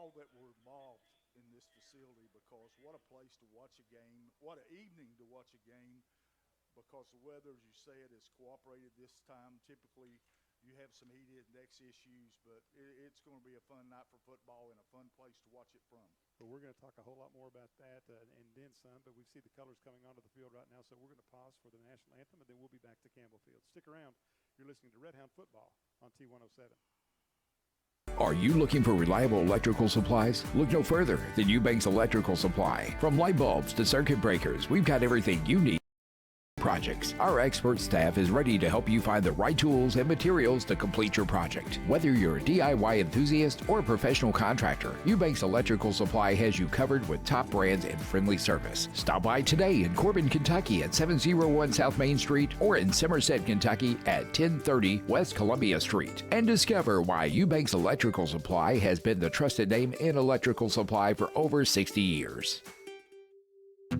all that were involved in this facility, because what a place to watch a game, what an evening to watch a game, because the weather, as you said, has cooperated this time. Typically, you have some heat index issues, but it's going to be a fun night for football and a fun place to watch it from. But we're going to talk a whole lot more about that and then some, but we see the colors coming onto the field right now, so we're going to pause for the national anthem, and then we'll be back to Campbell Field. Stick around. You're listening to Red Hound Football on T107. Are you looking for reliable electrical supplies? Look no further than Eubanks Electrical Supply. From light bulbs to circuit breakers, we've got everything you need. Projects. Our expert staff is ready to help you find the right tools and materials to complete your project. Whether you're a DIY enthusiast or a professional contractor, Eubanks Electrical Supply has you covered with top brands and friendly service. Stop by today in Corbin, Kentucky at 701 South Main Street or in Somerset, Kentucky at 1030 West Columbia Street, and discover why Eubanks Electrical Supply has been the trusted name in electrical supply for over 60 years.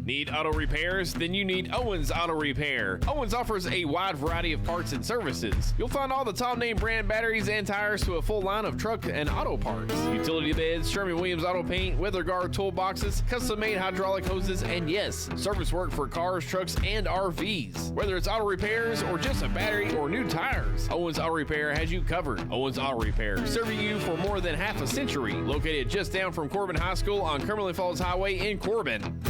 Need auto repairs? Then you need Owens Auto Repair. Owens offers a wide variety of parts and services. You'll find all the top name brand batteries and tires to a full line of truck and auto parts. Utility beds, Sherman-Williams auto paint, weather guard toolboxes, custom-made hydraulic hoses, and yes, service work for cars, trucks, and RVs. Whether it's auto repairs or just a battery or new tires, Owens Auto Repair has you covered. Owens Auto Repair, serving you for more than half a century. Located just down from Corbin High School on Cumberland Falls Highway in Corbin.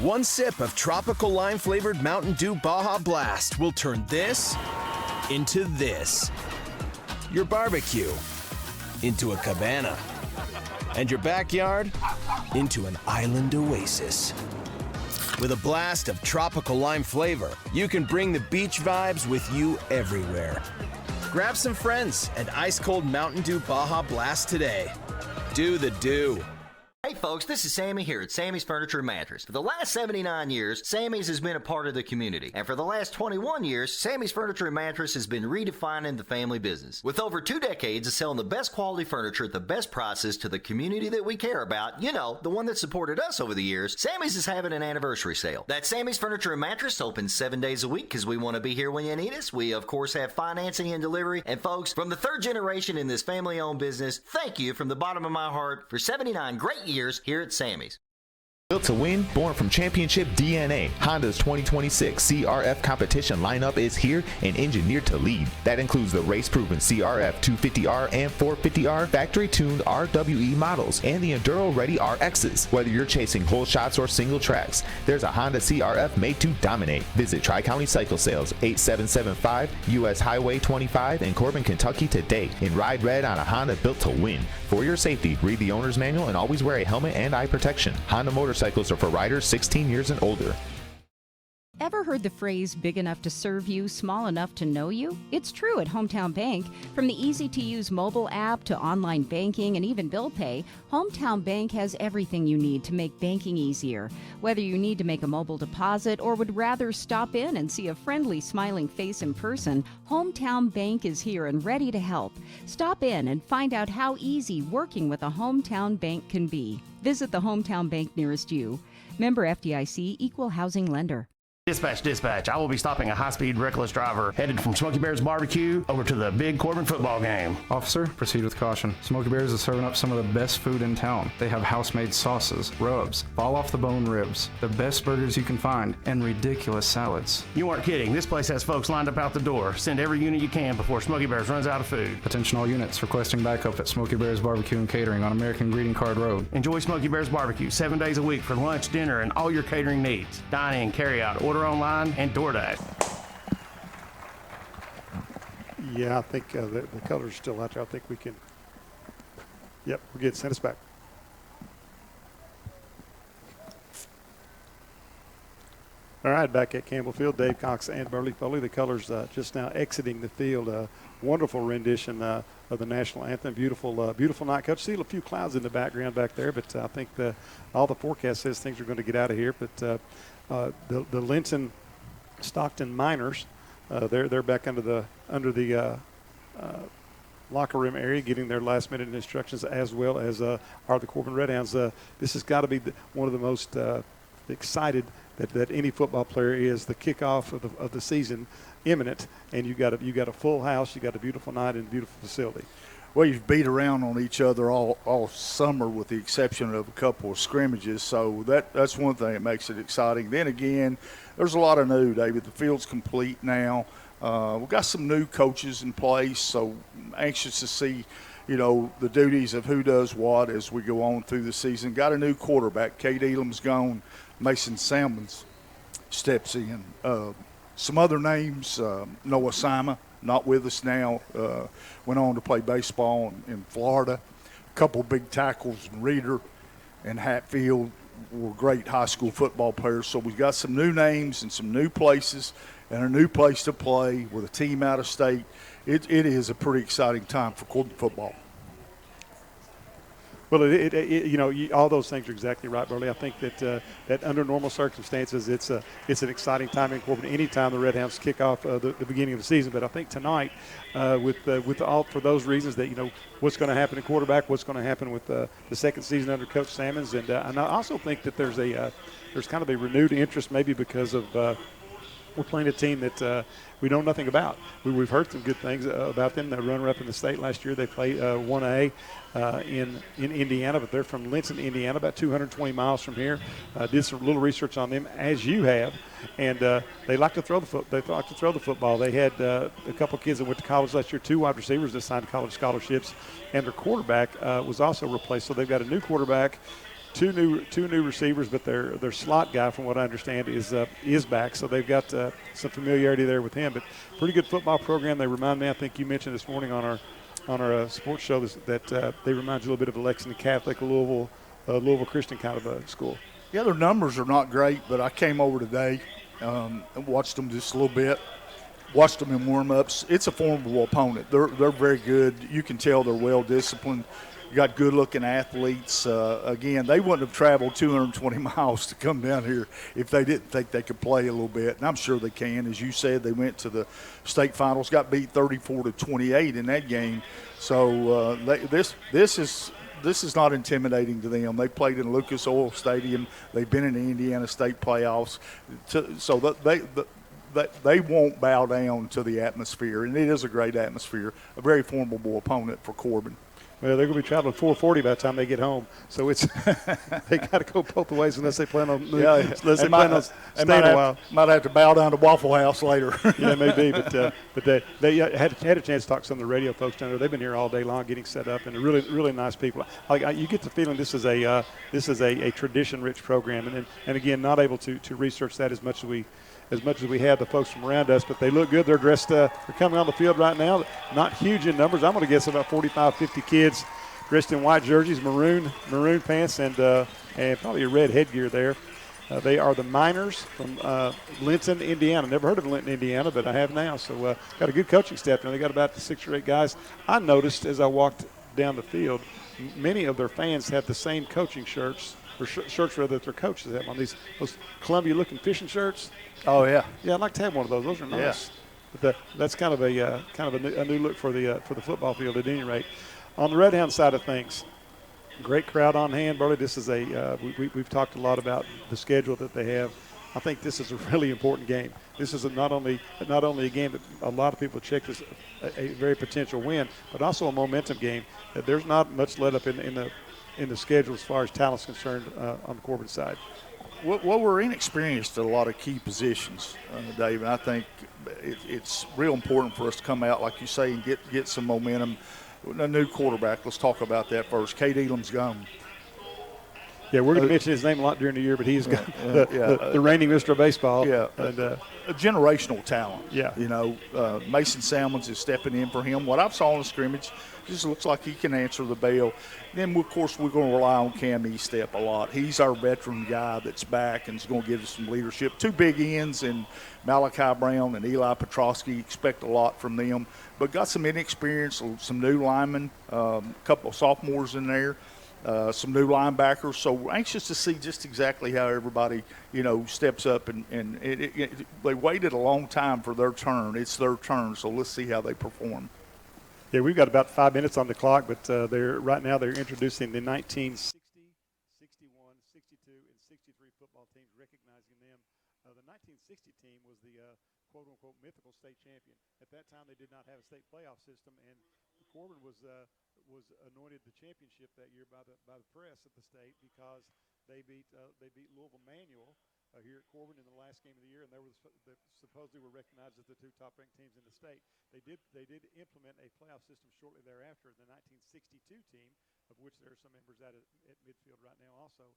One sip of tropical lime-flavored Mountain Dew Baja Blast will turn this into this. Your barbecue into a cabana. And your backyard into an island oasis. With a blast of tropical lime flavor, you can bring the beach vibes with you everywhere. Grab some friends and ice-cold Mountain Dew Baja Blast today. Do the do. Hey folks, this is Sammy here at Sammy's Furniture and Mattress. For the last 79 years, Sammy's has been a part of the community. And for the last 21 years, Sammy's Furniture and Mattress has been redefining the family business. With over 2 decades of selling the best quality furniture at the best prices to the community that we care about, you know, the one that supported us over the years, Sammy's is having an anniversary sale. That's Sammy's Furniture and Mattress, open 7 days a week because we want to be here when you need us. We, of course, have financing and delivery. And folks, from the 3rd generation in this family-owned business, thank you from the bottom of my heart for 79 great years here at Sammy's. Built to win, born from championship DNA, Honda's 2026 CRF competition lineup is here and engineered to lead. That includes the race-proven CRF 250R and 450R, factory-tuned RWE models, and the Enduro-ready RXs. Whether you're chasing whole shots or single tracks, there's a Honda CRF made to dominate. Visit Tri-County Cycle Sales, 8775 US Highway 25 in Corbin, Kentucky today, and ride red on a Honda built to win. For your safety, read the owner's manual and always wear a helmet and eye protection. Honda motorcycles are for riders 16 years and older. Ever heard the phrase big enough to serve you, small enough to know you? It's true at Hometown Bank. From the easy-to-use mobile app to online banking and even bill pay, Hometown Bank has everything you need to make banking easier. Whether you need to make a mobile deposit or would rather stop in and see a friendly, smiling face in person, Hometown Bank is here and ready to help. Stop in and find out how easy working with a Hometown Bank can be. Visit the Hometown Bank nearest you. Member FDIC, Equal Housing Lender. Dispatch. I will be stopping a high-speed, reckless driver headed from Smoky Bear's Barbecue over to the big Corbin football game. Officer, proceed with caution. Smoky Bear's is serving up some of the best food in town. They have house-made sauces, rubs, fall-off-the-bone ribs, the best burgers you can find, and ridiculous salads. You aren't kidding. This place has folks lined up out the door. Send every unit you can before Smoky Bear's runs out of food. Attention all units requesting backup at Smoky Bear's Barbecue and Catering on American Greeting Card Road. Enjoy Smoky Bear's Barbecue 7 days a week for lunch, dinner, and all your catering needs. Dine in, carry out, order online, and DoorDash. Yeah, I think the colors are still out there. I think we can. Yep, we're good. Send us back. All right, back at Campbell Field, Dave Cox and Burley Foley. The colors just now exiting the field. Wonderful rendition of the national anthem. Beautiful, beautiful night, Coach. See a few clouds in the background back there, but I think all the forecast says things are going to get out of here. But the Linton-Stockton Miners, they're back under the locker room area, getting their last-minute instructions, as well as are the Corbin Red Hounds. This has got to be one of the most excited that any football player is. The kickoff of the season imminent, and you got a full house, you got a beautiful night and a beautiful facility. Well, you've beat around on each other all summer with the exception of a couple of scrimmages, so that's one thing that makes it exciting. Then again, there's a lot of new, David. The field's complete now. We've got some new coaches in place, so anxious to see, the duties of who does what as we go on through the season. Got a new quarterback. Cade Elam's gone. Mason Salmons steps in. Some other names, Noah Sima, not with us now, went on to play baseball in Florida. A couple big tackles, Reeder and Hatfield were great high school football players. So we've got some new names and some new places and a new place to play with a team out of state. It is a pretty exciting time for Corbin football. Well, all those things are exactly right, Burley. I think that under normal circumstances, it's an exciting time in Corbin. Anytime the Red Hounds kick off the beginning of the season, but I think tonight, with all for those reasons that what's going to happen at quarterback, what's going to happen with the second season under Coach Salmons, and I also think that there's kind of a renewed interest maybe because of. We're playing a team that we know nothing about. We've heard some good things about them. They're runner-up in the state last year. They played 1A in Indiana, but they're from Linton, Indiana, about 220 miles from here. Did some little research on them, as you have, and they like to throw the football. They had a couple kids that went to college last year, 2 wide receivers that signed college scholarships, and their quarterback was also replaced. So they've got a new quarterback. Two new receivers, but their slot guy, from what I understand, is back. So they've got some familiarity there with him. But pretty good football program. They remind me. I think you mentioned this morning on our sports show that they remind you a little bit of a Lexington Catholic, a Louisville Christian kind of a school. Yeah, their numbers are not great, but I came over today and watched them just a little bit. Watched them in warm-ups. It's a formidable opponent. They're very good. You can tell they're well disciplined. You got good-looking athletes. Again, they wouldn't have traveled 220 miles to come down here if they didn't think they could play a little bit, and I'm sure they can. As you said, they went to the state finals, got beat 34-28 in that game. So this is not intimidating to them. They played in Lucas Oil Stadium. They've been in the Indiana State playoffs, so that they won't bow down to the atmosphere, and it is a great atmosphere. A very formidable opponent for Corbin. Well, they're going to be traveling 440 by the time they get home, so it's they got to go both ways unless they plan on staying a while. Might have to bow down to Waffle House later. Yeah, maybe, but they had a chance to talk to some of the radio folks down there. They've been here all day long, getting set up, and they're really nice people. You get the feeling this is a tradition-rich program, and again, not able to research that as much as we have the folks from around us, but they look good. They're dressed. They're coming on the field right now. Not huge in numbers. I'm going to guess about 45, 50 kids dressed in white jerseys, maroon pants, and probably a red headgear there. They are the Miners from Linton, Indiana. Never heard of Linton, Indiana, but I have now. So got a good coaching staff. They got about 6 or 8 guys. I noticed as I walked down the field, many of their fans have the same coaching shirts, or shirts rather that their coaches have on, those Columbia-looking fishing shirts. Oh yeah, yeah. I'd like to have one of those. Those are nice. Yeah. But that's kind of a new look for the football field at any rate. On the Red Hound side of things, great crowd on hand, Burley. This is we've talked a lot about the schedule that they have. I think this is a really important game. This is not only a game that a lot of people check as a very potential win, but also a momentum game. There's not much let up in the schedule as far as talent's concerned on the Corbin side. Well, we're inexperienced at a lot of key positions, Dave, and I think it's real important for us to come out, like you say, and get some momentum. A new quarterback, let's talk about that first. Cade Elam's gone. Yeah, we're going to mention his name a lot during the year, but he's got the reigning Mr. Baseball. Yeah, and, a generational talent. Yeah. Mason Salmons is stepping in for him. What I've saw in the scrimmage just looks like he can answer the bell. Then, of course, we're going to rely on Cam Estep a lot. He's our veteran guy that's back and is going to give us some leadership. 2 big ends in Malachi Brown and Eli Petrosky. Expect a lot from them. But got some inexperience, some new linemen, a couple of sophomores in there. Some new linebackers, so we're anxious to see just exactly how everybody, steps up. And they waited a long time for their turn. It's their turn, so let's see how they perform. Yeah, we've got about 5 minutes on the clock, but they're introducing the 1960, 61, 62, and 63 football teams, recognizing them state champion. At that time, they did not have a state playoff system, and Corbin was anointed the championship that year by the press at the state because they beat Louisville Manual here at Corbin in the last game of the year, and they supposedly were recognized as the two top-ranked teams in the state. They did implement a playoff system shortly thereafter. The 1962 team, of which there are some members at midfield right now, also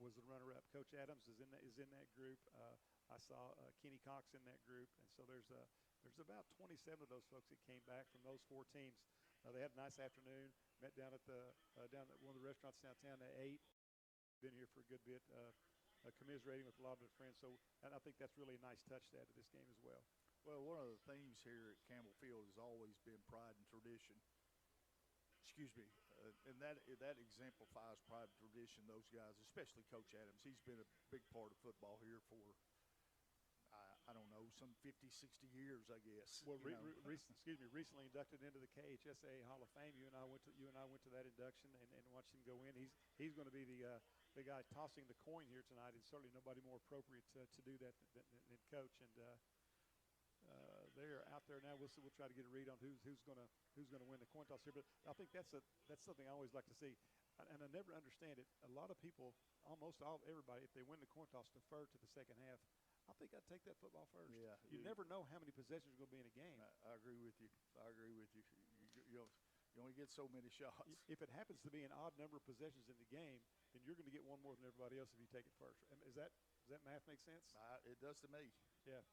was the runner-up. Coach Adams is in that group. I saw Kenny Cox in that group, and so there's about 27 of those folks that came back from those four teams. They had a nice afternoon. Met down at down at one of the restaurants downtown. They ate. Been here for a good bit. Commiserating with a lot of their friends. So, and I think that's really a nice touch to add to this game as well. Well, one of the themes here at Campbell Field has always been pride and tradition. Excuse me. And that exemplifies pride and tradition, those guys, especially Coach Adams. He's been a big part of football here for, I don't know, some 50, 60 years, I guess. Well, recently inducted into the KHSA Hall of Fame. You and I went to that induction and watched him go in. He's going to be the guy tossing the coin here tonight, and certainly nobody more appropriate to do that than Coach. And they're out there now. We'll try to get a read on who's going to win the coin toss here. But I think that's something I always like to see, and I never understand it. A lot of people, everybody, if they win the coin toss, defer to the second half. I think I'd take that football first. Yeah, you never know how many possessions are going to be in a game. I agree with you. You only get so many shots. If it happens to be an odd number of possessions in the game, then you're going to get one more than everybody else if you take it first. Does that math make sense? It does to me. Yeah.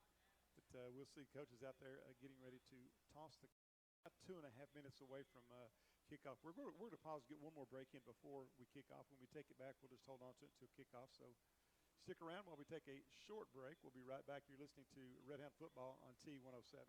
But we'll see. Coach is out there getting ready to toss the 2.5 minutes away from kickoff. We're going to pause, get one more break in before we kick off. When we take it back, we'll just hold on to it until kickoff. So stick around while we take a short break. We'll be right back. You're listening to Red Hound Football on T107.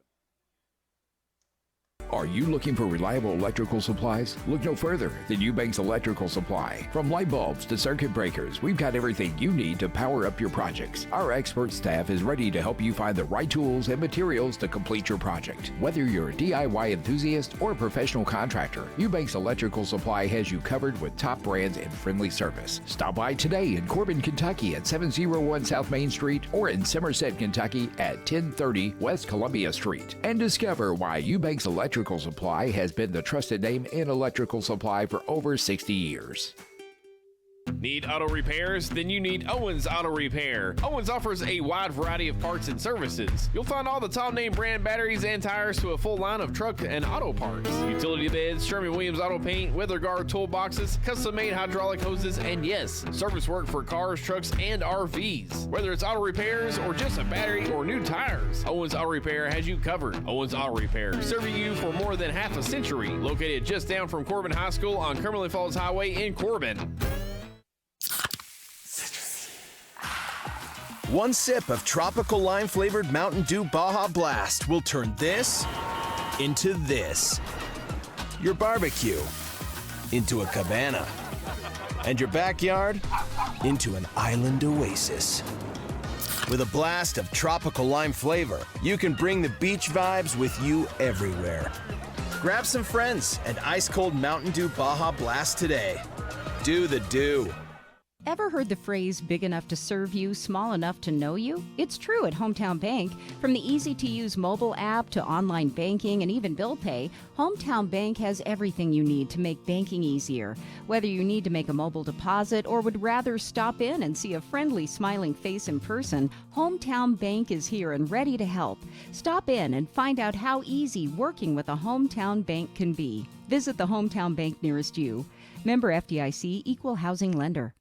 Are you looking for reliable electrical supplies? Look no further than Eubanks Electrical Supply. From light bulbs to circuit breakers, we've got everything you need to power up your projects. Our expert staff is ready to help you find the right tools and materials to complete your project. Whether you're a DIY enthusiast or a professional contractor, Eubanks Electrical Supply has you covered with top brands and friendly service. Stop by today in Corbin, Kentucky at 701 South Main Street or in Somerset, Kentucky at 1030 West Columbia Street and discover why Eubanks Electrical Supply has been the trusted name in electrical supply for over 60 years. Need auto repairs? Then you need Owens Auto Repair. Owens offers a wide variety of parts and services. You'll find all the top name brand batteries and tires to a full line of truck and auto parts. Utility beds, Sherman-Williams auto paint, weather guard toolboxes, custom-made hydraulic hoses, and yes, service work for cars, trucks, and RVs. Whether it's auto repairs or just a battery or new tires, Owens Auto Repair has you covered. Owens Auto Repair, serving you for more than half a century. Located just down from Corbin High School on Cumberland Falls Highway in Corbin. One sip of tropical lime-flavored Mountain Dew Baja Blast will turn this into this. Your barbecue into a cabana. And your backyard into an island oasis. With a blast of tropical lime flavor, you can bring the beach vibes with you everywhere. Grab some friends and ice-cold Mountain Dew Baja Blast today. Do the Dew. Ever heard the phrase big enough to serve you, small enough to know you? It's true at Hometown Bank. From the easy-to-use mobile app to online banking and even bill pay, Hometown Bank has everything you need to make banking easier. Whether you need to make a mobile deposit or would rather stop in and see a friendly, smiling face in person, Hometown Bank is here and ready to help. Stop in and find out how easy working with a Hometown Bank can be. Visit the Hometown Bank nearest you. Member FDIC, Equal Housing Lender.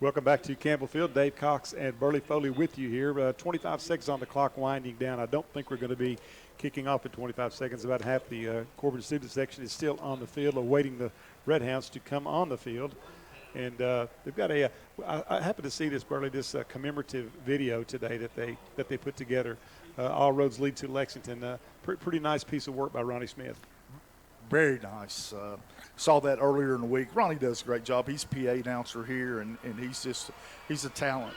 Welcome back to Campbell Field. Dave Cox and Burley Foley with you here. 25 seconds on the clock winding down. I don't think we're going to be kicking off in 25 seconds. About half the Corbin student section is still on the field awaiting the Red Hounds to come on the field. And they've got I happened to see this, Burley, this commemorative video today that they put together. All roads lead to Lexington. Pretty nice piece of work by Ronnie Smith. Very nice. Saw that earlier in the week. Ronnie does a great job. He's PA announcer here, and he's a talent.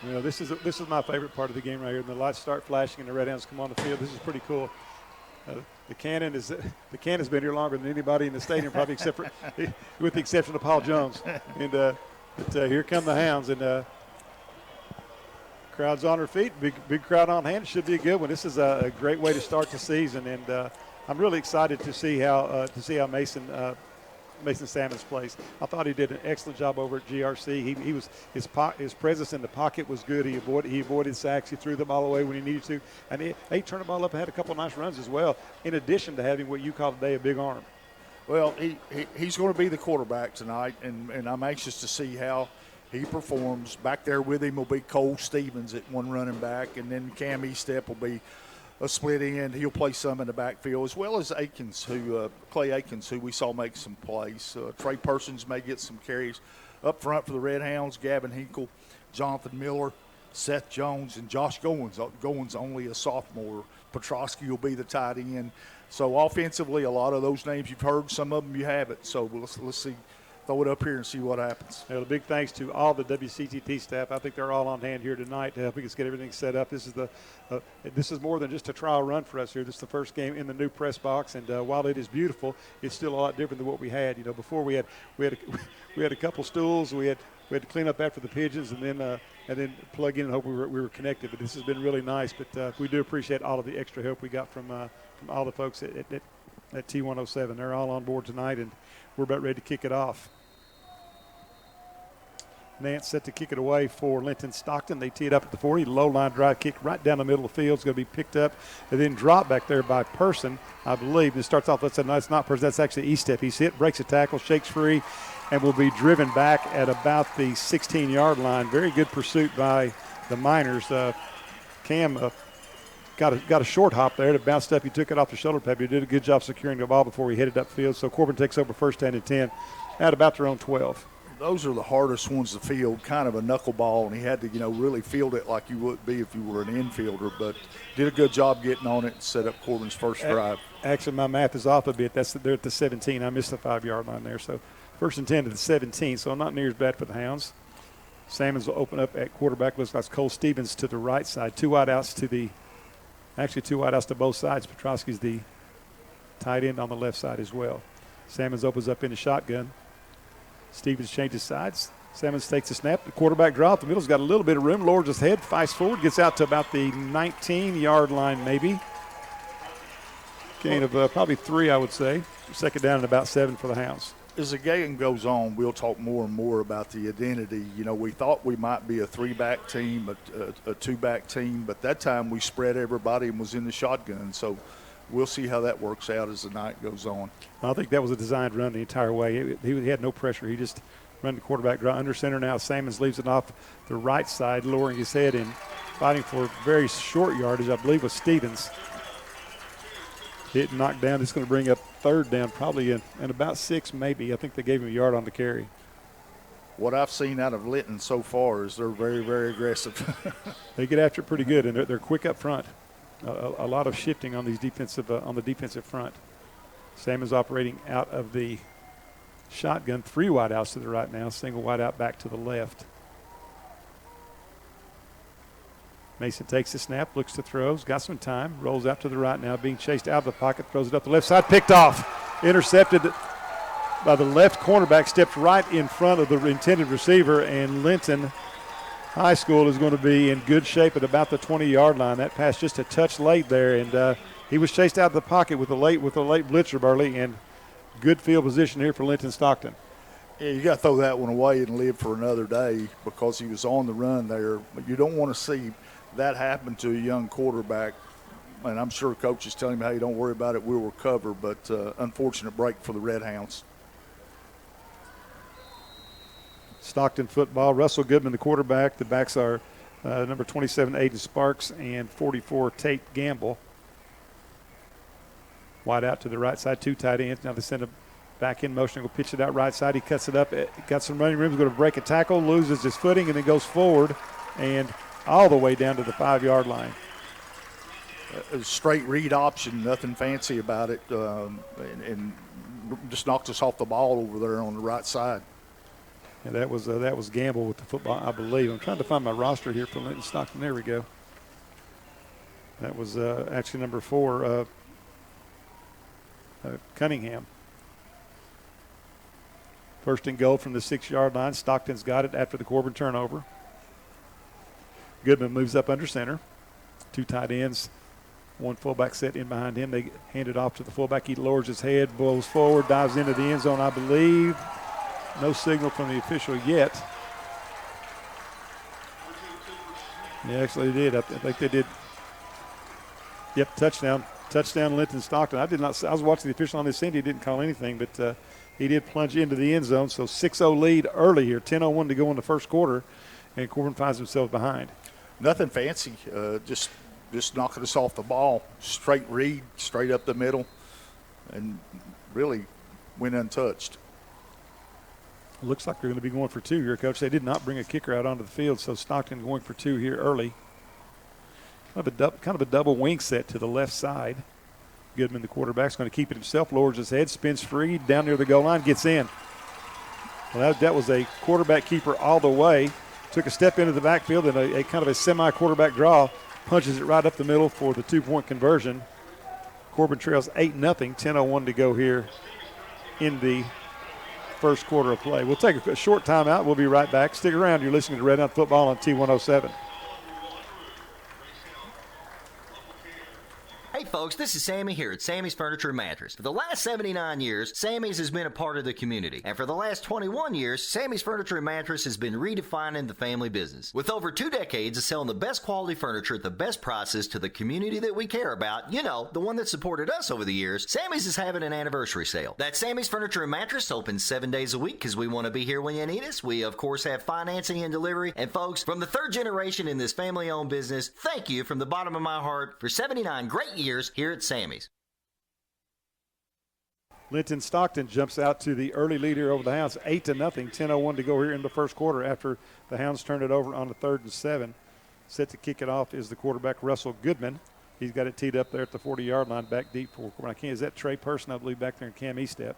You know, this is my favorite part of the game right here. And the lights start flashing and the Red Hounds come on the field. This is pretty cool. The cannon's been here longer than anybody in the stadium, probably with the exception of Paul Jones. And But here come the Hounds, and crowd's on their feet. Big crowd on hand. It should be a good one. This is a great way to start the season, and I'm really excited to see how Mason Salmons plays. I thought he did an excellent job over at GRC. He was his presence in the pocket was good. He avoided sacks. He threw the ball away when he needed to, and he turned the ball up and had a couple of nice runs as well. In addition to having what you call today a big arm. Well, he's going to be the quarterback tonight, and I'm anxious to see how he performs. Back there with him will be Cole Stevens at one running back, and then Cam Estep will be a split end. He'll play some in the backfield, as well as Clay Akins, who we saw make some plays. Trey Persons may get some carries up front for the Red Hounds. Gavin Hinkle, Jonathan Miller, Seth Jones, and Josh Goins. Goins only a sophomore. Petrosky will be the tight end. So offensively, a lot of those names you've heard, some of them you haven't. So let's see. Throw it up here and see what happens. A big thanks to all the WCTT staff. I think they're all on hand here tonight to help us get everything set up. This is more than just a trial run for us here. This is the first game in the new press box, and while it is beautiful, it's still a lot different than what we had. You know, before we had a couple stools. We had to clean up after the pigeons, and then plug in and hope we were connected. But this has been really nice. But we do appreciate all of the extra help we got from all the folks at T107. They're all on board tonight, and we're about ready to kick it off. Nance set to kick it away for Linton-Stockton. They tee it up at the 40. Low line drive kick right down the middle of the field. It's going to be picked up and then dropped back there by Person, I believe. It starts off, no, it's not Person. That's actually Estep. He's hit, breaks a tackle, shakes free, and will be driven back at about the 16-yard line. Very good pursuit by the Miners. Cam got a short hop there. It bounced up. He took it off the shoulder pad. He did a good job securing the ball before he headed upfield. So Corbin takes over first 10 and 10 at about their own 12. Those are the hardest ones to field, kind of a knuckleball, and he had to, really field it like you would be if you were an infielder, but did a good job getting on it and set up Corbin's first drive. Actually, my math is off a bit. They're at the 17. I missed the 5-yard line there. So first and 10 to the 17, so not near as bad for the Hounds. Salmons will open up at quarterback. Looks like Cole Stevens to the right side. Two wideouts to both sides. Petrosky's the tight end on the left side as well. Salmons opens up in the shotgun. Stevens changes sides. Salmons takes a snap. The quarterback draw. The middle's got a little bit of room. Lowers his head. Fights forward. Gets out to about the 19-yard line maybe. Gain of probably 3, I would say. Second down and about 7 for the Hounds. As the game goes on, we'll talk more and more about the identity. We thought we might be a 3-back team, a 2-back team, but that time we spread everybody and was in the shotgun. So we'll see how that works out as the night goes on. I think that was a designed run the entire way. He had no pressure. He just ran the quarterback draw under center now. Salmons leaves it off the right side, lowering his head and fighting for very short yardage, I believe, was Stevens. Hit and knocked down. It's going to bring up third down probably in about 6 maybe. I think they gave him a yard on the carry. What I've seen out of Linton so far is they're very, very aggressive. They get after it pretty good, and they're quick up front. A lot of shifting on these on the defensive front. Salmons operating out of the shotgun. 3 wideouts to the right now. Single wideout back to the left. Mason takes the snap, looks to throws, got some time, rolls out to the right now, being chased out of the pocket, throws it up the left side, picked off, intercepted by the left cornerback, stepped right in front of the intended receiver, and Linton High School is going to be in good shape at about the 20-yard line. That pass just a touch late there, and he was chased out of the pocket with a late blitzer, Burley, and good field position here for Linton-Stockton. Yeah, you got to throw that one away and live for another day because he was on the run there. But you don't want to see that happen to a young quarterback. And I'm sure coach is telling him, hey, don't worry about it, we'll recover. But unfortunate break for the Red Hounds. Stockton football. Russell Goodman, the quarterback. The backs are number 27, Aiden Sparks, and 44, Tate Gamble. Wide out to the right side, 2 tight ends. Now they send a back in motion. He'll pitch it out right side. He cuts it up. Got some running room. He's going to break a tackle, loses his footing, and then goes forward and all the way down to the 5-yard line. A straight read option, nothing fancy about it, and just knocked us off the ball over there on the right side. And that was Gamble with the football, I believe. I'm trying to find my roster here for Linton-Stockton. There we go. That was actually number 4, Cunningham. First and goal from the 6-yard line. Stockton's got it after the Corbin turnover. Goodman moves up under center. 2 tight ends, 1 fullback set in behind him. They hand it off to the fullback. He lowers his head, blows forward, dives into the end zone, I believe. No signal from the official yet. Yeah, actually they did. I think they did. Yep, touchdown. Touchdown, Linton-Stockton. I was watching the official on this end. He didn't call anything, but he did plunge into the end zone. So 6-0 lead early here. 10:01 to go in the first quarter, and Corbin finds himself behind. Nothing fancy. Just knocking us off the ball. Straight read, straight up the middle, and really went untouched. Looks like they're going to be going for 2 here, Coach. They did not bring a kicker out onto the field, so Stockton going for 2 here early. Kind of a double wing set to the left side. Goodman, the quarterback's going to keep it himself, lowers his head, spins free, down near the goal line, gets in. Well, that was a quarterback keeper all the way. Took a step into the backfield and a kind of a semi-quarterback draw. Punches it right up the middle for the 2-point conversion. Corbin trails 8-0, 10:01 to go here in the first quarter of play. We'll take a short timeout. We'll be right back. Stick around. You're listening to Red Hunt Football on T107. Hey folks, this is Sammy here at Sammy's Furniture and Mattress. For the last 79 years, Sammy's has been a part of the community. And for the last 21 years, Sammy's Furniture and Mattress has been redefining the family business. With over 2 decades of selling the best quality furniture at the best prices to the community that we care about, you know, the one that supported us over the years, Sammy's is having an anniversary sale. That's Sammy's Furniture and Mattress, open 7 days a week because we want to be here when you need us. We, of course, have financing and delivery. And folks, from the 3rd generation in this family-owned business, thank you from the bottom of my heart for 79 great years here at Sammy's. Linton-Stockton jumps out to the early lead here over the Hounds, 8-0, 10:01 to go here in the first quarter after the Hounds turned it over on the 3rd and 7. Set to kick it off is the quarterback, Russell Goodman. He's got it teed up there at the 40-yard line, back deep for Corbin. Is that Trey Person, I believe, back there in Cam Estep?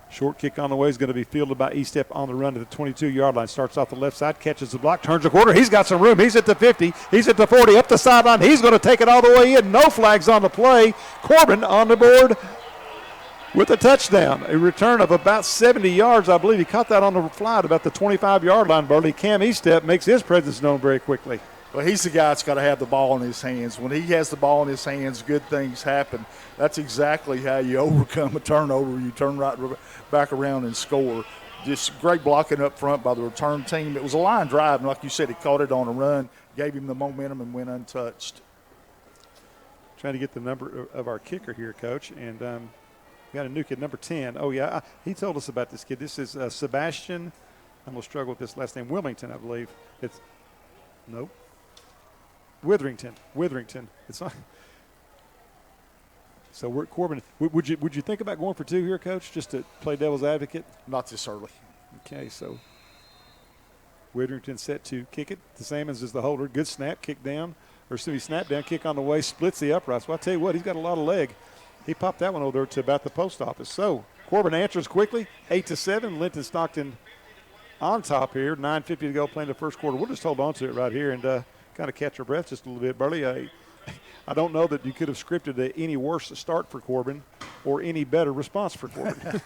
Short kick on the way is going to be fielded by Estep on the run to the 22-yard line. Starts off the left side, catches the block, turns the quarter. He's got some room. He's at the 50. He's at the 40, up the sideline. He's going to take it all the way in. No flags on the play. Corbin on the board with a touchdown. A return of about 70 yards. I believe he caught that on the fly at about the 25-yard line, Burley. Cam Estep makes his presence known very quickly. Well, he's the guy that's got to have the ball in his hands. When he has the ball in his hands, good things happen. That's exactly how you overcome a turnover. You turn right back around and score. Just great blocking up front by the return team. It was a line drive, and like you said, he caught it on a run, gave him the momentum, and went untouched. Trying to get the number of our kicker here, Coach, and we got a new kid, number 10. Oh, yeah, he told us about this kid. This is Sebastian. I'm going to struggle with this last name. Wilmington, I believe. Nope. Witherington. It's not. So Corbin, would you think about going for 2 here, Coach, just to play devil's advocate? Not this early. Okay, so Witherington set to kick it. The same as the holder. Good snap, kick down, or snap down, kick on the way, splits the uprights. Well, I'll tell you what, he's got a lot of leg. He popped that one over there to about the post office. So Corbin answers quickly, 8-7. Linton-Stockton on top here. 9:50 to go, playing the first quarter. We'll just hold on to it right here and kind of catch our breath just a little bit, Burley. I don't know that you could have scripted any worse start for Corbin or any better response for Corbin.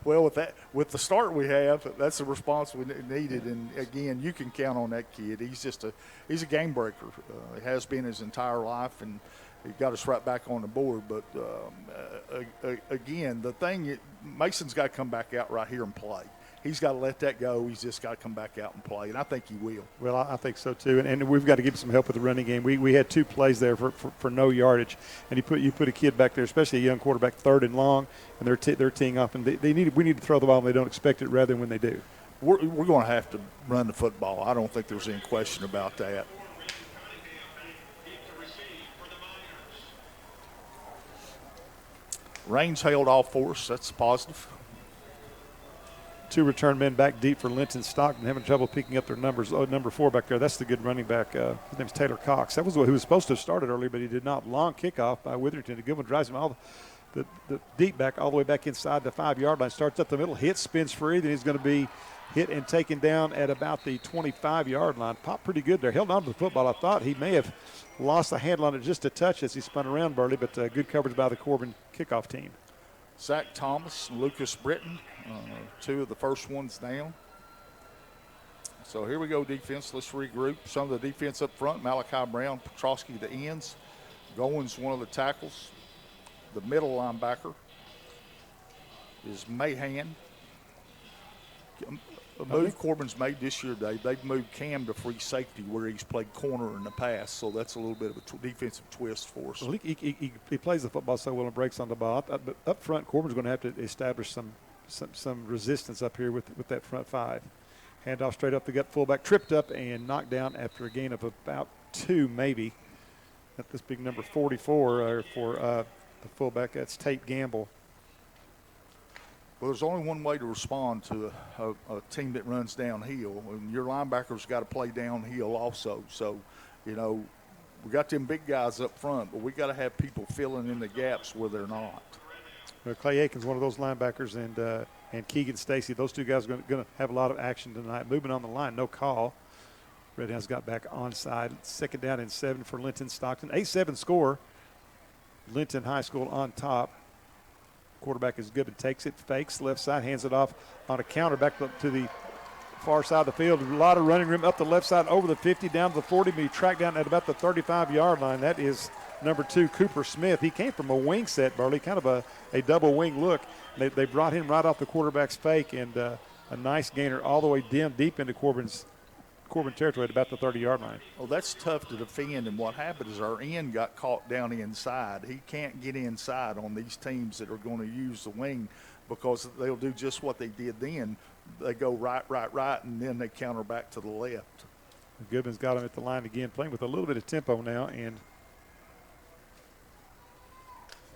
Well, with the start we have, that's the response we needed. And again, you can count on that kid. He's a game breaker. He has been his entire life, and he got us right back on the board. But again, the thing, Mason's got to come back out right here and play. He's got to let that go. He's just got to come back out and play, and I think he will. Well, I think so too, and we've got to give him some help with the running game. We had 2 plays there for no yardage, and you put a kid back there, especially a young quarterback, 3rd and long, and they're teeing off, and we need to throw the ball when they don't expect it rather than when they do. We're going to have to run the football. I don't think there's any question about that. Rain's held off for us. That's positive. 2 return men back deep for Linton-Stockton, having trouble picking up their numbers. Oh, number 4 back there, that's the good running back. His name's Taylor Cox. That was who was supposed to have started early, but he did not. Long kickoff by Witherington. A good one, drives him all the deep back all the way back inside the 5-yard line. Starts up the middle, hits, spins free. Then he's going to be hit and taken down at about the 25-yard line. Popped pretty good there. Held on to the football. I thought he may have lost the handle on it just a touch as he spun around, Burley, but good coverage by the Corbin kickoff team. Zach Thomas, Lucas Britton, 2 of the first ones down. So here we go, defense. Let's regroup. Some of the defense up front, Malachi Brown, Petrosky the ends. Goins one of the tackles. The middle linebacker is Mahan. A move Corbin's made this year, Dave. They've moved Cam to free safety where he's played corner in the past, so that's a little bit of a defensive twist for us. Well, he plays the football so well and breaks on the ball. But up front, Corbin's going to have to establish some resistance up here with that front 5. Handoff straight up the gut, fullback tripped up and knocked down after a gain of about 2 maybe. At this big number 44 for the fullback, that's Tate Gamble. Well, there's only one way to respond to a team that runs downhill, and your linebackers got to play downhill also. So, we got them big guys up front, but we got to have people filling in the gaps where they're not. Well, Clay Aiken's one of those linebackers, and Keegan Stacy. Those 2 guys are going to have a lot of action tonight. Movement on the line, no call. Redhounds got back onside. 2nd down and 7 for Linton-Stockton. 8-7 score. Linton High School on top. Quarterback is good and takes it, fakes, left side, hands it off on a counter back to the far side of the field. A lot of running room up the left side, over the 50, down to the 40, but he tracked down at about the 35-yard line. That is number 2, Cooper Smith. He came from a wing set, Burley, kind of a double wing look. They brought him right off the quarterback's fake, and a nice gainer all the way deep into Corbin territory at about the 30-yard line. Well, that's tough to defend, and what happened is our end got caught down inside. He can't get inside on these teams that are going to use the wing because they'll do just what they did then. They go right, and then they counter back to the left. Goodman's got him at the line again, playing with a little bit of tempo now, and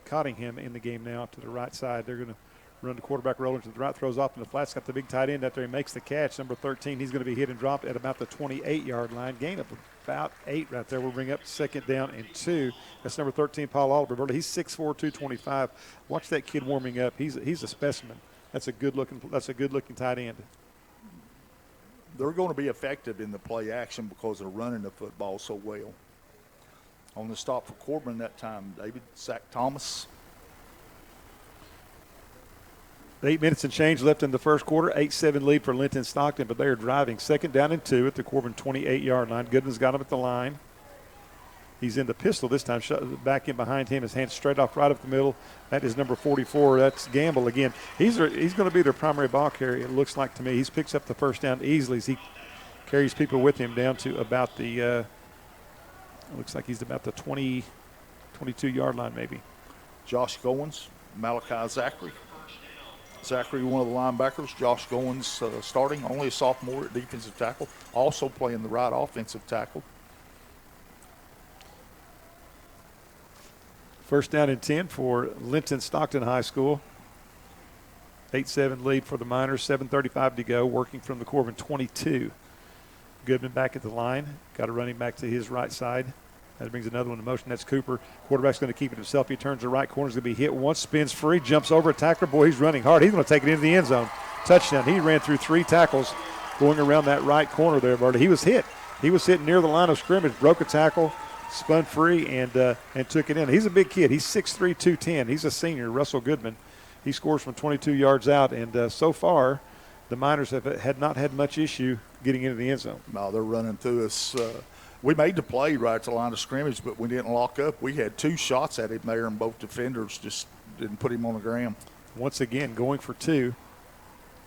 Cottingham in the game now to the right side. They're going to run the quarterback rolling to the right, throws off in the flats, got the big tight end out there. He makes the catch. Number 13, he's going to be hit and dropped at about the 28-yard line. Gain of about 8 right there. We'll bring up 2nd down and 2. That's number 13, Paul Oliver. He's 6'4", 225. Watch that kid warming up. He's a specimen. That's a good looking tight end. They're going to be effective in the play action because they're running the football so well. On the stop for Corbin that time, David, Zach Thomas. 8 minutes and change left in the first quarter. 8-7 lead for Linton-Stockton, but they are driving 2nd down and 2 at the Corbin 28-yard line. Goodman's got him at the line. He's in the pistol this time. Back in behind him. His hands straight off right up the middle. That is number 44. That's Gamble again. He's going to be their primary ball carrier, it looks like to me. He picks up the first down easily as he carries people with him down to about the looks like he's about the 22-yard line maybe. Josh Goins, Malachi Zachary. Zachary, one of the linebackers. Josh Goins starting, only a sophomore at defensive tackle, also playing the right offensive tackle. 1st down and 10 for Linton-Stockton High School. 8-7 lead for the Miners, 7:35 to go, working from the Corbin 22. Goodman back at the line, got a running back to his right side. That brings another one to motion. That's Cooper. Quarterback's going to keep it himself. He turns to the right corner. He's going to be hit once, spins free, jumps over a tackler. Boy, he's running hard. He's going to take it into the end zone. Touchdown. He ran through 3 tackles going around that right corner there, Marty. He was hit. He was hit near the line of scrimmage, broke a tackle, spun free, and took it in. He's a big kid. He's 6'3", 210. He's a senior, Russell Goodman. He scores from 22 yards out, and so far the Miners had not had much issue getting into the end zone. No, they're running through us. We made the play right at the line of scrimmage, but we didn't lock up. We had 2 shots at him there, and both defenders just didn't put him on the ground. Once again, going for 2,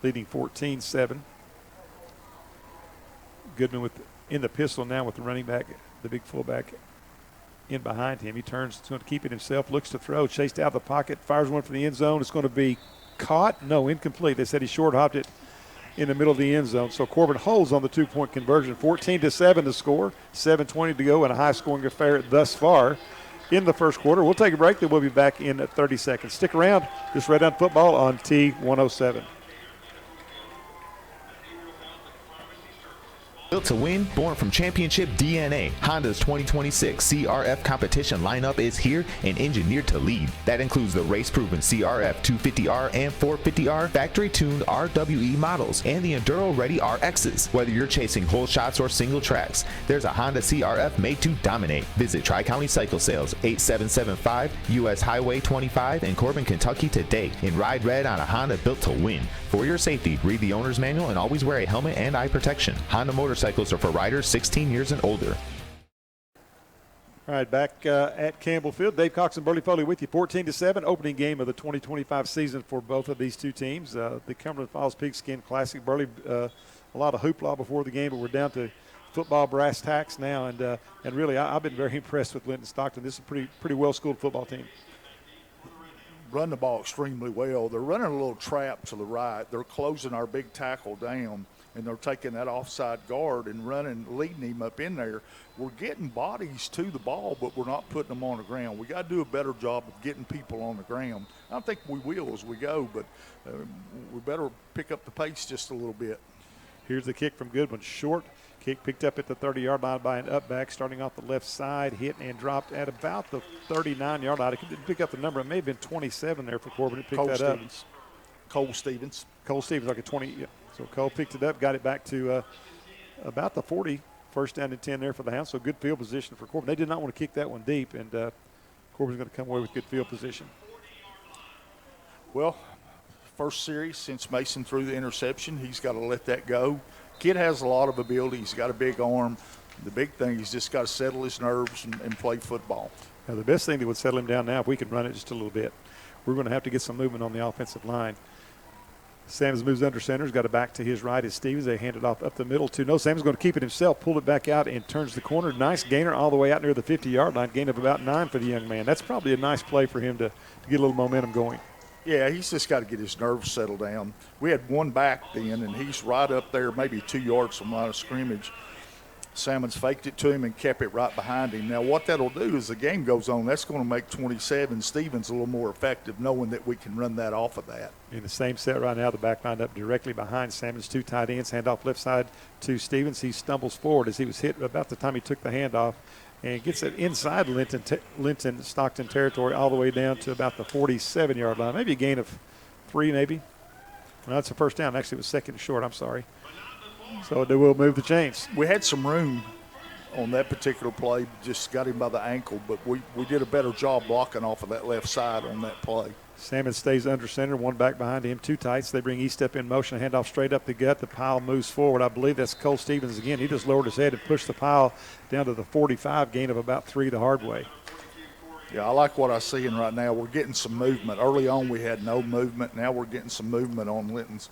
leading 14-7. Goodman in the pistol now with the running back, the big fullback, in behind him. He turns, he's going to keep it himself, looks to throw, chased out of the pocket, fires one from the end zone. It's going to be caught. No, incomplete. They said he short-hopped it in the middle of the end zone. So Corbin holds on the 2-point conversion. 14-7 to score, 7:20 to go, and a high-scoring affair thus far in the first quarter. We'll take a break, then we'll be back in 30 seconds. Stick around. This Red Down Football on T107. Built to win, born from championship DNA, Honda's 2026 CRF competition lineup is here and engineered to lead. That includes the race-proven CRF 250R and 450R, factory-tuned RWE models, and the Enduro-ready RXs. Whether you're chasing whole shots or single tracks, there's a Honda CRF made to dominate. Visit Tri-County Cycle Sales, 8775 U.S. Highway 25 in Corbin, Kentucky today, and ride red on a Honda built to win. For your safety, read the owner's manual and always wear a helmet and eye protection. Honda motorcycles are for riders 16 years and older. All right, back at Campbell Field. Dave Cox and Burley Foley with you. 14-7, opening game of the 2025 season for both of these two teams. The Cumberland Falls Pigskin Classic. Burley, a lot of hoopla before the game, but we're down to football brass tacks now. And really, I've been very impressed with Linton-Stockton. This is a pretty well-schooled football team. Run the ball extremely well. They're running a little trap to the right. They're closing our big tackle down, and they're taking that offside guard and leading him up in there. We're getting bodies to the ball, but we're not putting them on the ground. We got to do a better job of getting people on the ground. I think we will as we go, but we better pick up the pace just a little bit. Here's the kick from Goodwin. Short kick picked up at the 30-yard line by an up back, starting off the left side, hit and dropped at about the 39-yard line. I didn't pick up the number. It may have been 27 there for Corbin. It picked that up. Cole Stevens, like a 20. Yeah. So Cole picked it up, got it back to about the 40. First down and 10 there for the Hounds. So good field position for Corbin. They did not want to kick that one deep, and Corbin's going to come away with good field position. Well, first series since Mason threw the interception, he's got to let that go. Kid has a lot of ability. He's got a big arm. The big thing, he's just got to settle his nerves and play football. Now, the best thing that would settle him down now, if we could run it just a little bit, we're going to have to get some movement on the offensive line. Sams moves under center. He's got it back to his right as Stevens. They hand it off up the middle to no. Sams going to keep it himself, pull it back out, and turns the corner. Nice gainer all the way out near the 50-yard line. Gain of about 9 for the young man. That's probably a nice play for him to get a little momentum going. Yeah, he's just got to get his nerves settled down. We had one back then, and he's right up there, maybe 2 yards from line of scrimmage. Salmons faked it to him and kept it right behind him. Now, what that'll do as the game goes on, that's going to make 27 Stevens a little more effective, knowing that we can run that off of that. In the same set right now, the back lined up directly behind Salmons, 2 tight ends, handoff left side to Stevens. He stumbles forward as he was hit about the time he took the handoff and gets it inside Linton-Stockton territory all the way down to about the 47-yard line. Maybe a gain of 3 maybe. Well, that's a first down. Actually, it was second and short. I'm sorry. So they will move the chains. We had some room on that particular play, just got him by the ankle, but we did a better job blocking off of that left side on that play. Salmon stays under center, one back behind him, 2 tights. They bring E-step in motion, handoff straight up the gut. The pile moves forward. I believe that's Cole Stevens again. He just lowered his head and pushed the pile down to the 45, gain of about 3 the hard way. Yeah, I like what I'm seeing right now. We're getting some movement. Early on we had no movement. Now we're getting some movement on Linton's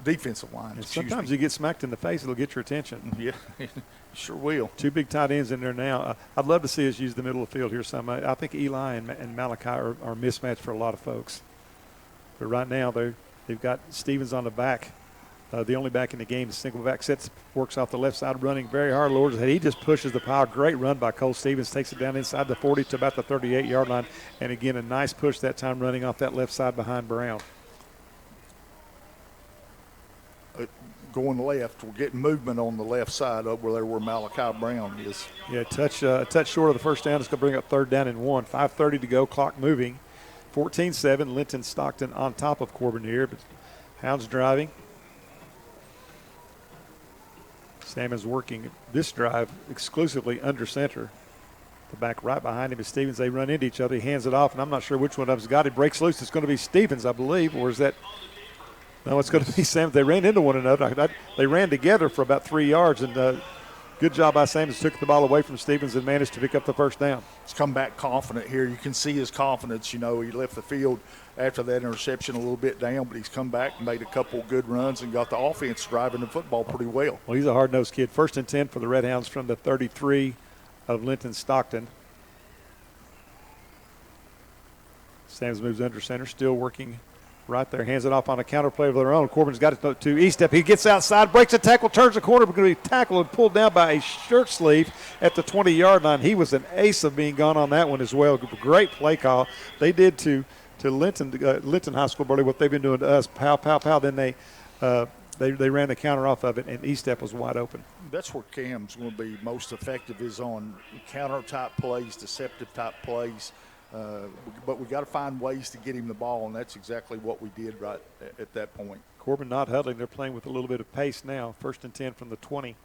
defensive line. And sometimes you get smacked in the face, it'll get your attention. Yeah, sure will. 2 big tight ends in there now. I'd love to see us use the middle of the field here some. I think Eli and Malachi are mismatched for a lot of folks. But right now they've got Stevens on the back. The only back in the game, the single back works off the left side, running very hard, lowers his head. He just pushes the pile. Great run by Cole Stevens, takes it down inside the 40 to about the 38-yard line. And again, a nice push that time running off that left side behind Brown. Going left, we're getting movement on the left side over there where Malachi Brown is. Yeah, touch short of the first down. It's going to bring up 3rd down and 1. 5:30 to go, clock moving. 14-7, Linton-Stockton on top of Corbin here, but Hounds driving. Salmon's working this drive exclusively under center. The back right behind him is Stevens. They run into each other. He hands it off, and I'm not sure which one of them's got it. Breaks loose. It's going to be Stevens, I believe, or is that – no, it's going to be Sam. They ran into one another. They ran together for about 3 yards, and good job by Sam. Took the ball away from Stevens and managed to pick up the first down. He's come back confident here. You can see his confidence. You know, he left the field after that interception a little bit down, but he's come back and made a couple good runs and got the offense driving the football pretty well. Well, he's a hard-nosed kid. 1st and 10 for the Red Hounds from the 33 of Linton-Stockton. Sams moves under center, still working right there, hands it off on a counter play of their own. Corbin's got it to E-step. He gets outside, breaks a tackle, turns the corner, but going to be tackled and pulled down by a shirt sleeve at the 20-yard line. He was an ace of being gone on that one as well. Great play call. They did to Linton High School, Burley, what they've been doing to us. Pow, pow, pow. Then they they ran the counter off of it, and Estep was wide open. That's where Cam's going to be most effective, is on counter-type plays, deceptive-type plays. But we got to find ways to get him the ball, and that's exactly what we did right at that point. Corbin not huddling. They're playing with a little bit of pace now. 1st and 10 from the 20.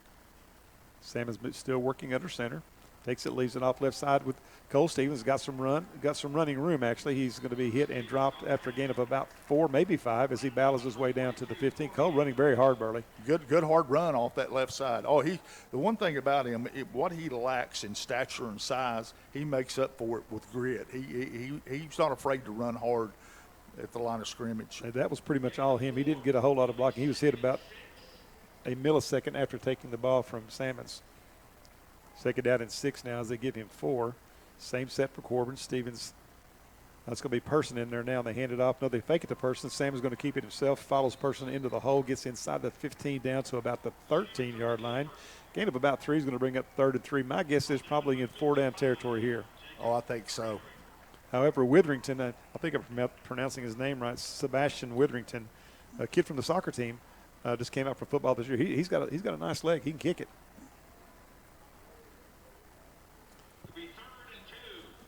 Salmon's still working under center. Takes it, leaves it off left side with Cole Stevens. Got some running room, actually. He's going to be hit and dropped after a gain of about 4, maybe 5, as he battles his way down to the 15. Cole running very hard, Burley. Good hard run off that left side. Oh, the one thing about him, what he lacks in stature and size, he makes up for it with grit. He's not afraid to run hard at the line of scrimmage. And that was pretty much all him. He didn't get a whole lot of blocking. He was hit about a millisecond after taking the ball from Salmons. 2nd down and 6 now as they give him 4. Same set for Corbin. Stevens, that's going to be Person in there now. They hand it off. No, they fake it to Person. Salmon's going to keep it himself. Follows Person into the hole. Gets inside the 15 down to about the 13-yard line. Gain of about 3 is going to bring up 3rd and 3. My guess is probably in 4-down territory here. Oh, I think so. However, Witherington, I think I'm pronouncing his name right, Sebastian Witherington, a kid from the soccer team, just came out for football this year. He's got a nice leg. He can kick it.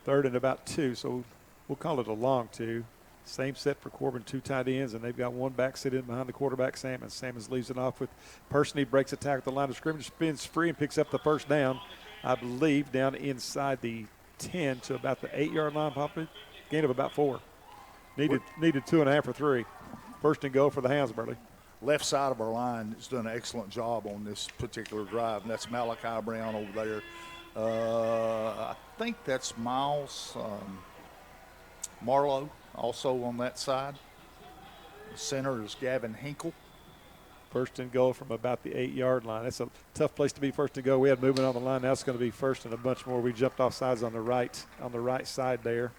3rd and about 2, so we'll call it a long 2. Same set for Corbin, 2 tight ends, and they've got 1 back sitting behind the quarterback, Salmons. Salmons leaves it off with Person. He breaks attack at the line of scrimmage, spins free and picks up the 1st down, I believe, down inside the 10 to about the 8-yard line, probably. Gain of about 4. Needed 2.5 or 3. 1st and goal for the Hounds, Burley. Left side of our line has done an excellent job on this particular drive, and that's Malachi Brown over there. I think that's Miles Marlowe also on that side. The center is Gavin Hinkle. 1st and goal from about the 8-yard line. That's a tough place to be 1st and goal. We had movement on the line. Now it's going to be 1st and a bunch more. We jumped off sides on the right side there.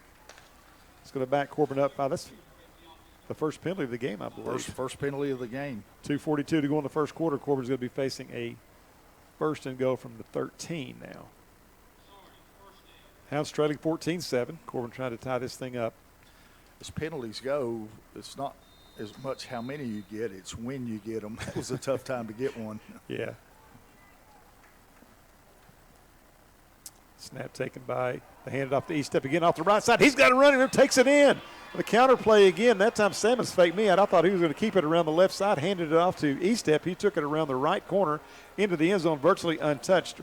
It's going to back Corbin up 5. That's the first penalty of the game, I believe. First penalty of the game. 2:42 to go in the first quarter. Corbin's going to be facing a 1st and goal from the 13 now. Hounds trailing 14-7. Corbin trying to tie this thing up. As penalties go, it's not as much how many you get, it's when you get them. It was a tough time to get one. Yeah. Snap taken by the handed off to Estep again off the right side. He's got a running room, takes it in. The counter play again. That time Salmons faked me out. I thought he was going to keep it around the left side, handed it off to Estep. He took it around the right corner into the end zone, virtually untouched.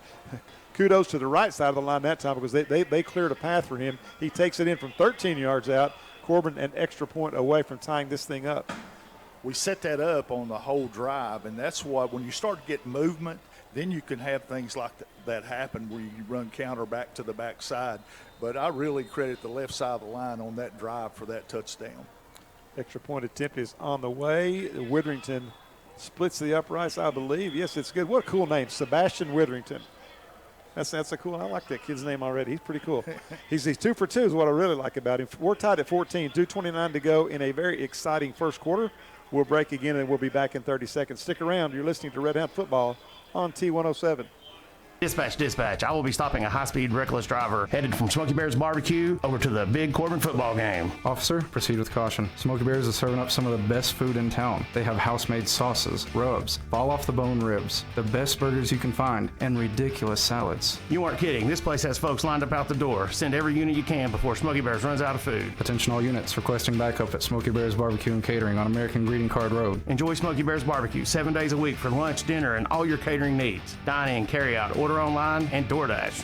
Kudos to the right side of the line that time because they cleared a path for him. He takes it in from 13 yards out. Corbin an extra point away from tying this thing up. We set that up on the whole drive, and that's what, when you start to get movement, then you can have things like that happen where you run counter back to the backside. But I really credit the left side of the line on that drive for that touchdown. Extra point attempt is on the way. Witherington splits the uprights, I believe. Yes, it's good. What a cool name, Sebastian Witherington. That's a cool. I like that kid's name already. He's pretty cool. He's 2 for 2 is what I really like about him. We're tied at 14, 2:29 to go in a very exciting first quarter. We'll break again and we'll be back in 30 seconds. Stick around. You're listening to Red Hound Football on T107. Dispatch. I will be stopping a high-speed, reckless driver headed from Smoky Bear's Barbecue over to the big Corbin football game. Officer, proceed with caution. Smoky Bear's is serving up some of the best food in town. They have house-made sauces, rubs, fall-off-the-bone ribs, the best burgers you can find, and ridiculous salads. You weren't kidding. This place has folks lined up out the door. Send every unit you can before Smoky Bear's runs out of food. Attention all units requesting backup at Smoky Bear's Barbecue and Catering on American Greeting Card Road. Enjoy Smoky Bear's Barbecue 7 days a week for lunch, dinner, and all your catering needs. Dine in, carry out, order online, and DoorDash.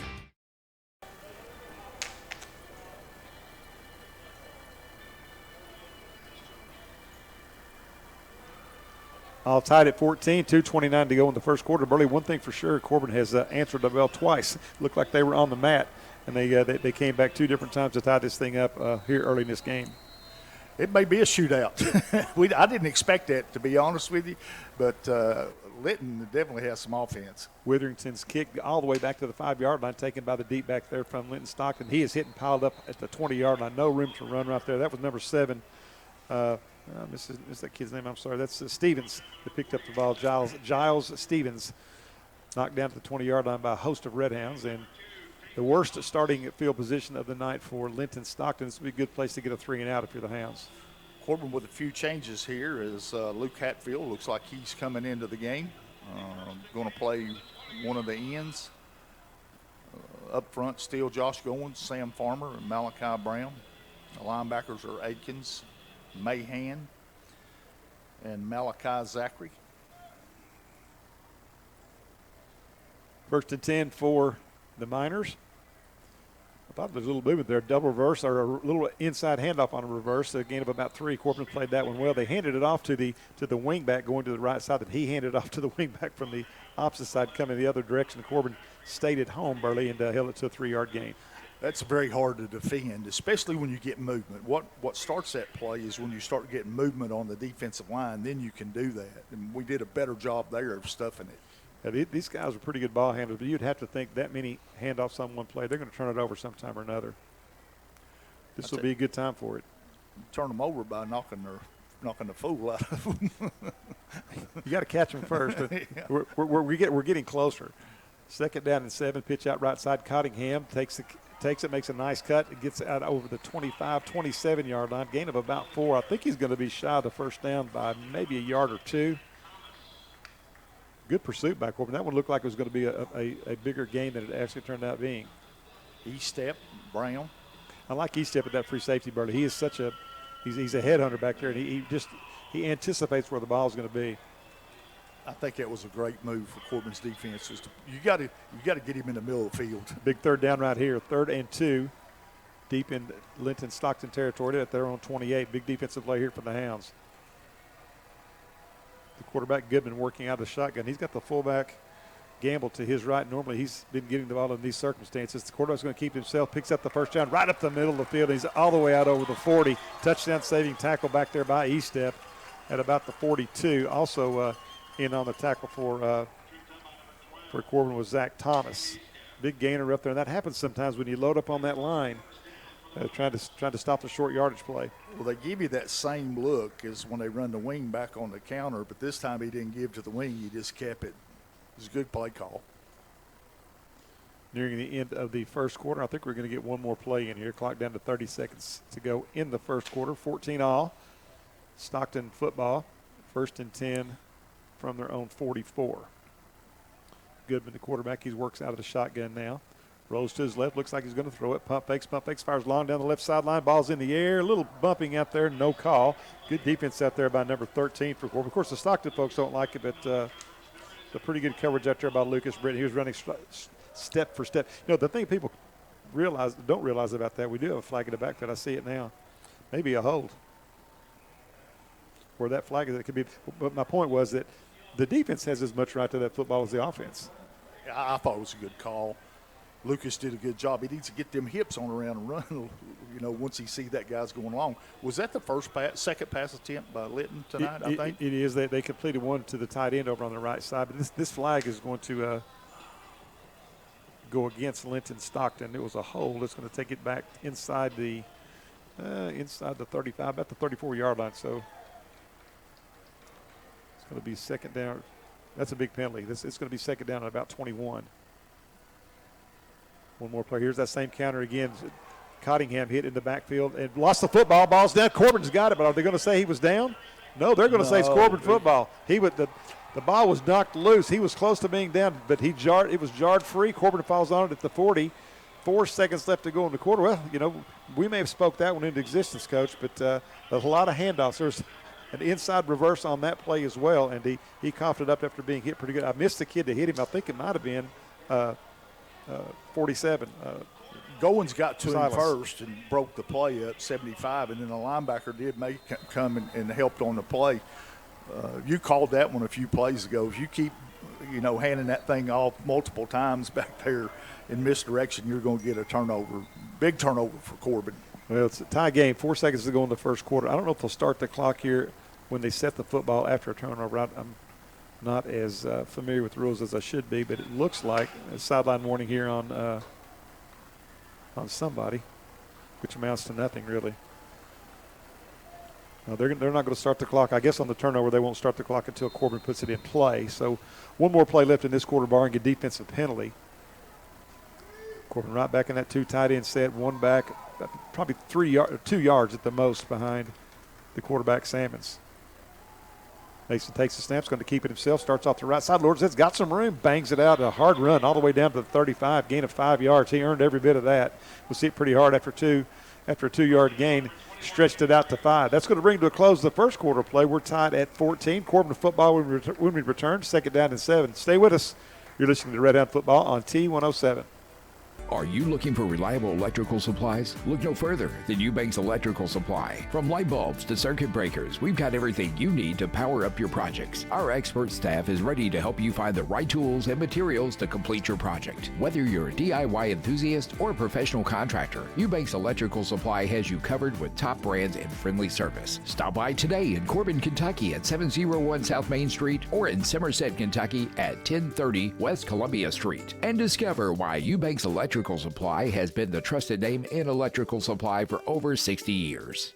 All tied at 14, 2:29 to go in the first quarter. Burley, one thing for sure, Corbin has answered the bell twice. Looked like they were on the mat, and they came back 2 different times to tie this thing up here early in this game. It may be a shootout. I didn't expect that, to be honest with you, but Linton definitely has some offense. Witherington's kick all the way back to the 5-yard line, taken by the deep back there from Linton-Stockton. He is hit and piled up at the 20-yard line. No room to run right there. That was number 7. This is that kid's name. I'm sorry. That's Stevens that picked up the ball. Giles Stevens knocked down to the 20-yard line by a host of Red Hounds. And the worst starting field position of the night for Linton-Stockton. This would be a good place to get a 3-and-out if you're the Hounds. Corbin with a few changes here as Luke Hatfield looks like he's coming into the game. Going to play one of the ends. Up front, still Josh Goins, Sam Farmer, and Malachi Brown. The linebackers are Adkins, Mahan, and Malachi Zachary. 1st and 10 for the Miners. I thought there was a little movement there, double reverse or a little inside handoff on a reverse, a gain of about 3. Corbin played that one well. They handed it off to the wing back going to the right side, that he handed off to the wing back from the opposite side coming the other direction. Corbin stayed at home, Burley, and held it to a 3-yard gain. That's very hard to defend, especially when you get movement. What starts that play is when you start getting movement on the defensive line, then you can do that. And we did a better job there of stuffing it. Yeah, these guys are pretty good ball handlers, but you'd have to think that many handoffs on one play, they're going to turn it over sometime or another. This will be a good time for it. Turn them over by knocking the fool out of them. You got to catch them first. Yeah. We're getting closer. 2nd down and 7, pitch out right side. Cottingham takes it, makes a nice cut. It gets out over the 25, 27-yard line. Gain of about 4. I think he's going to be shy of the first down by maybe a yard or 2. Good pursuit by Corbin. That one looked like it was going to be a bigger gain than it actually turned out being. E-step, Brown. I like E-step at that free safety, Burley. He is he's a headhunter back there, and he anticipates where the ball is going to be. I think that was a great move for Corbin's defense. You got to get him in the middle of the field. Big 3rd down right here, 3rd and 2, deep in Linton-Stockton territory at their own 28. Big defensive play here for the Hounds. The quarterback Goodman working out of the shotgun. He's got the fullback Gamble to his right. Normally he's been getting the ball in these circumstances. The quarterback's going to keep himself, picks up the first down right up the middle of the field. He's all the way out over the 40. Touchdown saving tackle back there by E-step at about the 42. Also in on the tackle for Corbin was Zach Thomas. Big gainer up there, and that happens sometimes when you load up on that line, trying to stop the short yardage play. Well, they give you that same look as when they run the wing back on the counter, but this time he didn't give to the wing. He just kept it. It was a good play call. Nearing the end of the first quarter, I think we're going to get one more play in here. Clock down to 30 seconds to go in the first quarter. 14-all. Stockton football. 1st and 10 from their own 44. Goodman, the quarterback, he works out of the shotgun now. Rolls to his left, looks like he's going to throw it. Pump fakes, fires long down the left sideline. Ball's in the air, a little bumping out there, no call. Good defense out there by number 13 for Corbin. Of course, the Stockton folks don't like it, but the pretty good coverage out there by Lucas Britton. He was running step for step. You know, the thing people don't realize about that, we do have a flag in the backfield. I see it now. Maybe a hold. Where that flag is, it could be. But my point was that the defense has as much right to that football as the offense. I thought it was a good call. Lucas did a good job. He needs to get them hips on around and run, you know, once he see that guy's going along. Was that the second pass attempt by Linton tonight, I think? It is. They completed one to the tight end over on the right side. But this flag is going to go against Linton-Stockton. It was a hold. It's going to take it back inside the 35, about the 34-yard line. So it's going to be 2nd down. That's a big penalty. It's going to be 2nd down at about 21. One more play. Here's that same counter again. Cottingham hit in the backfield and lost the football. Ball's down. Corbin's got it, but are they going to say he was down? No, they're going to say it's Corbin football. The ball was knocked loose. He was close to being down, but it was jarred free. Corbin falls on it at the 40. 4 seconds left to go in the quarter. Well, you know, we may have spoke that one into existence, Coach, but there's a lot of handoffs. There's an inside reverse on that play as well, and he coughed it up after being hit pretty good. I missed the kid that hit him. I think it might have been 47. Goins got to him first and broke the play up, 75, and then the linebacker did come and helped on the play. You called that one a few plays ago. If you keep, handing that thing off multiple times back there in misdirection, you're going to get a turnover, big turnover for Corbin. Well, it's a tie game, 4 seconds to go in the first quarter. I don't know if they'll start the clock here when they set the football after a turnover. I'm not as familiar with the rules as I should be, but it looks like a sideline warning here on somebody, which amounts to nothing really. No, they're not going to start the clock. I guess on the turnover they won't start the clock until Corbin puts it in play. So one more play left in this quarter, barring a defensive penalty. Corbin right back in that 2 tight end set, one back, probably 2 yards at the most behind the quarterback, Salmons. Mason takes the snap, going to keep it himself, starts off the right side. Lords has got some room, bangs it out, a hard run all the way down to the 35, gain of 5 yards. He earned every bit of that. We'll see it pretty hard after a 2-yard gain. Stretched it out to 5. That's going to bring to a close the first quarter play. We're tied at 14. Corbin football when we return, second down and 7. Stay with us. You're listening to Red Hound Football on T107. Are you looking for reliable electrical supplies? Look no further than Eubanks Electrical Supply. From light bulbs to circuit breakers, we've got everything you need to power up your projects. Our expert staff is ready to help you find the right tools and materials to complete your project. Whether you're a DIY enthusiast or a professional contractor, Eubanks Electrical Supply has you covered with top brands and friendly service. Stop by today in Corbin, Kentucky at 701 South Main Street or in Somerset, Kentucky at 1030 West Columbia Street and discover why Eubanks Electrical Supply has been the trusted name in electrical supply for over 60 years.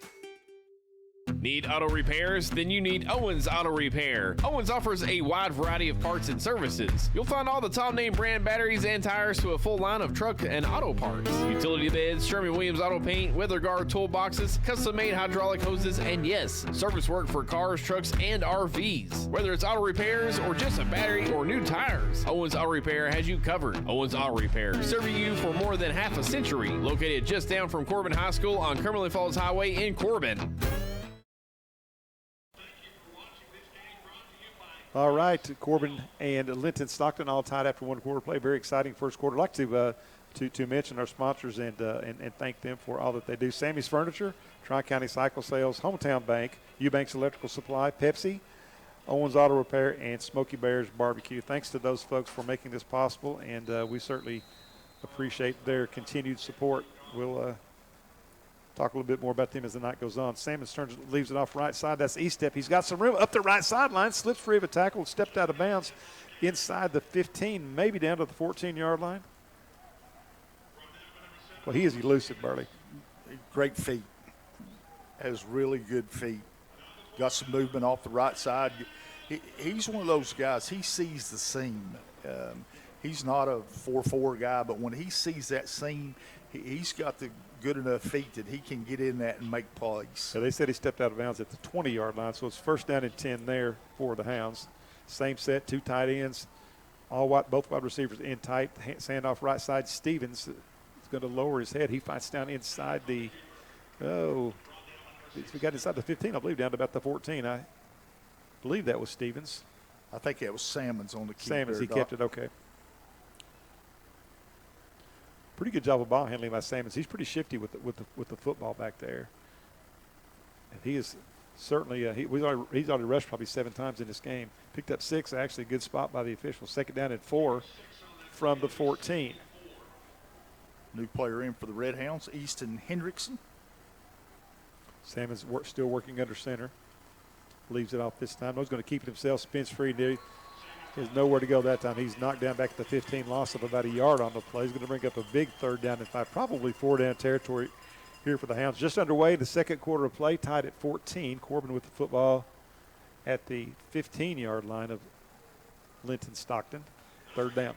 Need auto repairs? Then you need Owens Auto Repair. Owens offers a wide variety of parts and services. You'll find all the top name brand batteries and tires to a full line of truck and auto parts. Utility beds, Sherman-Williams auto paint, weather guard toolboxes, custom-made hydraulic hoses, and yes, service work for cars, trucks, and RVs. Whether it's auto repairs or just a battery or new tires, Owens Auto Repair has you covered. Owens Auto Repair, serving you for more than half a century. Located just down from Corbin High School on Cumberland Falls Highway in Corbin. All right, Corbin and Linton-Stockton all tied after one quarter play. Very exciting first quarter. I'd like to mention our sponsors and thank them for all that they do. Sammy's Furniture, Tri-County Cycle Sales, Hometown Bank, Eubanks Electrical Supply, Pepsi, Owens Auto Repair, and Smoky Bears Barbecue. Thanks to those folks for making this possible, and we certainly appreciate their continued support. We'll talk a little bit more about them as the night goes on. Salmons leaves it off right side. That's E-step. He's got some room up the right sideline. Slips free of a tackle. Stepped out of bounds inside the 15, maybe down to the 14-yard line. Well, he is elusive, Burley. Great feet. Has really good feet. Got some movement off the right side. He's one of those guys. He sees the seam. He's not a 4-4 guy, but when he sees that seam, he's got the good enough feet that he can get in that and make plays. So they said he stepped out of bounds at the 20-yard line, so it's first down and 10 there for the Hounds. Same set, 2 tight ends, both wide receivers in tight. Hand off right side. Stevens is going to lower his head. He fights down inside we got inside the 15, I believe, down to about the 14. I believe that was Stevens. I think it was Salmons on the keep. Salmons, he kept it, okay. Pretty good job of ball handling by Salmons. He's pretty shifty with the football back there. And he is certainly he's already rushed probably 7 times in this game. Picked up 6, actually a good spot by the officials. Second down and 4 from the 14. New player in for the Red Hounds, Easton Hendrickson. Salmons still working under center. Leaves it off this time. He's going to keep it himself. Spins free. There's nowhere to go that time. He's knocked down back at the 15, loss of about a yard on the play. He's going to bring up a big third down and 5, probably 4 down territory here for the Hounds. Just underway, the second quarter of play, tied at 14. Corbin with the football at the 15-yard line of Linton-Stockton. Third down.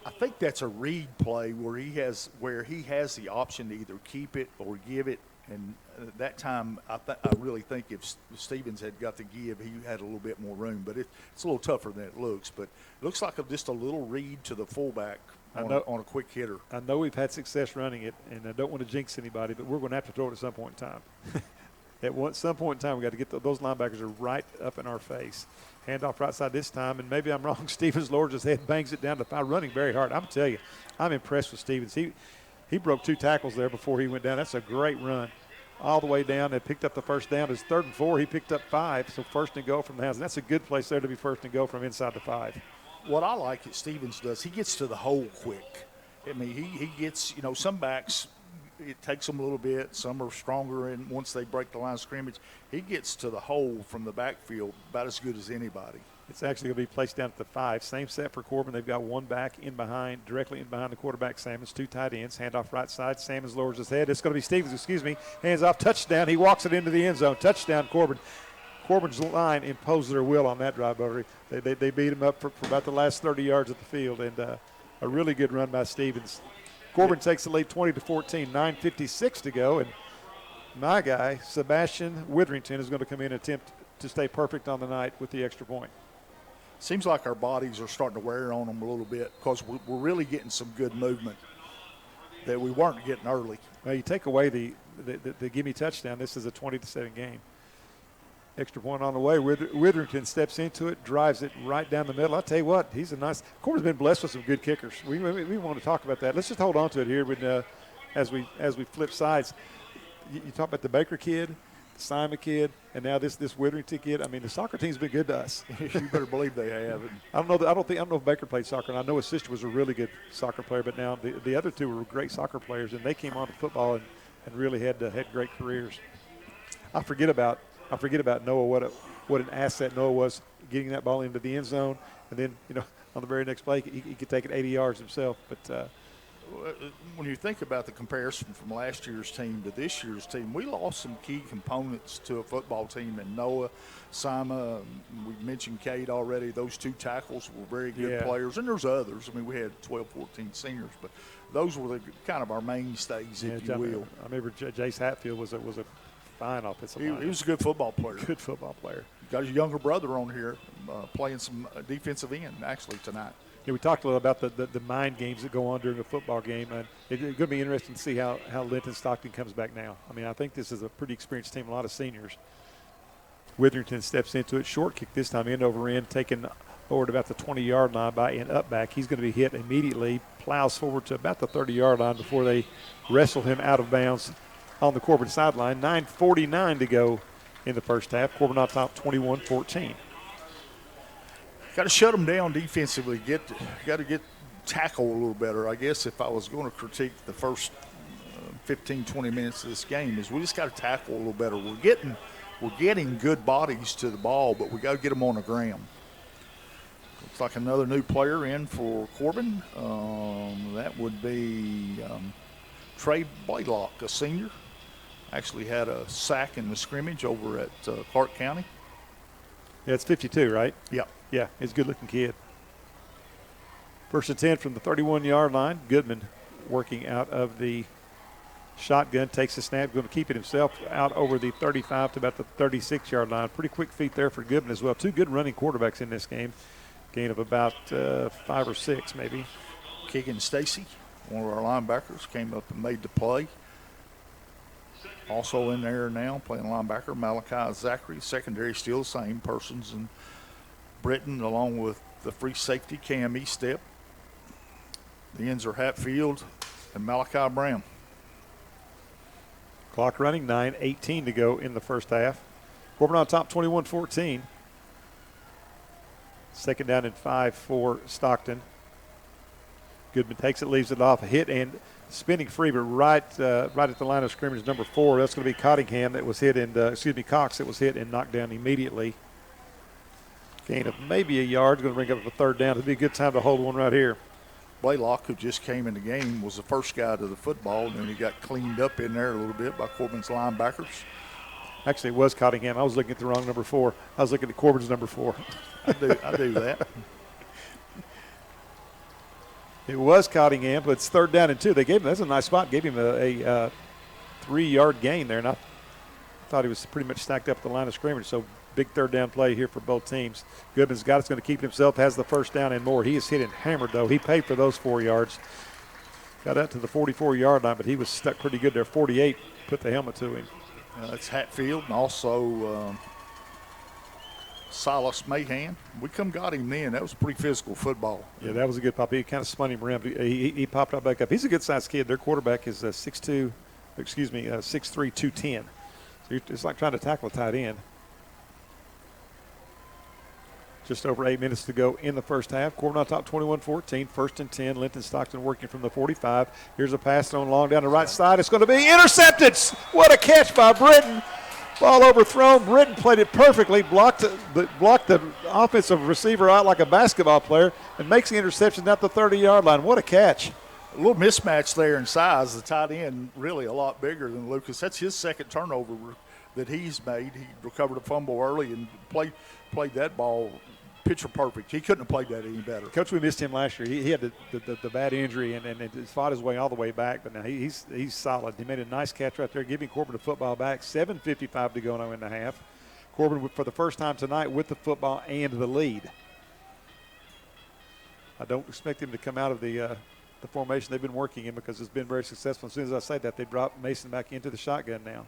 I think that's a read play where he has the option to either keep it or give it. And that time, I really think if Stevens had got the give, he had a little bit more room. But it's a little tougher than it looks. But it looks like just a little read to the fullback on a quick hitter. I know we've had success running it, and I don't want to jinx anybody, but we're going to have to throw it at some point in time. At some point in time, we've got to get those linebackers are right up in our face. Handoff right side this time, and maybe I'm wrong. Stevens lowers his head, bangs it down to 5, running very hard. I'm telling you, I'm impressed with Stevens. He broke 2 tackles there before he went down. That's a great run. All the way down. They picked up the first down. It's 3rd and 4. He picked up 5, so first and go from the Hounds. And that's a good place there to be first and go from inside the 5. What I like that Stevens does, he gets to the hole quick. I mean, he gets, some backs, it takes them a little bit. Some are stronger, and once they break the line of scrimmage, he gets to the hole from the backfield about as good as anybody. It's actually going to be placed down at the 5. Same set for Corbin. They've got 1 back directly in behind the quarterback, Salmons. 2 tight ends. Handoff right side. Salmons lowers his head. It's going to be Stevens, hands off, touchdown. He walks it into the end zone. Touchdown, Corbin. Corbin's line imposed their will on that drive over. They beat him up for about the last 30 yards of the field, and a really good run by Stevens. Corbin takes the lead 20-14, 9:56 to go, and my guy, Sebastian Witherington, is going to come in and attempt to stay perfect on the night with the extra point. Seems like our bodies are starting to wear on them a little bit because we're really getting some good movement that we weren't getting early. Well, you take away the gimme touchdown, this is a 20-7 game. Extra point on the way. Witherington steps into it, drives it right down the middle. I'll tell you what, he's a nice – Corbin's been blessed with some good kickers. We want to talk about that. Let's just hold on to it here as we flip sides. You talk about the Baker kid, the Simon kid, and now this Witherington kid. I mean, the soccer team's been good to us. You better believe they have. I don't know if Baker played soccer, and I know his sister was a really good soccer player, but now the other two were great soccer players, and they came on to football and really had great careers. I forget about Noah, what an asset Noah was getting that ball into the end zone, and then on the very next play he could take it 80 yards himself. But when you think about the comparison from last year's team to this year's team, we lost some key components to a football team in Noah, Sima. We mentioned Cade already. Those two tackles were very good players, and there's others. I mean, we had 12, 14 seniors, but those were the kind of our mainstays, if you will. I remember Jace Hatfield was a fine offensive lineman. He was a good football player. Good football player. Got his younger brother on here playing some defensive end, actually, tonight. Yeah, we talked a little about the mind games that go on during a football game, and it's going to be interesting to see how Linton-Stockton comes back now. I mean, I think this is a pretty experienced team, a lot of seniors. Witherington steps into it, short kick this time, end over end, taken over to about the 20-yard line by an up back. He's going to be hit immediately, plows forward to about the 30-yard line before they wrestle him out of bounds on the Corbin sideline. 9:49 to go in the first half. Corbin on top 21-14. Got to shut them down defensively. Got to get tackle a little better. I guess if I was going to critique the first 15, 20 minutes of this game, is we just got to tackle a little better. We're getting good bodies to the ball, but we got to get them on the ground. Looks like another new player in for Corbin. That would be Trey Blaylock, a senior. Actually had a sack in the scrimmage over at Clark County. Yeah, it's 52, right? Yeah. Yeah, he's a good-looking kid. First and 10 from the 31-yard line. Goodman working out of the shotgun, takes the snap, going to keep it himself out over the 35 to about the 36-yard line. Pretty quick feet there for Goodman as well. Two good running quarterbacks in this game. Gain of about 5 or 6 maybe. Keegan Stacy, one of our linebackers, came up and made the play. Also in there now, playing linebacker, Malachi Zachary. Secondary still the same persons, and Britton along with the free safety Cam Eastep. The ends are Hatfield and Malachi Brown. Clock running, 9:18 to go in the first half. Corbin on top, 21-14. Second down and 5 for Stockton. Goodman takes it, leaves it off, a hit and spinning free, but right at the line of scrimmage, number 4. That's going to be Cottingham that was hit, and Cox that was hit and knocked down immediately. Gain of maybe a yard, going to bring up a third down. It'd be a good time to hold one right here. Blaylock, who just came in the game, was the first guy to the football, and then he got cleaned up in there a little bit by Corbin's linebackers. Actually, it was Cottingham. I was looking at the wrong number 4. I was looking at Corbin's number 4. I do that. It was Cottingham, but it's third down and 2. They gave him, that's a nice spot, gave him a 3-yard gain there, and I thought he was pretty much stacked up at the line of scrimmage. So big third down play here for both teams. Goodman's got it's going to keep himself, has the first down and more. He is hit and hammered, though. He paid for those 4 yards. Got out to the 44-yard line, but he was stuck pretty good there. 48 put the helmet to him. That's Hatfield, and also Silas Mahan. We got him then. That was pretty physical football. Yeah, that was a good pop. He kind of spun him around. He popped right back up. He's a good-sized kid. Their quarterback is 6'3", 210. So it's like trying to tackle a tight end. Just over 8 minutes to go in the first half. Corbin on top, 21-14. First and 10. Linton-Stockton working from the 45. Here's a pass thrown long down the right side. It's going to be intercepted. What a catch by Britton. Ball overthrown. Britton played it perfectly, blocked the offensive receiver out like a basketball player, and makes the interception at the 30-yard line. What a catch. A little mismatch there in size. The tight end really a lot bigger than Lucas. That's his second turnover that he's made. He recovered a fumble early and played that ball pitcher perfect. He couldn't have played that any better. Coach, we missed him last year. He had the bad injury and fought his way all the way back, but now he's solid. He made a nice catch right there, giving Corbin the football back. 7:55 to go now in the half. Corbin, for the first time tonight, with the football and the lead. I don't expect him to come out of the formation they've been working in because it's been very successful. As soon as I say that, they drop Mason back into the shotgun now.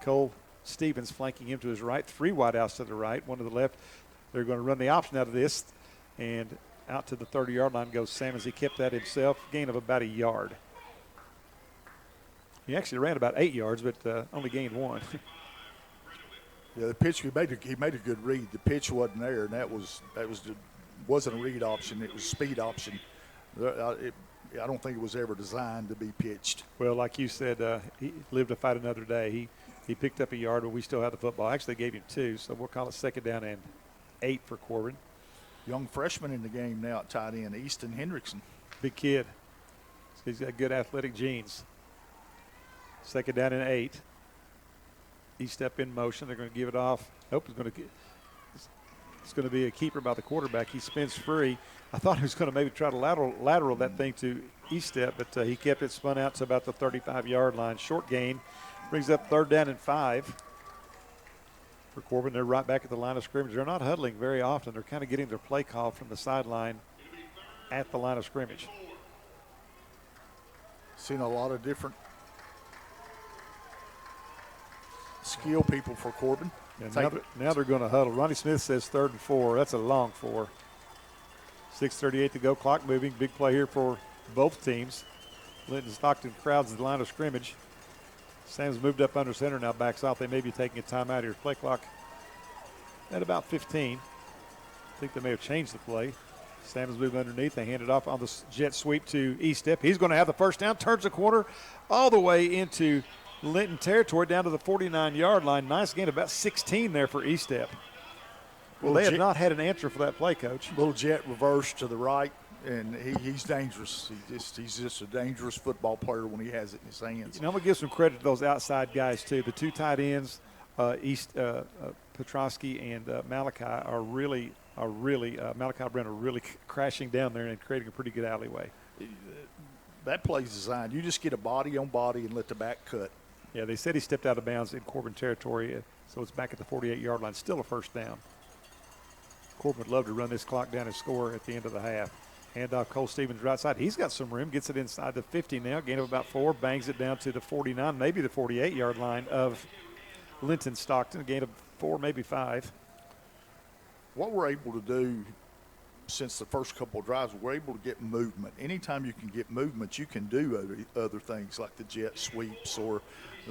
Cole Stevens flanking him to his right. 3 wideouts to the right, 1 to the left. They're going to run the option out of this, and out to the 30-yard line goes Sammons. He kept that himself, gain of about a yard. He actually ran about 8 yards, but only gained 1. Yeah, the pitch he made a good read. The pitch wasn't there, and wasn't a read option. It was a speed option. I don't think it was ever designed to be pitched. Well, like you said, he lived to fight another day. He picked up a yard, but we still had the football. Actually, they gave him 2, so we'll call it 2nd down and 8 for Corbin. Young freshman in the game now at tight end, Easton Hendrickson. Big kid. He's got good athletic genes. 2nd down and 8. E-step in motion. They're going to give it off. It's going to be a keeper by the quarterback. He spins free. I thought he was going to maybe try to lateral that thing to E-step, but he kept it spun out to about the 35-yard line. Short gain brings up 3rd down and 5 for Corbin. They're right back at the line of scrimmage. They're not huddling very often. They're kind of getting their play call from the sideline at the line of scrimmage. Seen a lot of different skill people for Corbin. Yeah, now they're going to huddle. Ronnie Smith says 3rd and 4. That's a long 4. 6:38 to go. Clock moving. Big play here for both teams. Linton-Stockton crowds the line of scrimmage. Sam's moved up under center, now backs off. They may be taking a timeout here. Play clock at about 15. I think they may have changed the play. Sam's moved underneath. They hand it off on the jet sweep to E-step. He's going to have the first down. Turns the corner all the way into Linton territory down to the 49-yard line. Nice gain, about 16 there for E-step. Well, they have not had an answer for that play, Coach. Little jet reverse to the right, and he's dangerous. He's just a dangerous football player when he has it in his hands. I'm going to give some credit to those outside guys, too. The 2 tight ends, Petrosky and Malachi Malachi Brent are really crashing down there and creating a pretty good alleyway. That play's designed. You just get a body on body and let the back cut. Yeah, they said he stepped out of bounds in Corbin territory, so it's back at the 48-yard line. Still a first down. Corbin would love to run this clock down and score at the end of the half. Handoff Cole Stevens right side. He's got some room, gets it inside the 50 now, gain of about 4, bangs it down to the 49, maybe the 48-yard line of Linton-Stockton, a gain of 4, maybe 5. What we're able to do since the first couple of drives, we're able to get movement. Anytime you can get movement, you can do other things like the jet sweeps or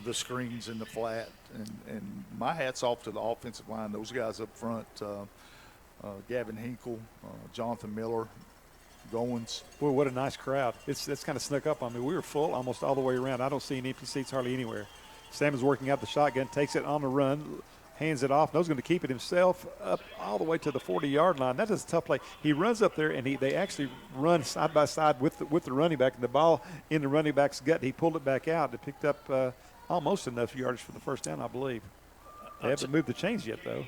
the screens in the flat. And my hat's off to the offensive line. Those guys up front, Gavin Hinkle, Jonathan Miller, Goins. Boy, what a nice crowd. That's kind of snuck up on me. We were full almost all the way around. I don't see any empty seats hardly anywhere. Sam is working out the shotgun, takes it on the run, hands it off. Knows going to keep it himself up all the way to the 40-yard line. That is a tough play. He runs up there, and they actually run side by side with the running back, and the ball in the running back's gut. He pulled it back out. It picked up almost enough yardage for the first down, I believe. They haven't moved the chains yet, though.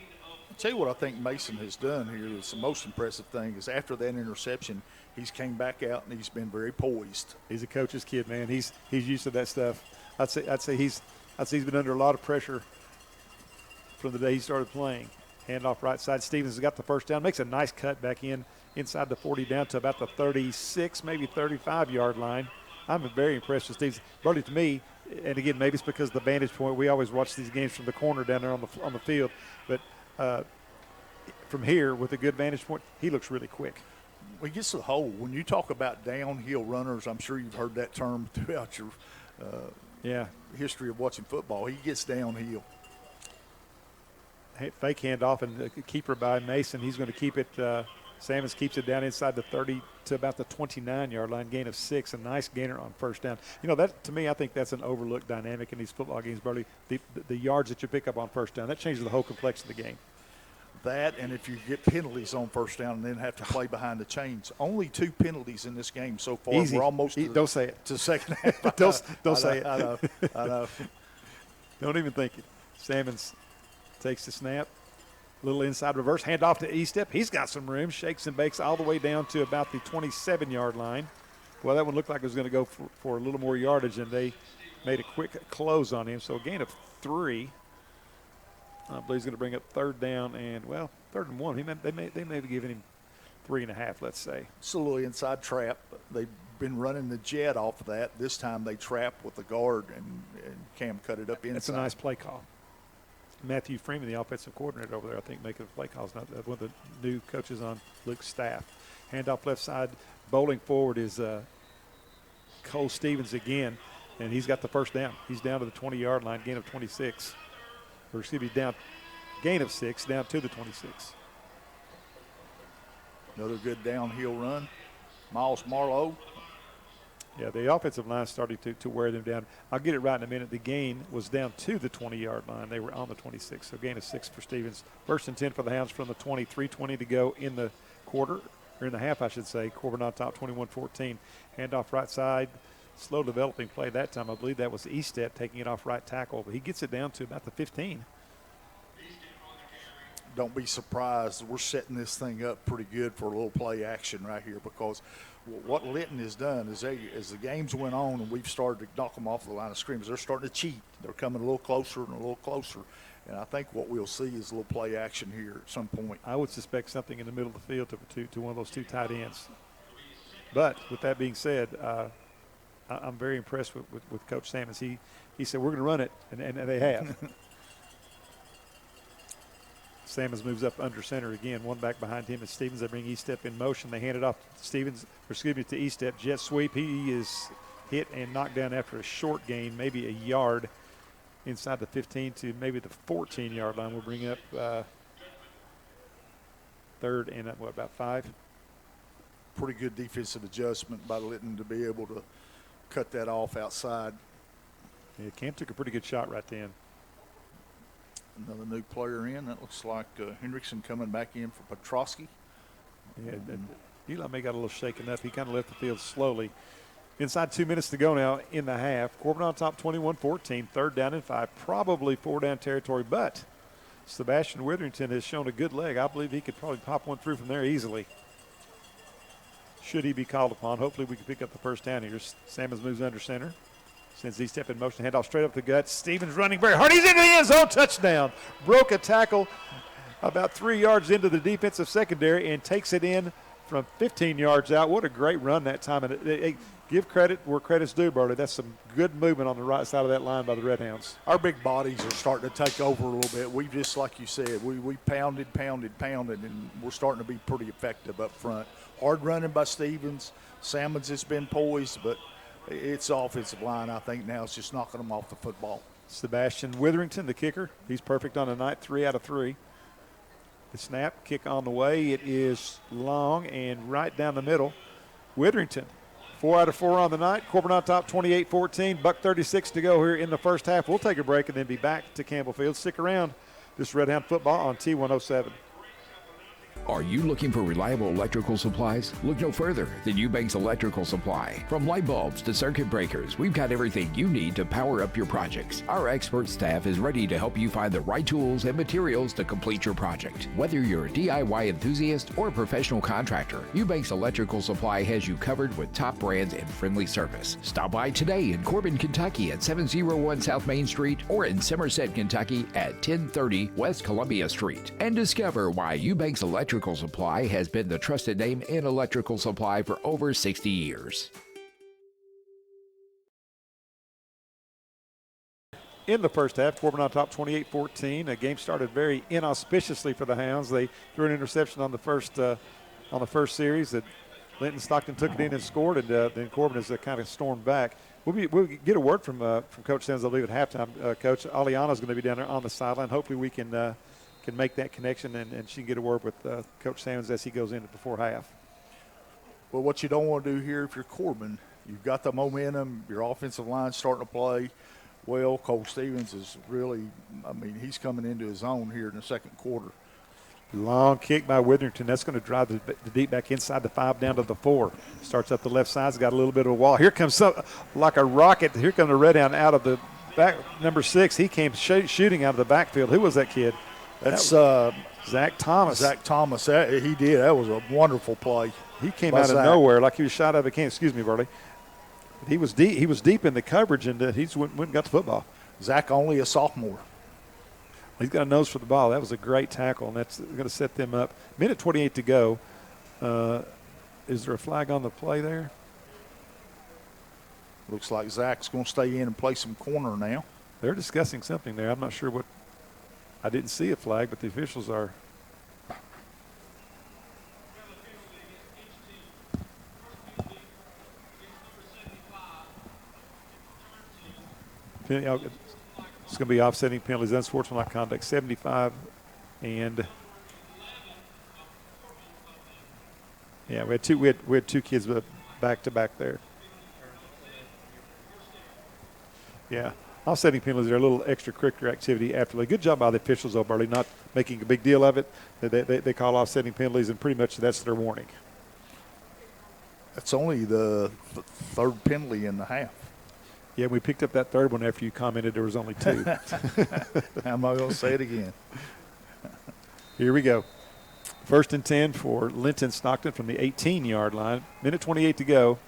I'll tell you what I think Mason has done here is the most impressive thing is after that interception, he's came back out and he's been very poised. He's a coach's kid, man. He's used to that stuff. I'd say he's been under a lot of pressure from the day he started playing. Handoff right side. Stevens has got the first down. Makes a nice cut back inside the 40 down to about the 36, maybe 35-yard line. I'm very impressed with Stevens. Burley, to me, and again, maybe it's because of the vantage point. We always watch these games from the corner down there on the field. But from here, with a good vantage point, he looks really quick. He gets to the hole. When you talk about downhill runners, I'm sure you've heard that term throughout your history of watching football. He gets downhill. Fake handoff and keeper by Mason. He's going to keep it. Sammons keeps it down inside the 30 to about the 29-yard line, gain of 6. A nice gainer on first down. You know, that to me, I think that's an overlooked dynamic in these football games, Burley. The yards that you pick up on first down, that changes the whole complexion of the game. That, and if you get penalties on first down and then have to play behind the chains. Only 2 penalties in this game so far. Easy. We're almost don't say it. To the second half. don't say it. I know. Don't even think it. Sammons takes the snap, Little inside reverse, handoff to E-step. He's got some room, shakes and bakes all the way down to about the 27-yard line. Well, that one looked like it was going to go for a little more yardage, and they made a quick close on him. So a gain of 3. I believe he's going to bring up third down and, well, 3rd and 1. They may be giving him 3.5, let's say. It's a little inside trap. They've been running the jet off of that. This time they trap with the guard, and Cam cut it up inside. That's a nice play call. Matthew Freeman, the offensive coordinator over there, I think, making the play calls. Not one of the new coaches on Luke's staff. Handoff left side. Bowling forward is Cole Stevens again, and he's got the first down. He's down to the 20-yard line, gain of 26. Or excuse me, gain of 6, down to the 26. Another good downhill run. Miles Marlowe. Yeah, the offensive line started to wear them down. I'll get it right in a minute. The gain was down to the 20-yard line. They were on the 26, so gain of 6 for Stevens. First and 10 for the Hounds from the 20, 3:20 to go in the quarter, or in the half, I should say. Corbin on top, 21-14. Handoff right side. Slow developing play that time. I believe that was E-step taking it off right tackle, but he gets it down to about the 15. Don't be surprised. We're setting this thing up pretty good for a little play action right here, because what Linton has done is as the games went on and we've started to knock them off the line of scrimmage, they're starting to cheat. They're coming a little closer and a little closer. And I think what we'll see is a little play action here at some point. I would suspect something in the middle of the field to one of those 2 tight ends. But with that being said, I'm very impressed with Coach Sammons. He said, we're going to run it, and they have. Sammons moves up under center again. One back behind him is Stevens. They bring E-step in motion. They hand it off to E-step. Jet sweep. He is hit and knocked down after a short gain, maybe a yard inside the 15 to maybe the 14-yard line. We'll bring up third and about 5. Pretty good defensive adjustment by Linton to be able to cut that off outside. Yeah, Cam took a pretty good shot right then. Another new player in. That looks like Hendrickson coming back in for Petrosky. Yeah, Eli May got a little shaken up. He kind of left the field slowly. Inside 2 minutes to go now in the half. Corbin on top, 21-14. 3rd down and 5. Probably 4-down territory, but Sebastian Witherington has shown a good leg. I believe he could probably pop one through from there easily. Should he be called upon. Hopefully we can pick up the first down here. Sammons moves under center. Sends E-step in motion, handoff straight up the gut. Stevens running very hard. He's into the end zone. Touchdown. Broke a tackle about 3 yards into the defensive secondary and takes it in from 15 yards out. What a great run that time. And give credit where credit's due, Burley. That's some good movement on the right side of that line by the Red Hounds. Our big bodies are starting to take over a little bit. We just, like you said, we pounded, and we're starting to be pretty effective up front. Hard running by Stevens. Sammons has been poised, but it's offensive line, I think, now. It's just knocking them off the football. Sebastian Witherington, the kicker. He's perfect on the night, 3 out of 3. The snap, kick on the way. It is long and right down the middle. Witherington, 4 out of 4 on the night. Corbin on top, 28-14. $1:36 to go here in the first half. We'll take a break and then be back to Campbell Field. Stick around. This Red Hound football on T107. Are you looking for reliable electrical supplies? Look no further than Eubanks Electrical Supply. From light bulbs to circuit breakers, we've got everything you need to power up your projects. Our expert staff is ready to help you find the right tools and materials to complete your project. Whether you're a DIY enthusiast or a professional contractor, Eubanks Electrical Supply has you covered with top brands and friendly service. Stop by today in Corbin, Kentucky at 701 South Main Street or in Somerset, Kentucky at 1030 West Columbia Street and discover why Eubanks Electrical Supply has been the trusted name in electrical supply for over 60 years. In the first half, Corbin on top 28-14. The game started very inauspiciously for the Hounds. They threw an interception on the first series. That Linton-Stockton took it in and scored, and then Corbin has kind of stormed back. We'll get a word from Coach Sims, I believe, at halftime. Coach Aliana's going to be down there on the sideline. Hopefully we can make that connection, and she can get a word with Coach Sammons as he goes into before half. Well, what you don't want to do here if you're Corbin, you've got the momentum, your offensive line's starting to play well. Cole Stevens is really, he's coming into his own here in the second quarter. Long kick by Witherington. That's going to drive the deep back inside the 5 down to the 4. Starts up the left side. He's got a little bit of a wall. Here comes like a rocket. Here comes the Red Hound out of the back. Number 6, he came shooting out of the backfield. Who was that kid? That's Zach Thomas. Zach Thomas, he did. That was a wonderful play. He came out of nowhere like he was shot out of a can. Excuse me, Burley. He was deep. He was deep in the coverage, and he just went and got the football. Zach only a sophomore. He's got a nose for the ball. That was a great tackle, and that's going to set them up. Minute 28 to go. Is there a flag on the play there? Looks like Zach's going to stay in and play some corner now. They're discussing something there. I'm not sure what. I didn't see a flag, but the officials are. It's going to be offsetting penalties, unsportsmanlike conduct, 75, and yeah, we had two kids back to back there. Yeah, offsetting penalties are a little extracurricular activity after. Good job by the officials, though, Burley, not making a big deal of it. They call offsetting penalties, and pretty much that's their warning. That's only the third penalty in the half. Yeah, we picked up that third one after you commented there was only two. I'm not going to say it again. Here we go. 1st and 10 for Linton-Stockton from the 18-yard line. Minute 28 to go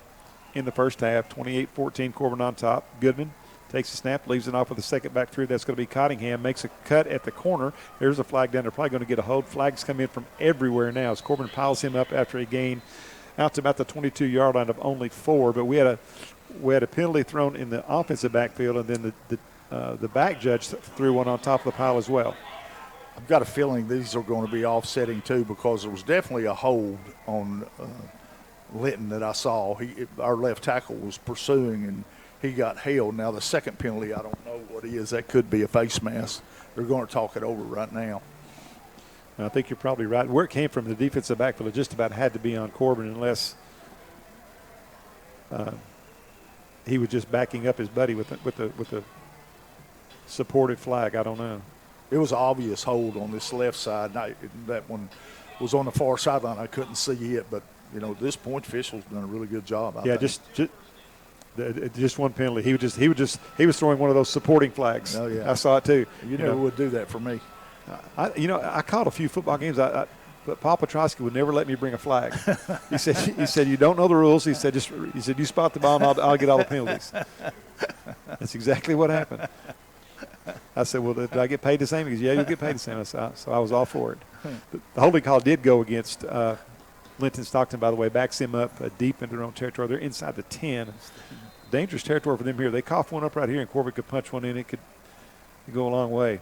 in the first half. 28-14, Corbin on top. Goodman takes a snap, leaves it off with a second back through. That's going to be Cottingham. Makes a cut at the corner. There's a flag down there. Probably going to get a hold. Flags come in from everywhere now as Corbin piles him up after a gain out to about the 22-yard line of only 4. But we had a penalty thrown in the offensive backfield, and then the back judge threw one on top of the pile as well. I've got a feeling these are going to be offsetting too, because there was definitely a hold on Linton that I saw. Our left tackle was pursuing, and he got held. Now the second penalty, I don't know what it is. That could be a face mask. They're going to talk it over right now. I think you're probably right. Where it came from, the defensive backfield, it just about had to be on Corbin unless he was just backing up his buddy with a supported flag. I don't know. It was an obvious hold on this left side. That one was on the far sideline. I couldn't see it, but at this point, officials done a really good job. I think. Just one penalty. He was throwing one of those supporting flags. Oh yeah, I saw it too. You never would do that for me. I called a few football games. But Paul Petrosky would never let me bring a flag. He said you don't know the rules. He said you spot the ball and I'll get all the penalties. That's exactly what happened. I said, well, did I get paid the same? He goes, yeah, you'll get paid the same. So I was all for it. The holding call did go against Linton-Stockton, by the way, backs him up deep into their own territory. They're inside the 10. Dangerous territory for them here. They cough one up right here, and Corbin could punch one in. It could go a long way.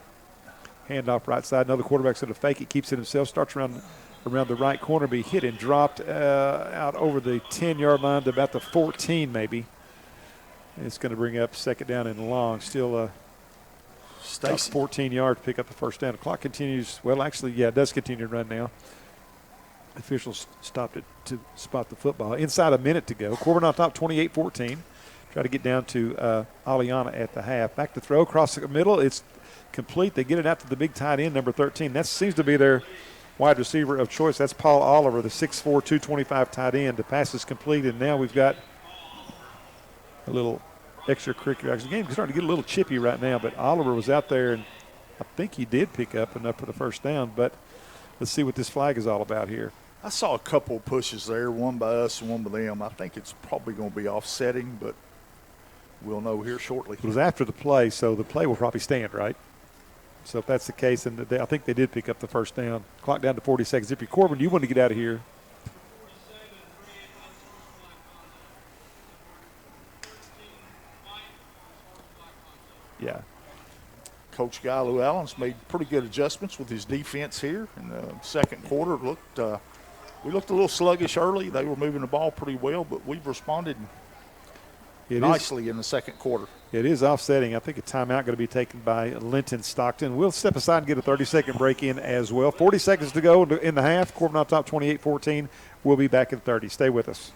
Handoff right side. Another quarterback's going to fake it, keeps it himself, starts around the right corner, be hit and dropped out over the 10-yard line to about the 14 maybe. And it's going to bring up second down and long. Still 14 yards to pick up the first down. The clock continues. Well, actually, yeah, it does continue to run now. Officials stopped it to spot the football. Inside a minute to go. Corbin on top, 28-14. Try to get down to Aliana at the half. Back to throw across the middle. It's complete. They get it out to the big tight end, number 13. That seems to be their wide receiver of choice. That's Paul Oliver, the 6'4", 225 tight end. The pass is complete, and now we've got a little extracurricular action. The game's starting to get a little chippy right now, but Oliver was out there, and I think he did pick up enough for the first down, but let's see what this flag is all about here. I saw a couple of pushes there, one by us and one by them. I think it's probably going to be offsetting, but we'll know here shortly. It was after the play, so the play will probably stand, right? So if that's the case, then I think they did pick up the first down. Clock down to 40 seconds. If you're Corbin, you want to get out of here. Yeah. Coach Guy Lou Allen's made pretty good adjustments with his defense here in the second quarter. We looked a little sluggish early. They were moving the ball pretty well, but we've responded nicely in the second quarter. It is offsetting. I think a timeout going to be taken by Linton-Stockton. We'll step aside and get a 30-second break in as well. 40 seconds to go in the half. Corbin on top, 28-14. We'll be back in 30. Stay with us.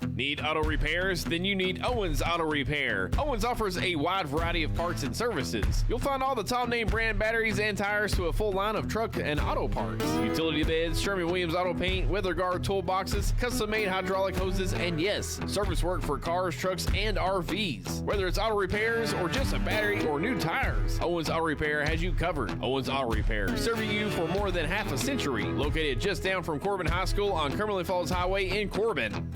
Need auto repairs? Then you need Owens Auto Repair. Owens offers a wide variety of parts and services. You'll find all the top name brand batteries and tires to a full line of truck and auto parts. Utility beds, Sherman-Williams auto paint, weather guard toolboxes, custom-made hydraulic hoses, and yes, service work for cars, trucks, and RVs. Whether it's auto repairs or just a battery or new tires, Owens Auto Repair has you covered. Owens Auto Repair, serving you for more than half a century. Located just down from Corbin High School on Cumberland Falls Highway in Corbin.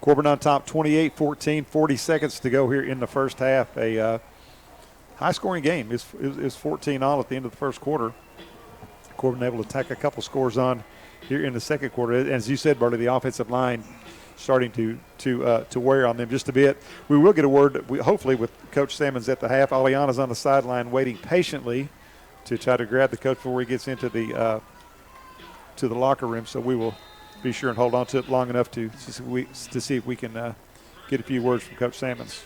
Corbin on top, 28-14, 40 seconds to go here in the first half. A high-scoring game. It's 14 all at the end of the first quarter. Corbin able to tack a couple scores on here in the second quarter. As you said, Burley, the offensive line starting to wear on them just a bit. We will get a word, hopefully, with Coach Sammons at the half. Aliana's on the sideline waiting patiently to try to grab the coach before he gets into the locker room. So we will be sure and hold on to it long enough to see if we can get a few words from Coach Sammons.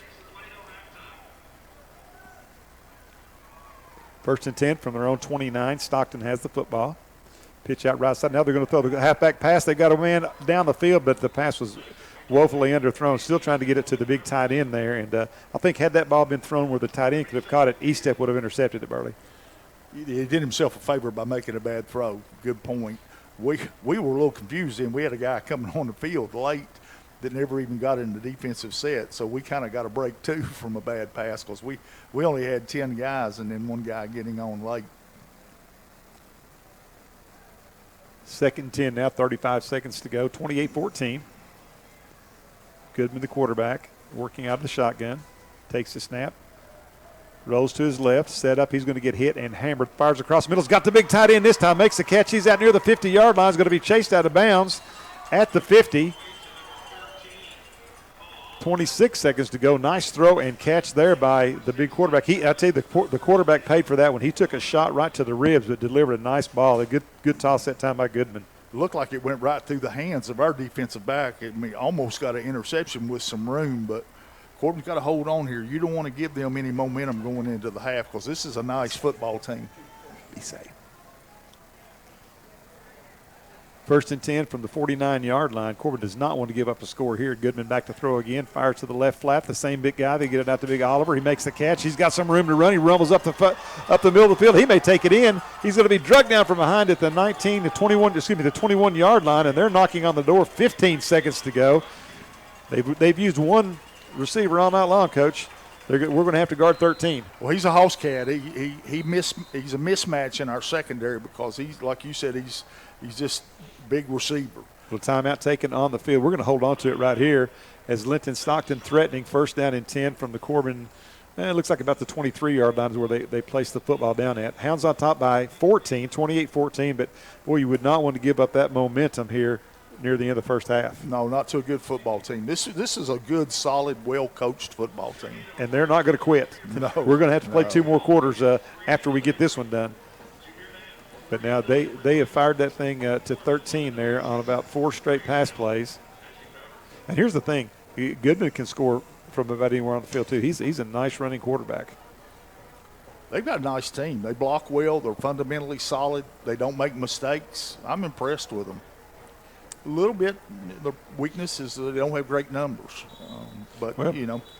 First and 10 from their own 29. Stockton has the football. Pitch out right side. Now they're going to throw the halfback pass. They got a man down the field, but the pass was woefully underthrown. Still trying to get it to the big tight end there. And I think had that ball been thrown where the tight end could have caught it, Estep would have intercepted it, Burley. He did himself a favor by making a bad throw. Good point. We were a little confused, and we had a guy coming on the field late that never even got in the defensive set. So we kind of got a break, too, from a bad pass because we only had 10 guys and then one guy getting on late. Second and 10 now, 35 seconds to go, 28-14. Goodman, the quarterback, working out of the shotgun. Takes the snap. Rolls to his left, set up. He's going to get hit and hammered. Fires across the middle. He's got the big tight end this time. Makes the catch. He's out near the 50-yard line. He's going to be chased out of bounds at the 50. 26 seconds to go. Nice throw and catch there by the big quarterback. I tell you, the quarterback paid for that one. He took a shot right to the ribs but delivered a nice ball. A good toss that time by Goodman. It looked like it went right through the hands of our defensive back. Almost got an interception with some room, but Corbin's got to hold on here. You don't want to give them any momentum going into the half because this is a nice football team. Be safe. First and 10 from the 49-yard line. Corbin does not want to give up a score here. Goodman back to throw again. Fires to the left flat. The same big guy. They get it out to big Oliver. He makes the catch. He's got some room to run. He rumbles up the middle of the field. He may take it in. He's going to be drugged down from behind at the 21-yard line, and they're knocking on the door. 15 seconds to go. They've used one receiver all night long, Coach. We're going to have to guard 13. Well, he's a house cat. He's a mismatch in our secondary because he's, like you said, he's just big receiver. Well, timeout taken on the field. We're going to hold on to it right here as Linton-Stockton threatening first down and 10 from the Corbin. It looks like about the 23-yard line is where they place the football down at. Hounds on top by 14, 28-14. But, boy, you would not want to give up that momentum here near the end of the first half. No, not to a good football team. This is a good, solid, well-coached football team. And they're not going to quit. No. We're going to have to play 2 more quarters after we get this one done. But now they have fired that thing to 13 there on about 4 straight pass plays. And here's the thing. Goodman can score from about anywhere on the field, too. He's a nice running quarterback. They've got a nice team. They block well. They're fundamentally solid. They don't make mistakes. I'm impressed with them. A little bit, the weakness is that they don't have great numbers.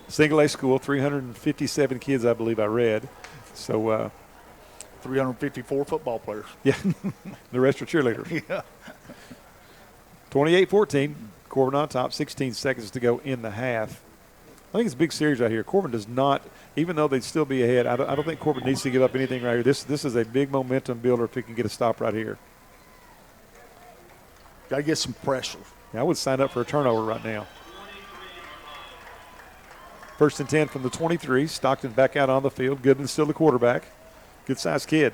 Single A school, 357 kids, I believe I read. So 354 football players. Yeah, the rest are cheerleaders. Yeah. 28-14, Corbin on top, 16 seconds to go in the half. I think it's a big series right here. Corbin does not, even though they'd still be ahead, I don't think Corbin needs to give up anything right here. This is a big momentum builder if he can get a stop right here. Got to get some pressure. Yeah, I would sign up for a turnover right now. First and 10 from the 23. Stockton back out on the field. Goodman still the quarterback. Good-sized kid.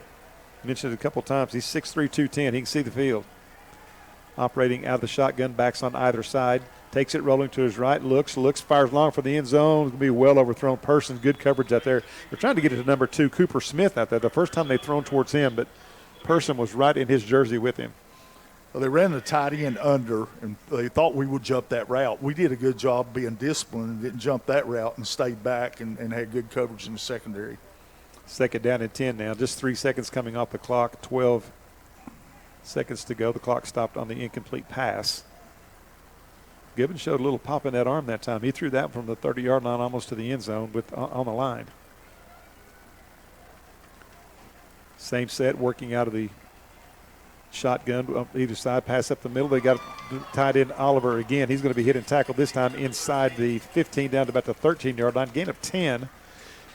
Mentioned it a couple times. He's 6'3", 210. He can see the field. Operating out of the shotgun, backs on either side. Takes it rolling to his right. Looks, fires long for the end zone. It's going to be a well overthrown person. Good coverage out there. They're trying to get it to number 2, Cooper Smith, out there. The first time they've thrown towards him, but Person was right in his jersey with him. Well, they ran the tight end under, and they thought we would jump that route. We did a good job being disciplined and didn't jump that route and stayed back and had good coverage in the secondary. Second down and 10 now. Just 3 seconds coming off the clock. 12 seconds to go. The clock stopped on the incomplete pass. Gibbons showed a little pop in that arm that time. He threw that from the 30-yard line almost to the end zone on the line. Same set, working out of the shotgun on either side, pass up the middle. They got tied in Oliver again. He's going to be hit and tackled this time inside the 15 down to about the 13-yard line. Gain of 10.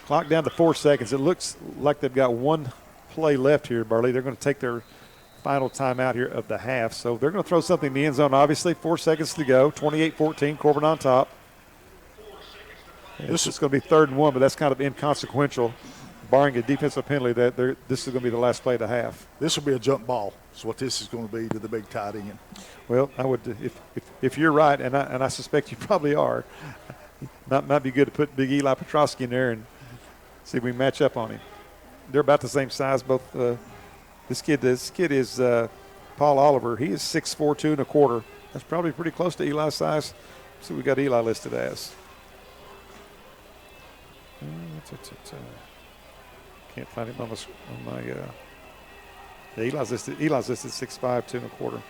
Clock down to 4 seconds. It looks like they've got one play left here, Burley. They're going to take their final timeout here of the half. So they're going to throw something in the end zone, obviously. 4 seconds to go. 28-14, Corbin on top. This is going to be 3rd and 1, but that's kind of inconsequential. Barring a defensive penalty, this is going to be the last play of the half. This will be a jump ball. Is what this is going to be to the big tight end. Well, I would, if you're right, and I suspect you probably are, might be good to put Big Eli Petrosky in there and see if we match up on him. They're about the same size. Both this kid is Paul Oliver. He is 6'4", 2 1/4. That's probably pretty close to Eli's size. So we got Eli listed as. Can't find him on my. Eli's listed 6'5", 2 1/4.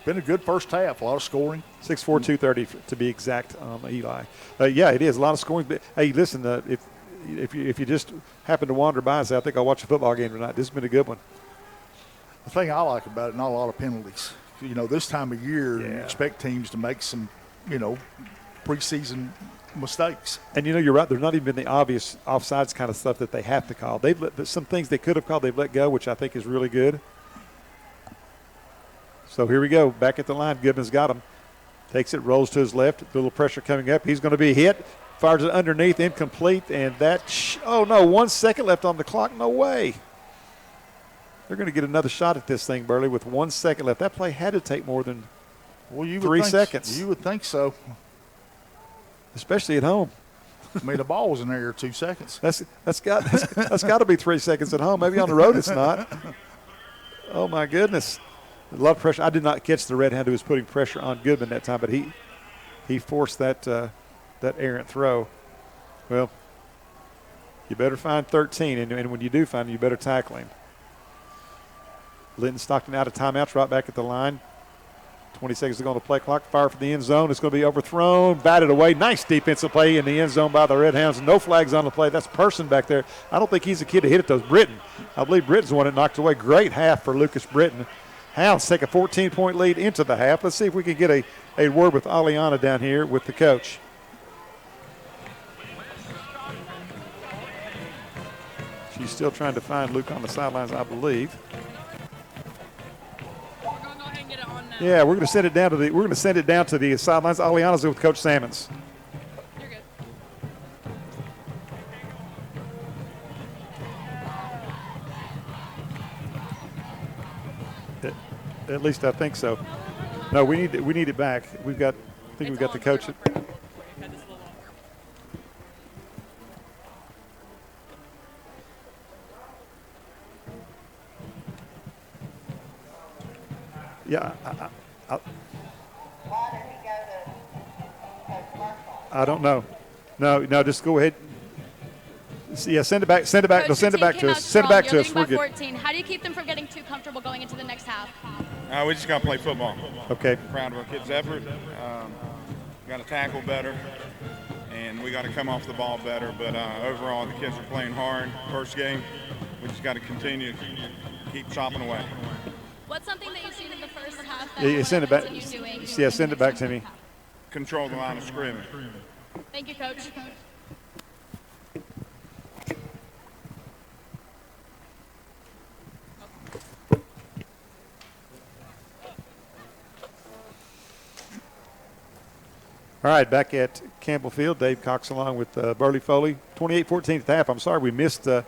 Been a good first half. A lot of scoring. 6'4", 230 to be exact. Eli. Yeah, it is a lot of scoring. But hey, listen, if you just happen to wander by and say, I think I'll watch a football game tonight, this has been a good one. The thing I like about it, not a lot of penalties. You know, this time of year, you expect teams to make some, preseason mistakes. And you're right. There's not even been the obvious offsides kind of stuff that they have to call. They've let some things they could have called. They've let go, which I think is really good. So here we go. Back at the line. Gibbons got him. Takes it, rolls to his left. A little pressure coming up. He's going to be hit. Fires it underneath, incomplete, and that. Oh no! 1 second left on the clock. No way. They're going to get another shot at this thing, Burley, with 1 second left. That play had to take more than 3 seconds. You would think so. Especially at home. I mean, the ball was in there 2 seconds. That's got to be 3 seconds at home. Maybe on the road it's not. Oh my goodness, a lot of pressure. I did not catch the red hand who was putting pressure on Goodman that time, but he forced that errant throw. Well, you better find 13, and when you do find him, you better tackle him. Linton-Stockton out of timeouts, right back at the line. 20 seconds to go on the play clock. Fire for the end zone. It's going to be overthrown, batted away. Nice defensive play in the end zone by the Red Hounds. No flags on the play. That's Person back there. I don't think he's the kid to hit it, though. Britton. I believe Britton's the one that knocked away. Great half for Lucas Britton. Hounds take a 14-point lead into the half. Let's see if we can get a word with Aliana down here with the coach. She's still trying to find Luke on the sidelines, I believe. Yeah, we're going to send it down to the sidelines. Aliana's with Coach Salmons. You're good. At least I think so. No, we need it back. I think we've got the coach. Yeah, I don't know. No, just go ahead. Yeah, send it back. Coach, send it back to us. Send it back to us. We're good. 14. How do you keep them from getting too comfortable going into the next half? We just got to play football. Okay. Proud of our kids' effort. Got to tackle better, and we got to come off the ball better. But overall, the kids are playing hard. First game, we just got to continue to keep chopping away. What's something that you've seen in the first half that Yeah, send it back. doing? Yeah, send it back to me. Control the line of scrimmage. Thank you, Coach. All right, back at Campbell Field, Dave Cox along with Burley Foley. 28-14 at the half. I'm sorry we missed the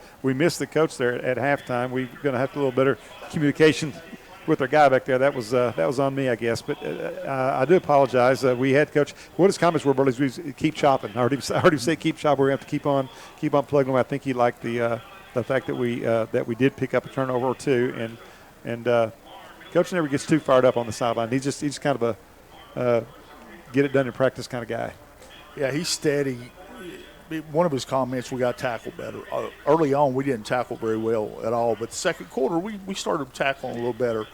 coach there at halftime. We're going to have a little better communication with our guy back there. That was on me, I guess. But I do apologize. We had Coach. What his comments were, Burley, was keep chopping. I heard him say keep chopping. We're going to have to keep on plugging them. I think he liked the fact that we did pick up a turnover or two, and Coach never gets too fired up on the sideline. He's just kind of a get it done in practice kind of guy. Yeah, he's steady. One of his comments, we got to tackle better. Early on, we didn't tackle very well at all, but the second quarter, we started tackling a little better.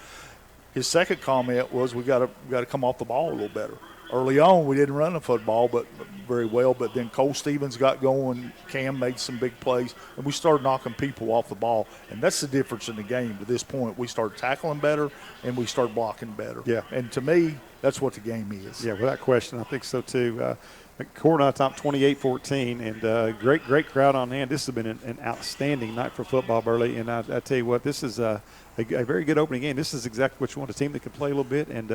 His second comment was we got to come off the ball a little better. Early on, we didn't run the football but very well, but then Cole Stevens got going, Cam made some big plays, and we started knocking people off the ball. And that's the difference in the game to this point. We started tackling better, and we started blocking better. Yeah. And to me, that's what the game is. Yeah, without question, I think so too. Corbin top 28-14, and great crowd on hand. This has been an outstanding night for football, Burley. And I tell you what, this is a very good opening game. This is exactly what you want, a team that can play a little bit, and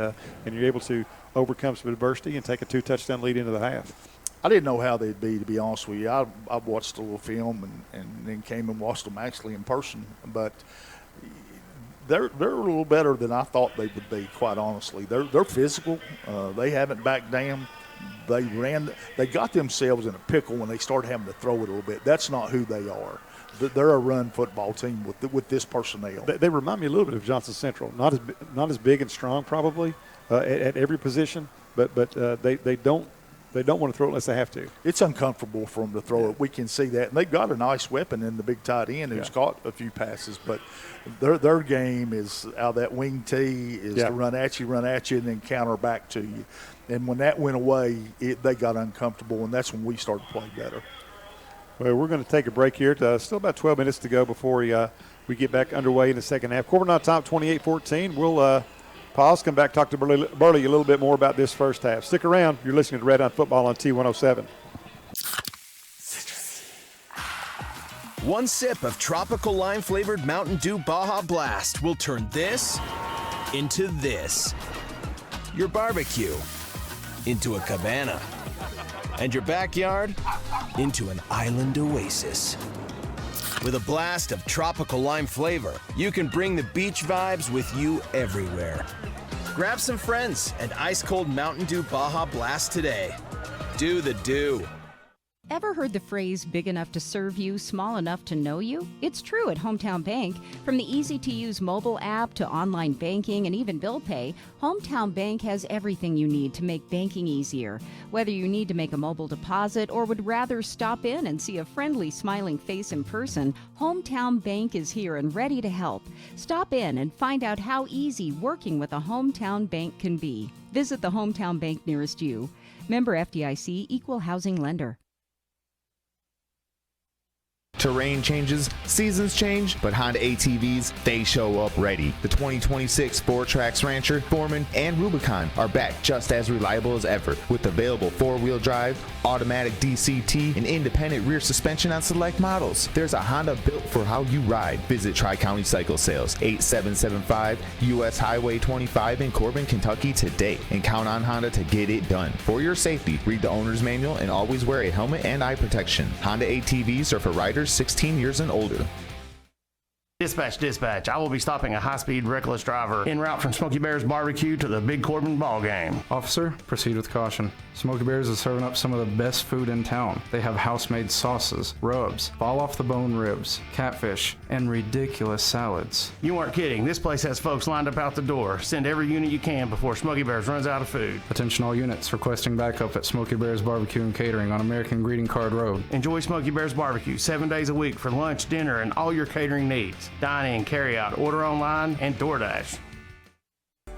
you're able to overcome some adversity and take a 2-touchdown lead into the half. I didn't know how they'd be, to be honest with you. I watched a little film and then came and watched them actually in person, but they're a little better than I thought they would be, quite honestly. They're physical. They haven't backed down. They got themselves in a pickle when they started having to throw it a little bit. That's not who they are. They're a run football team with this personnel. They remind me a little bit of Johnson Central. Not as big and strong probably at every position, but they don't want to throw it unless they have to. It's uncomfortable for them to throw it. We can see that. And they've got a nice weapon in the big tight end who's caught a few passes. But their game is out of that wing tee is to run at you, and then counter back to you. And when that went away, they got uncomfortable, and that's when we started to play better. Well, we're going to take a break here. Still about 12 minutes to go before we get back underway in the second half. Corbin on top 28-14. We'll pause, come back, talk to Burley a little bit more about this first half. Stick around. You're listening to Red On Football on T107. One sip of tropical lime-flavored Mountain Dew Baja Blast will turn this into this. Your barbecue into a cabana, and your backyard into an island oasis. With a blast of tropical lime flavor, you can bring the beach vibes with you everywhere. Grab some friends and ice-cold Mountain Dew Baja Blast today. Do the Dew. Ever heard the phrase big enough to serve you, small enough to know you? It's true at Hometown Bank. From the easy-to-use mobile app to online banking and even bill pay, Hometown Bank has everything you need to make banking easier. Whether you need to make a mobile deposit or would rather stop in and see a friendly, smiling face in person, Hometown Bank is here and ready to help. Stop in and find out how easy working with a Hometown Bank can be. Visit the Hometown Bank nearest you. Member FDIC, Equal Housing Lender. Terrain changes, seasons change, but Honda ATVs, they show up ready. The 2026 Ford Trax Rancher, Foreman, and Rubicon are back just as reliable as ever with available four-wheel drive, automatic DCT, and independent rear suspension on select models. There's a Honda built for how you ride. Visit Tri-County Cycle Sales, 8775 US Highway 25 in Corbin, Kentucky today, and count on Honda to get it done. For your safety, read the owner's manual and always wear a helmet and eye protection. Honda ATVs are for riders 16 years and older. Dispatch. I will be stopping a high-speed, reckless driver en route from Smoky Bear's barbecue to the Big Corbin ball game. Officer, proceed with caution. Smoky Bears is serving up some of the best food in town. They have house-made sauces, rubs, fall-off-the-bone ribs, catfish, and ridiculous salads. You weren't kidding. This place has folks lined up out the door. Send every unit you can before Smoky Bears runs out of food. Attention all units requesting backup at Smoky Bears Barbecue and Catering on American Greeting Card Road. Enjoy Smoky Bears barbecue 7 days a week for lunch, dinner, and all your catering needs. Dine in, carry out, order online, and DoorDash.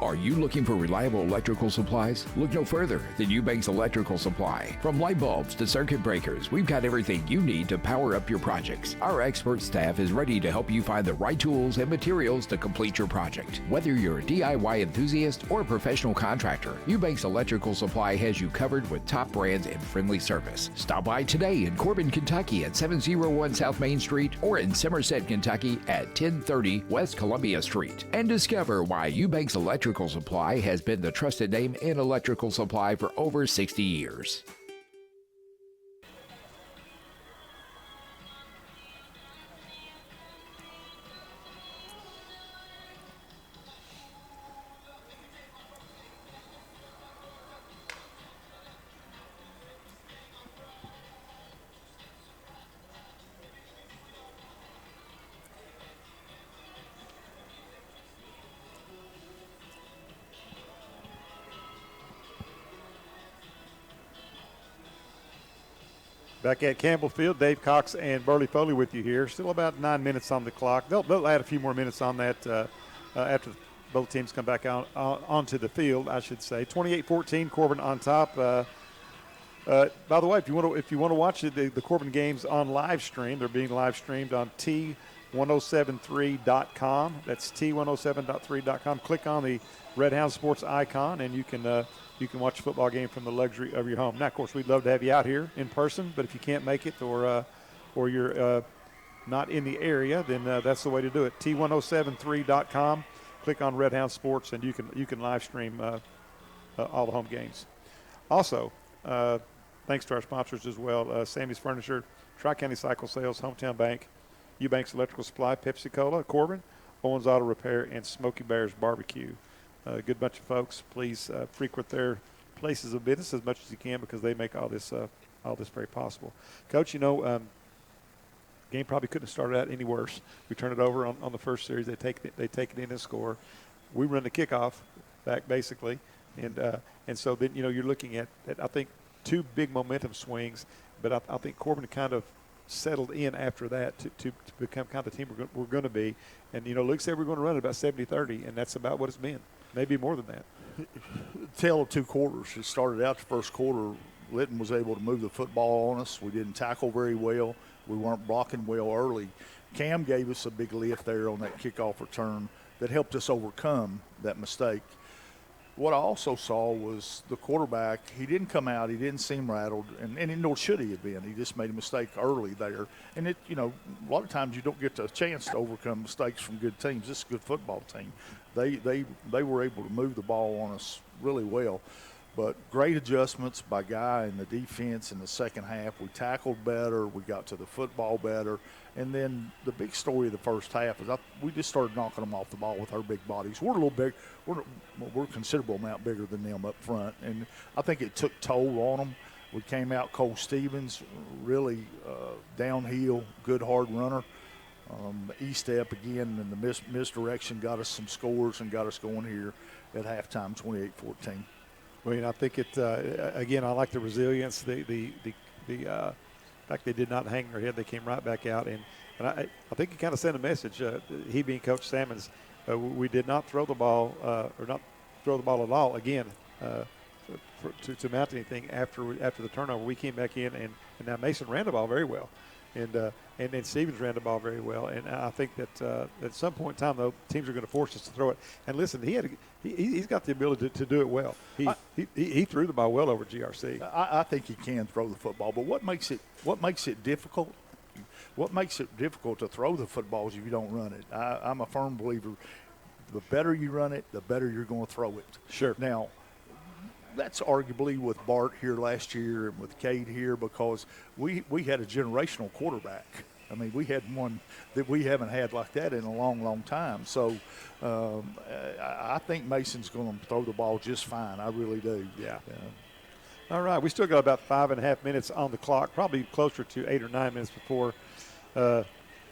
Are you looking for reliable electrical supplies? Look no further than Eubanks Electrical Supply. From light bulbs to circuit breakers, we've got everything you need to power up your projects. Our expert staff is ready to help you find the right tools and materials to complete your project. Whether you're a DIY enthusiast or a professional contractor, Eubanks Electrical Supply has you covered with top brands and friendly service. Stop by today in Corbin, Kentucky at 701 South Main Street or in Somerset, Kentucky at 1030 West Columbia Street and discover why Eubanks Electrical Supply has been the trusted name in electrical supply for over 60 years. Back at Campbell Field, Dave Cox and Burley Foley with you here. Still about 9 minutes on the clock. They'll add a few more minutes on that after both teams come back onto the field, I should say. 28-14, Corbin on top. By the way, if you want to watch the Corbin games on live stream, they're being live streamed on T1073.com. That's T1073.com. Click on the Red Hound Sports icon, and you can watch a football game from the luxury of your home. Now, of course, we'd love to have you out here in person, but if you can't make it or you're not in the area, then that's the way to do it. T1073.com. Click on Red Hound Sports, and you can live stream all the home games. Also, thanks to our sponsors as well, Sammy's Furniture, Tri-County Cycle Sales, Hometown Bank, Eubanks Electrical Supply, Pepsi-Cola, Corbin, Owens Auto Repair, and Smoky Bears Barbecue. A good bunch of folks. Please frequent their places of business as much as you can because they make all this very possible. Coach, game probably couldn't have started out any worse. We turn it over on the first series. They take it in and score. We run the kickoff back basically, and so then you're looking at I think two big momentum swings, but I think Corbin kind of settled in after that to become kind of the team we're going to be. And Luke said we're going to run it about 70-30, and that's about what it's been. Maybe more than that. Tale of two quarters. It started out the first quarter. Linton was able to move the football on us. We didn't tackle very well. We weren't blocking well early. Cam gave us a big lift there on that kickoff return that helped us overcome that mistake. What I also saw was the quarterback, he didn't come out, he didn't seem rattled, and nor should he have been. He just made a mistake early there. And a lot of times you don't get a chance to overcome mistakes from good teams. This is a good football team. They were able to move the ball on us really well. But great adjustments by Guy and the defense in the second half. We tackled better. We got to the football better. And then the big story of the first half is we just started knocking them off the ball with our big bodies. We're a little big. We're a considerable amount bigger than them up front. And I think it took toll on them. We came out Cole Stevens, really downhill, good hard runner. E-step again, and the misdirection got us some scores and got us going here at halftime, 28-14. Well, I think again, I like the resilience, the fact they did not hang their head. They came right back out, and I think he kind of sent a message. He being Coach Salmons, we did not throw the ball or not throw the ball at all again to mount anything after the turnover. We came back in, and now Mason ran the ball very well. And then Stevens ran the ball very well, and I think that at some point in time, though, teams are going to force us to throw it. And listen, he's got the ability to do it well. He threw the ball well over GRC. I think he can throw the football, but what makes it difficult? What makes it difficult to throw the football is if you don't run it. I'm a firm believer. The better you run it, the better you're going to throw it. Sure. Now, that's arguably with Bart here last year and with Cade here because we had a generational quarterback. I mean, we had one that we haven't had like that in a long, long time. So I think Mason's going to throw the ball just fine. I really do. Yeah. All right. We still got about 5.5 minutes on the clock, probably closer to 8 or 9 minutes before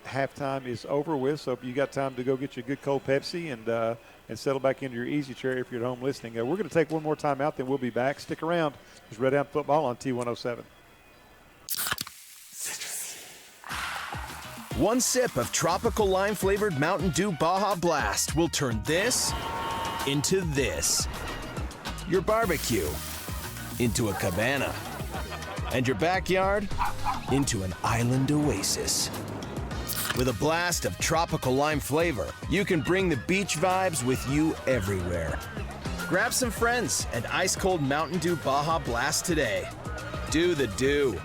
halftime is over with. So if you got time to go get you a good cold Pepsi and settle back into your easy chair if you're at home listening. We're going to take one more time out, then we'll be back. Stick around. It's Red Hound Football on T107. One sip of tropical lime-flavored Mountain Dew Baja Blast will turn this into this. Your barbecue into a cabana. And your backyard into an island oasis. With a blast of tropical lime flavor, you can bring the beach vibes with you everywhere. Grab some friends and ice-cold Mountain Dew Baja Blast today. Do the Dew.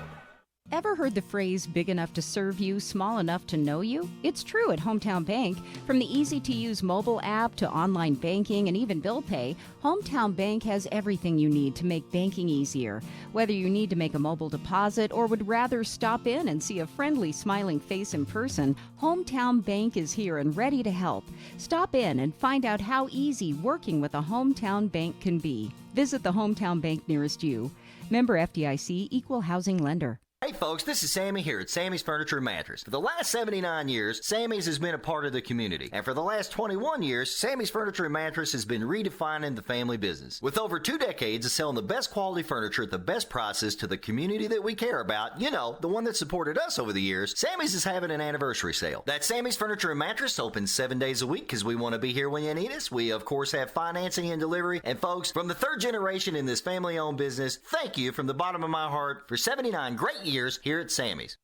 Ever heard the phrase big enough to serve you, small enough to know you? It's true at Hometown Bank. From the easy-to-use mobile app to online banking and even bill pay, Hometown Bank has everything you need to make banking easier. Whether you need to make a mobile deposit or would rather stop in and see a friendly, smiling face in person, Hometown Bank is here and ready to help. Stop in and find out how easy working with a Hometown Bank can be. Visit the Hometown Bank nearest you. Member FDIC, Equal Housing Lender. Hey folks, this is Sammy here at Sammy's Furniture and Mattress. For the last 79 years, Sammy's has been a part of the community. And for the last 21 years, Sammy's Furniture and Mattress has been redefining the family business. With over 2 decades of selling the best quality furniture at the best prices to the community that we care about, you know, the one that supported us over the years, Sammy's is having an anniversary sale. That's Sammy's Furniture and Mattress, open 7 days a week because we want to be here when you need us. We, of course, have financing and delivery. And folks, from the 3rd generation in this family-owned business, thank you from the bottom of my heart for 79 great years here at Sammy's.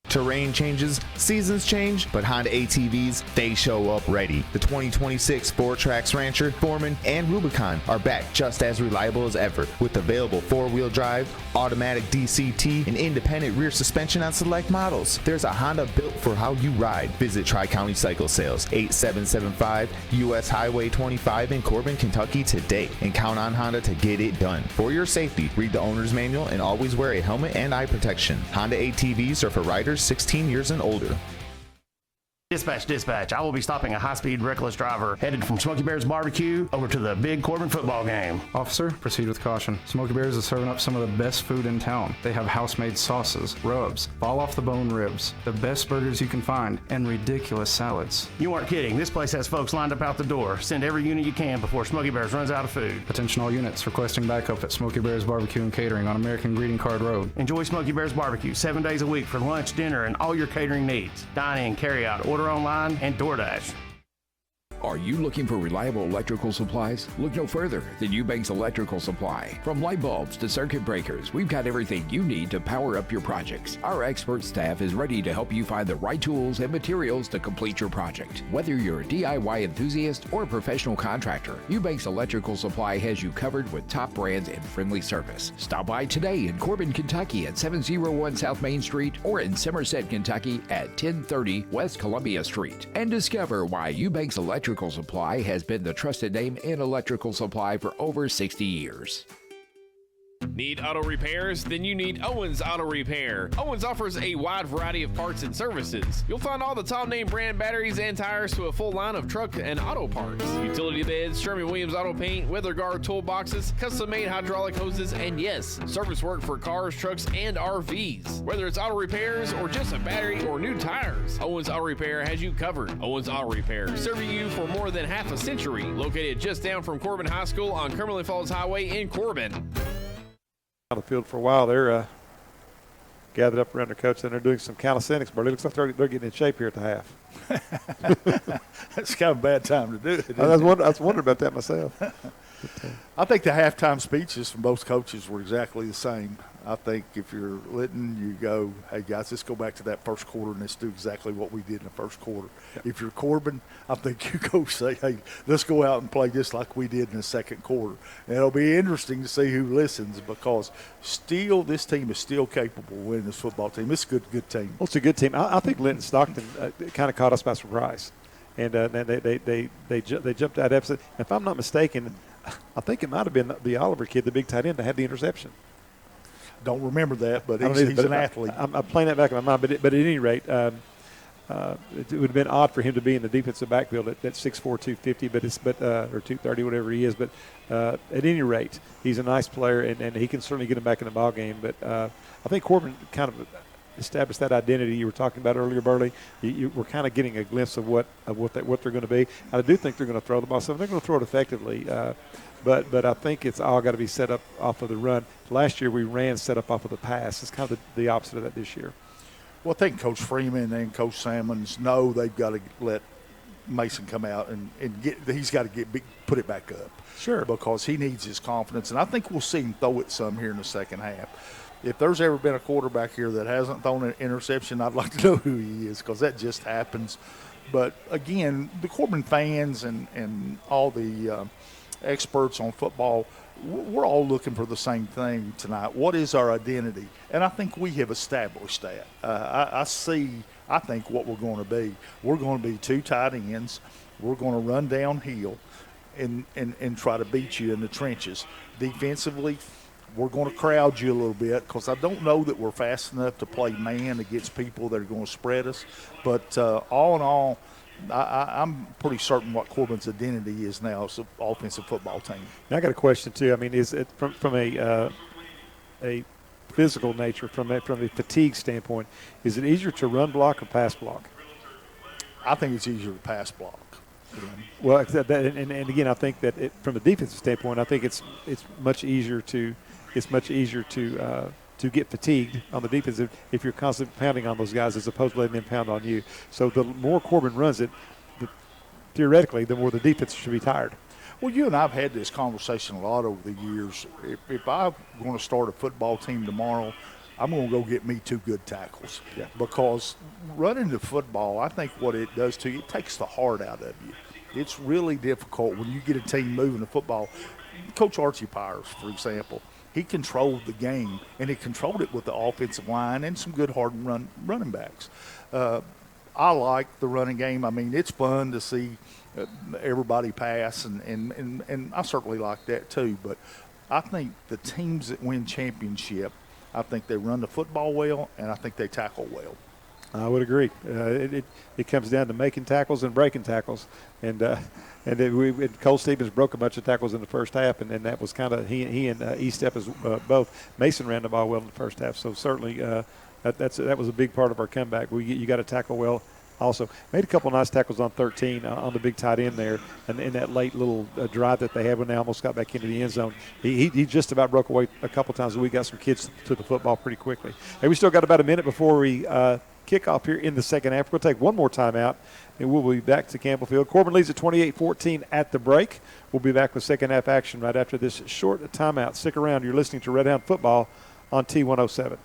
Terrain changes, seasons change, but Honda ATVs, they show up ready. The 2026 Ford Trax Rancher, Foreman, and Rubicon are back just as reliable as ever with available 4-wheel drive, automatic DCT, and independent rear suspension on select models. There's a Honda built for how you ride. Visit Tri-County Cycle Sales, 8775 US Highway 25 in Corbin, Kentucky today, and count on Honda to get it done. For your safety, read the owner's manual and always wear a helmet and eye protection. Honda ATVs are for riders 16 years and older. Dispatch. I will be stopping a high-speed, reckless driver headed from Smoky Bear's Barbecue over to the big Corbin football game. Officer, proceed with caution. Smoky Bears is serving up some of the best food in town. They have house-made sauces, rubs, fall-off-the-bone ribs, the best burgers you can find, and ridiculous salads. You aren't kidding. This place has folks lined up out the door. Send every unit you can before Smoky Bears runs out of food. Attention all units requesting backup at Smoky Bears Barbecue and Catering on American Greeting Card Road. Enjoy Smoky Bears Barbecue 7 days a week for lunch, dinner, and all your catering needs. Dine in, carry out, order online, and DoorDash. Are you looking for reliable electrical supplies? Look no further than Eubanks Electrical Supply. From light bulbs to circuit breakers, we've got everything you need to power up your projects. Our expert staff is ready to help you find the right tools and materials to complete your project. Whether you're a DIY enthusiast or a professional contractor, Eubanks Electrical Supply has you covered with top brands and friendly service. Stop by today in Corbin, Kentucky at 701 South Main Street or in Somerset, Kentucky at 1030 West Columbia Street and discover why Eubanks Electrical Supply has been the trusted name in electrical supply for over 60 years. Need auto repairs? Then you need Owens Auto Repair. Owens offers a wide variety of parts and services. You'll find all the top name brand batteries and tires to a full line of truck and auto parts. Utility beds, Sherman-Williams auto paint, weather guard toolboxes, custom-made hydraulic hoses, and yes, service work for cars, trucks, and RVs. Whether it's auto repairs or just a battery or new tires, Owens Auto Repair has you covered. Owens Auto Repair, serving you for more than half a century. Located just down from Corbin High School on Cumberland Falls Highway in Corbin. On the field for a while. They're gathered up around their coach, and they're doing some calisthenics. But it looks like they're getting in shape here at the half. That's kind of a bad time to do it. I was wondering about that myself. I think the halftime speeches from both coaches were exactly the same. I think if you're Linton, you go, hey, guys, let's go back to that first quarter and let's do exactly what we did in the first quarter. Yeah. If you're Corbin, I think you go say, hey, let's go out and play just like we did in the second quarter. And it'll be interesting to see who listens because still this team is still capable of winning this football team. It's a good team. Well, it's a good team. I think Linton-Stockton kind of caught us by surprise. And they jumped out episode. If I'm not mistaken, I think it might have been the Oliver kid, the big tight end, that had the interception. Don't remember that, but he's an athlete. I'm playing that back in my mind. But at any rate, it would have been odd for him to be in the defensive backfield at 6'4", 250, or 230, whatever he is. But at any rate, he's a nice player, and he can certainly get him back in the ball game. But I think Corbin kind of established that identity you were talking about earlier, Burley. We're kind of getting a glimpse of what they're going to be. I do think they're going to throw the ball. So they're going to throw it effectively. But I think it's all got to be set up off of the run. Last year we ran set up off of the pass. It's kind of the opposite of that this year. Well, I think Coach Freeman and Coach Salmons know they've got to let Mason come out and he's got to put it back up. Sure. Because he needs his confidence. And I think we'll see him throw it some here in the second half. If there's ever been a quarterback here that hasn't thrown an interception, I'd like to know who he is because that just happens. But, again, the Corbin fans and all the experts on football, we're all looking for the same thing tonight. What is our identity? And I think we have established that. I think what we're going to be. We're going to be 2 tight ends. We're going to run downhill and try to beat you in the trenches. Defensively, we're going to crowd you a little bit because I don't know that we're fast enough to play man against people that are going to spread us. But all in all, I'm pretty certain what Corbin's identity is now as an offensive football team. Now I got a question too. I mean, is it from a physical nature, from the fatigue standpoint, is it easier to run block or pass block? I think it's easier to pass block. Well, and again, I think that from a defensive standpoint, I think it's much easier to get fatigued on the defensive if you're constantly pounding on those guys as opposed to letting them pound on you. So the more Corbin runs it, theoretically, the more the defense should be tired. Well, you and I have had this conversation a lot over the years. If I'm going to start a football team tomorrow, I'm going to go get me 2 good tackles. Yeah. Because running the football, I think what it does to you, it takes the heart out of you. It's really difficult when you get a team moving the football. Coach Archie Pires, for example, he controlled the game, and he controlled it with the offensive line and some good hard running backs. I like the running game. I mean, it's fun to see everybody pass, and I certainly like that too. But I think the teams that win championship, I think they run the football well, and I think they tackle well. I would agree. It comes down to making tackles and breaking tackles, and Cole Stevens broke a bunch of tackles in the first half, and that was kind of he and E-Step as both. Mason ran the ball well in the first half, so certainly that was a big part of our comeback. You got to tackle well. Also made a couple nice tackles on 13 on the big tight end there, and in that late little drive that they had when they almost got back into the end zone. He just about broke away a couple times, and we got some kids to the football pretty quickly. Hey, we still got about a minute before we kick off here in the second half. We'll take one more timeout, and we'll be back to Campbell Field. Corbin leads at 28-14 at the break. We'll be back with second half action right after this short timeout. Stick around. You're listening to Red Hound Football on T107.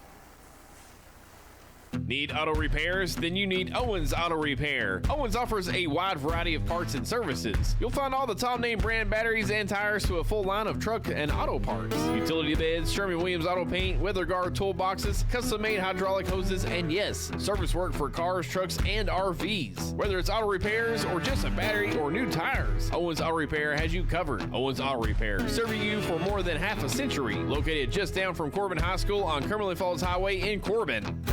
Need auto repairs? Then you need Owens Auto Repair. Owens offers a wide variety of parts and services. You'll find all the top name brand batteries and tires to a full line of truck and auto parts. Utility beds, Sherman-Williams auto paint, weather guard toolboxes, custom-made hydraulic hoses, and yes, service work for cars, trucks, and RVs. Whether it's auto repairs or just a battery or new tires, Owens Auto Repair has you covered. Owens Auto Repair, serving you for more than half a century. Located just down from Corbin High School on Cumberland Falls Highway in Corbin.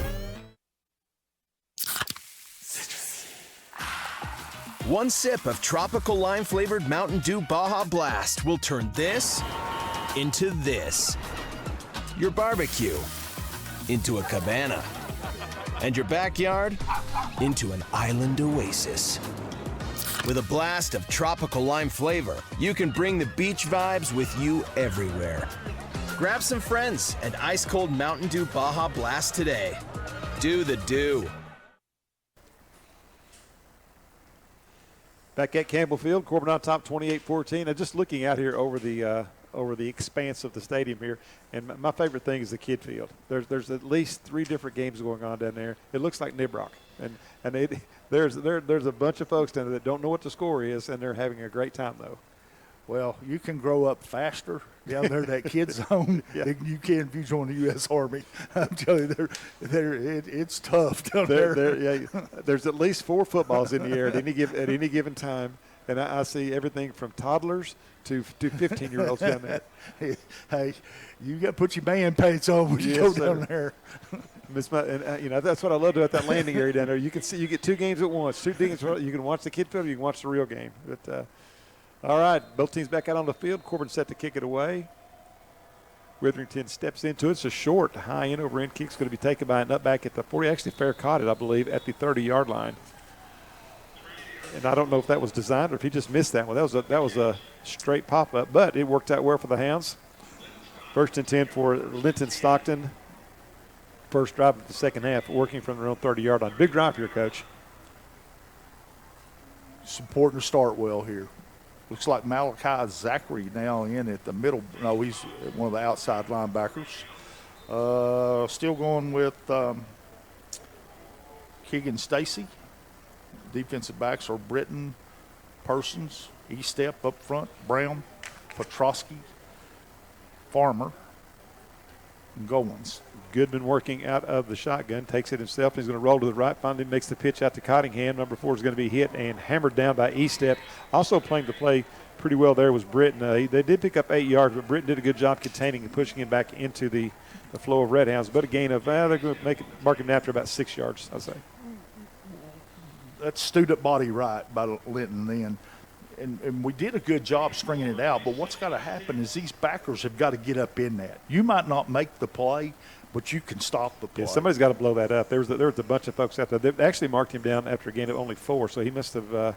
One sip of tropical lime-flavored Mountain Dew Baja Blast will turn this into this. Your barbecue into a cabana. And your backyard into an island oasis. With a blast of tropical lime flavor, you can bring the beach vibes with you everywhere. Grab some friends and ice-cold Mountain Dew Baja Blast today. Do the Dew. Back at Campbell Field, Corbin on top 28-14. And just looking out here over the expanse of the stadium here, and my favorite thing is the kid field. There's at least 3 different games going on down there. It looks like Nibrock, and there's a bunch of folks down there that don't know what the score is, and they're having a great time though. Well, you can grow up faster down there, that kid zone, than you can if you join the U.S. Army. I'm telling you, it's tough down there. There's at least 4 footballs in the air at any given time, and I see everything from toddlers to 15-year-olds down there. Hey, you got to put your band pants on when you go down there. That's what I love about that landing area down there. You get 2 games at once. 2 games. You can watch the kid field, or you can watch the real game. But all right, both teams back out on the field. Corbin set to kick it away. Witherington steps into it. It's a short, high end over end kick. It's going to be taken by a nutback at the 40. Actually, fair caught it, I believe, at the 30-yard line. And I don't know if that was designed or if he just missed that one. That was a straight pop-up, but it worked out well for the Hounds. 1st and 10 for Linton-Stockton. First drive of the second half, working from their own 30-yard line. Big drive here, Coach. It's important to start well here. Looks like Malachi Zachary now in at the middle. No, he's one of the outside linebackers. Still going with Keegan Stacy. Defensive backs are Britton, Persons, E-Step up front, Brown, Petrosky, Farmer, and Goins. Goodman working out of the shotgun, takes it himself. He's going to roll to the right, finally makes the pitch out to Cottingham. Number 4 is going to be hit and hammered down by E-Step. Also playing the play pretty well there was Britton. They did pick up 8 yards, but Britton did a good job containing and pushing him back into the flow of Red Hounds. But a gain of, they're going to mark him after about 6 yards, I'd say. That's student body right by Linton then. And we did a good job stringing it out, but what's got to happen is these backers have got to get up in that. You might not make the play, but you can stop the play. Yeah, somebody's got to blow that up. There was a bunch of folks out there. They actually marked him down after a gain of only 4, so he must have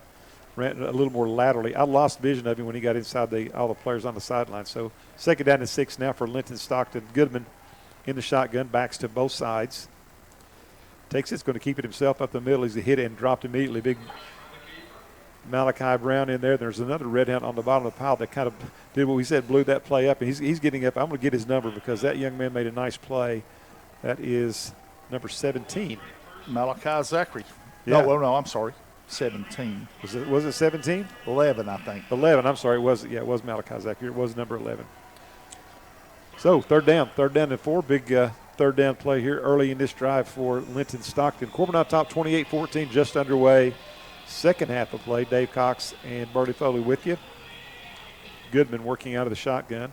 ran a little more laterally. I lost vision of him when he got inside all the players on the sideline. So second down and 6 now for Linton-Stockton. Goodman in the shotgun, backs to both sides. Takes it's going to keep it himself up the middle. He's hit it and dropped immediately. Big Malachi Brown in there. There's another red hound on the bottom of the pile that kind of did what we said, blew that play up. And he's getting up. I'm going to get his number because that young man made a nice play. That is number 17. Malachi Zachary. Yeah. No, I'm sorry. 17. Was it 17? 11, I think. 11. I'm sorry. It was Malachi Zachary. It was number 11. So third down and 4. Big third down play here early in this drive for Linton-Stockton. Corbin on top, 28-14, just underway. Second half of play. Dave Cox and Burley Foley with you. Goodman working out of the shotgun.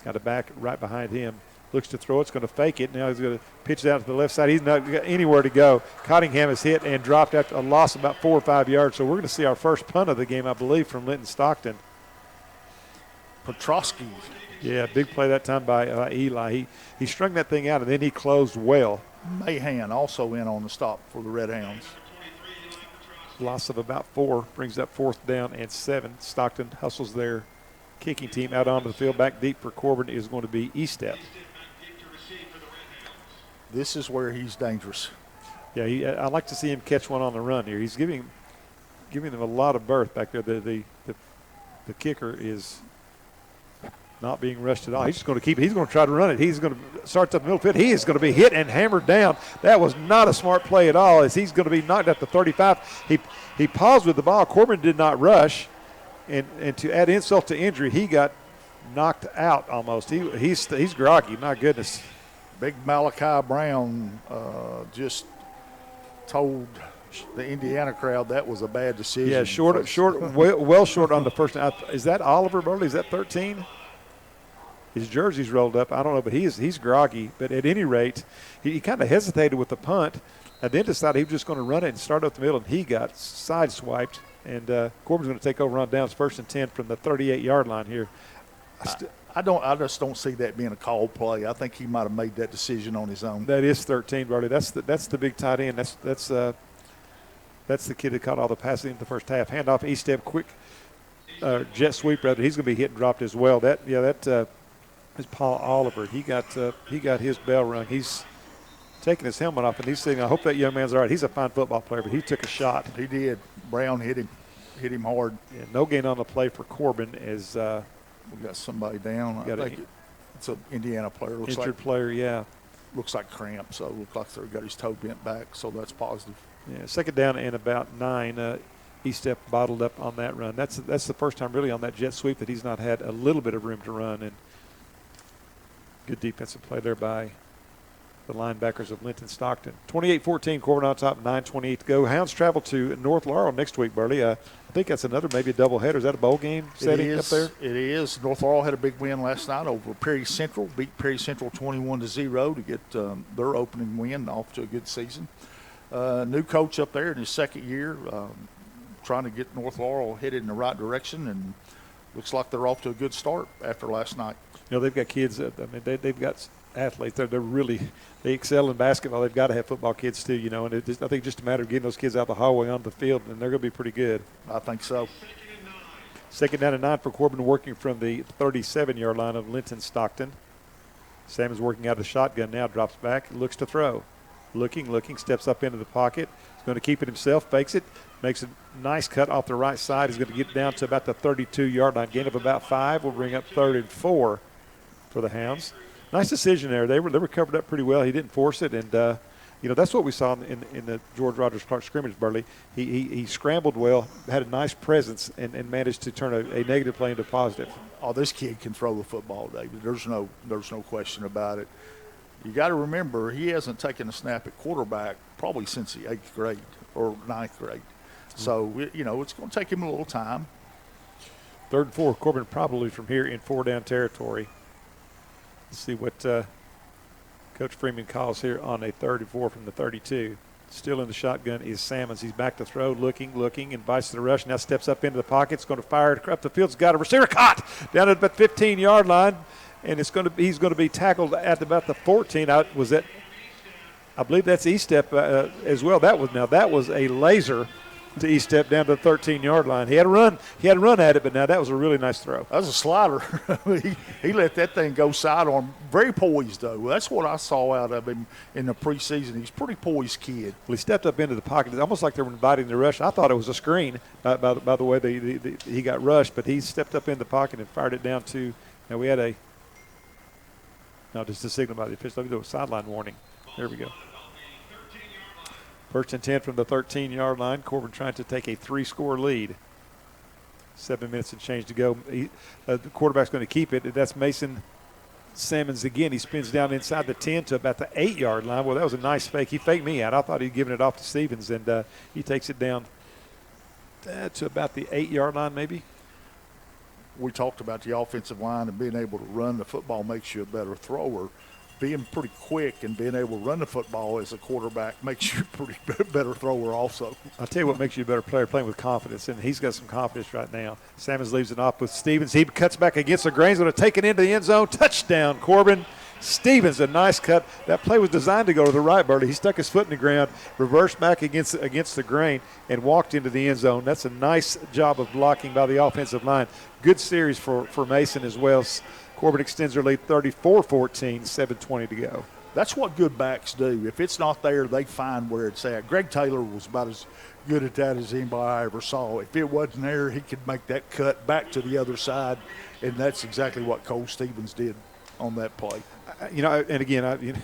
Got a back right behind him. Looks to throw. It's going to fake it. Now he's going to pitch it out to the left side. He's not got anywhere to go. Cottingham is hit and dropped after a loss of about 4 or 5 yards. So we're going to see our first punt of the game, I believe, from Linton-Stockton. Petrosky. Yeah, big play that time by Eli. He strung that thing out, and then he closed well. Mahan also in on the stop for the Red Hounds. Loss of about 4 brings up 4th down and 7. Stockton hustles their kicking team out onto the field. Back deep for Corbin is going to be Estep. This is where he's dangerous. Yeah, I'd like to see him catch one on the run here. He's giving them a lot of berth back there. The kicker is not being rushed at all. He's just going to keep it. He's going to try to run it. He's going to start up the middle field. He is going to be hit and hammered down. That was not a smart play at all, as he's going to be knocked at the 35. He paused with the ball. Corbin did not rush, and to add insult to injury, he got knocked out almost. He's groggy. My goodness. Big Malachi Brown just told the Indiana crowd that was a bad decision. Yeah, well short on the first. Is that Oliver Burley? Is that 13? His jersey's rolled up. I don't know, but he's groggy. But at any rate, he kind of hesitated with the punt, and then decided he was just going to run it and start up the middle, and he got sideswiped. And Corbin's going to take over on downs, 1st and 10 from the 38-yard line here. I just don't see that being a called play. I think he might have made that decision on his own. That is 13, Burley. That's the big tight end. That's the kid that caught all the passes in the first half. Handoff, Estep, quick jet sweep. Rather, he's going to be hit and dropped as well. That is Paul Oliver. He got his bell rung. He's taking his helmet off, and he's saying, I hope that young man's all right. He's a fine football player, but he took a shot. He did. Brown hit him hard. Yeah, no gain on the play for Corbin as we got somebody down. I think it's an Indiana player. Injured player, yeah. Looks like cramp, so looks like they've got his toe bent back, so that's positive. Yeah, second down and about 9. Estep bottled up on that run. That's the first time really on that jet sweep that he's not had a little bit of room to run, and good defensive play there by the linebackers of Linton-Stockton. 28-14, Corbin on top, 9:28 to go. Hounds travel to North Laurel next week, Burley. I think that's another maybe a doubleheader. Is that a bowl game setting up there? It is. North Laurel had a big win last night over Perry Central, beat Perry Central 21-0 to get their opening win off to a good season. New coach up there in his second year, trying to get North Laurel headed in the right direction, and looks like they're off to a good start after last night. You know, they've got kids. They've got athletes. They excel in basketball. They've got to have football kids too, you know. And I think just a matter of getting those kids out the hallway onto the field, and they're going to be pretty good. I think so. Second down and 9 for Corbin, working from the 37-yard line of Linton-Stockton. Sam is working out of the shotgun now. Drops back, looks to throw. Looking, steps up into the pocket. He's going to keep it himself, fakes it, makes a nice cut off the right side. He's going to get down to about the 32-yard line. Gain of about 5 will bring up 3rd and 4 for the Hounds. Nice decision there. They were covered up pretty well. He didn't force it, and that's what we saw in the George Rogers Clark scrimmage, Burley. He scrambled well, had a nice presence, and managed to turn a negative play into positive. Oh, this kid can throw the football, David. There's no question about it. You got to remember, he hasn't taken a snap at quarterback probably since the 8th grade or 9th grade. So, it's going to take him a little time. 3rd and 4, Corbin probably from here in 4-down territory. Let's see what Coach Freeman calls here on a 3rd and 4 from the 32. Still in the shotgun is Sammons. He's back to throw, looking, invites the rush. Now steps up into the pocket. It's going to fire it up the field. It's got a receiver caught down at about 15-yard line. and he's going to be tackled at about the 14. I believe that's E-step as well. That was a laser to E-step down to the 13-yard line. He had a run at it, but now that was a really nice throw. That was a slider. he let that thing go sidearm. Very poised, though. That's what I saw out of him in the preseason. He's a pretty poised kid. Well, he stepped up into the pocket. It's almost like they were inviting the rush. I thought it was a screen by the way he got rushed, but he stepped up in the pocket and fired it down to – now we had just a signal by the official. Let me do a sideline warning. There we go. 1st and 10 from the 13-yard line. Corbin trying to take a 3-score lead. 7 minutes and change to go. The quarterback's going to keep it. That's Mason Salmons again. He spins down inside the 10 to about the 8-yard line. Well, that was a nice fake. He faked me out. I thought he'd given it off to Stevens, and he takes it down to about the 8-yard line maybe. We talked about the offensive line and being able to run the football makes you a better thrower. Being pretty quick and being able to run the football as a quarterback makes you a pretty better thrower also. I'll tell you what makes you a better player, playing with confidence, and he's got some confidence right now. Salmons leaves it off with Stevens. He cuts back against the grain. He's going to take it into the end zone. Touchdown, Corbin. Stevens, a nice cut. That play was designed to go to the right, Burley. He stuck his foot in the ground, reversed back against the grain, and walked into the end zone. That's a nice job of blocking by the offensive line. Good series for Mason as well. Corbin extends their lead 34-14, 7:20 to go. That's what good backs do. If it's not there, they find where it's at. Greg Taylor was about as good at that as anybody I ever saw. If it wasn't there, he could make that cut back to the other side, and that's exactly what Cole Stevens did on that play. And again,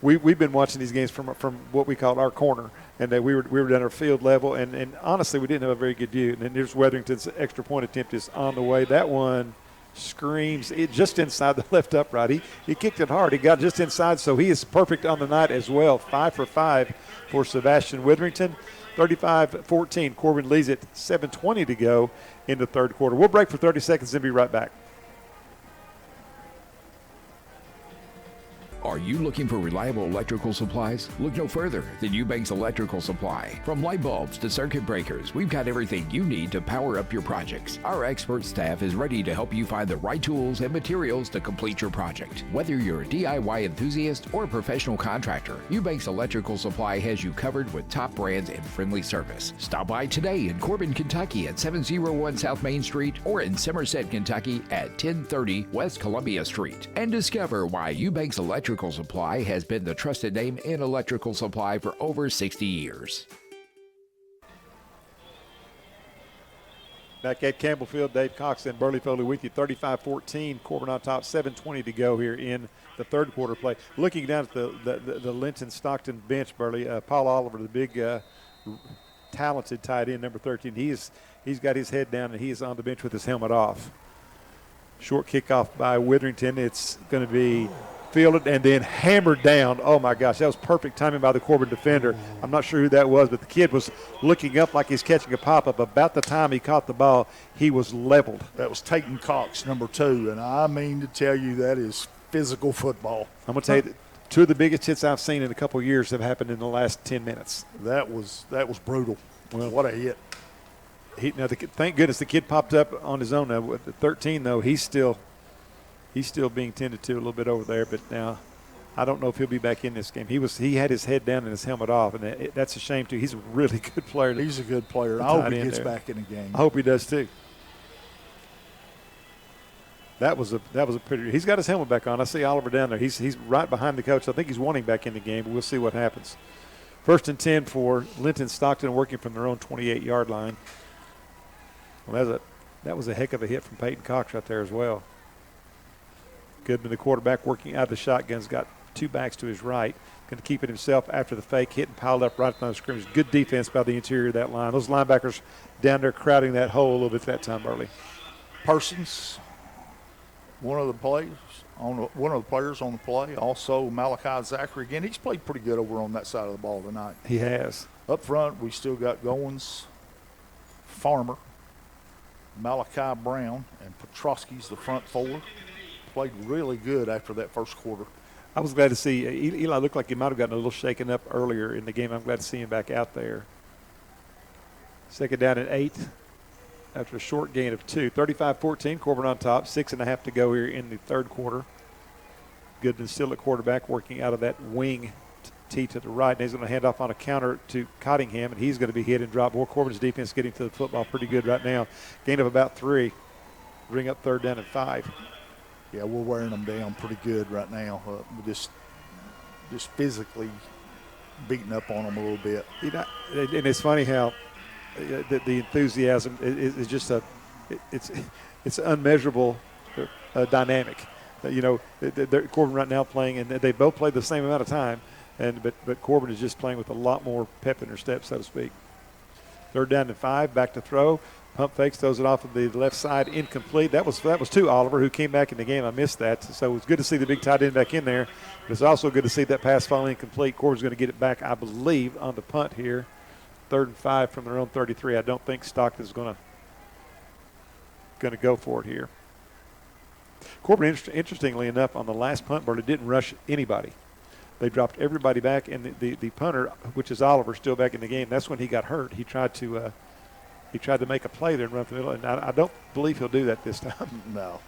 we've been watching these games from what we call our corner, and we were down our field level, and honestly, we didn't have a very good view. And then there's Weatherington's extra point attempt is on the way. That one screams it just inside the left upright. He kicked it hard. He got just inside, so he is perfect on the night as well. 5 for 5 for Sebastian Witherington. 35-14. Corbin leads it. 7:20 to go in the third quarter. We'll break for 30 seconds and be right back. Are you looking for reliable electrical supplies? Look no further than Eubanks Electrical Supply. From light bulbs to circuit breakers, we've got everything you need to power up your projects. Our expert staff is ready to help you find the right tools and materials to complete your project. Whether you're a DIY enthusiast or a professional contractor, Eubanks Electrical Supply has you covered with top brands and friendly service. Stop by today in Corbin, Kentucky at 701 South Main Street or in Somerset, Kentucky at 1030 West Columbia Street and discover why Eubanks Electrical Supply has been the trusted name in electrical supply for over 60 years. Back at Campbell Field, Dave Cox and Burley Foley with you. 35-14, Corbin on top, 7:20 to go here in the third quarter play. Looking down at the Linton-Stockton bench, Burley, Paul Oliver, the big talented tight end, number 13, he's got his head down and he is on the bench with his helmet off. Short kickoff by Witherington. It's going to be fielded and then hammered down. Oh, my gosh, that was perfect timing by the Corbin defender. I'm not sure who that was, but the kid was looking up like he's catching a pop-up. About the time he caught the ball, he was leveled. That was Tatum Cox, number 2, and I mean to tell you that is physical football. I'm going to tell you, two of the biggest hits I've seen in a couple of years have happened in the last 10 minutes. That was brutal. Well, what a hit. Thank goodness the kid popped up on his own. Now, with the 13, though, he's still being tended to a little bit over there, but now I don't know if he'll be back in this game. He had his head down and his helmet off, and that's a shame too. He's a really good player. He's a good player. I hope he gets back in the game. I hope he does too. That was a pretty. He's got his helmet back on. I see Oliver down there. He's right behind the coach. I think he's wanting back in the game, but we'll see what happens. 1st and 10 for Linton-Stockton, working from their own 28-yard line. Well, that was a heck of a hit from Peyton Cox right there as well. Goodman, the quarterback, working out of the shotgun's got two backs to his right. Going to keep it himself after the fake, hit and piled up right in the scrimmage. Good defense by the interior of that line. Those linebackers down there crowding that hole a little bit that time early. Parsons, one of the players on the play. Also, Malachi Zachary again. He's played pretty good over on that side of the ball tonight. He has. Up front, we still got Goins, Farmer, Malachi Brown, and Petrosky's the front four. Played really good after that first quarter. I was glad to see Eli looked like he might have gotten a little shaken up earlier in the game. I'm glad to see him back out there. 2nd down and 8. after a short gain of 2. 35-14, Corbin on top. 6.5 to go here in the third quarter. Goodman still at quarterback, working out of that wing tee to the right. And he's going to hand off on a counter to Cottingham, and he's going to be hit and drop. Boy, Corbin's defense getting to the football pretty good right now. Gain of about 3. Bring up 3rd down and 5. Yeah, we're wearing them down pretty good right now. Just physically beating up on them a little bit. And it's funny how the enthusiasm is just it's unmeasurable dynamic. Corbin right now playing, and they both play the same amount of time, but Corbin is just playing with a lot more pep in their step, so to speak. 3rd down and 5, back to throw. Pump fakes, throws it off of the left side, incomplete. That was to Oliver, who came back in the game. I missed that, so it was good to see the big tight end back in there. But it's also good to see that pass fall incomplete. Corbin's going to get it back, I believe, on the punt here. 3rd and 5 from their own 33. I don't think Stockton's going to go for it here. Corbin, interestingly enough, on the last punt, Burley didn't rush anybody. They dropped everybody back, and the punter, which is Oliver, still back in the game. That's when he got hurt. He tried to make a play there and run for the middle, and I don't believe he'll do that this time. No.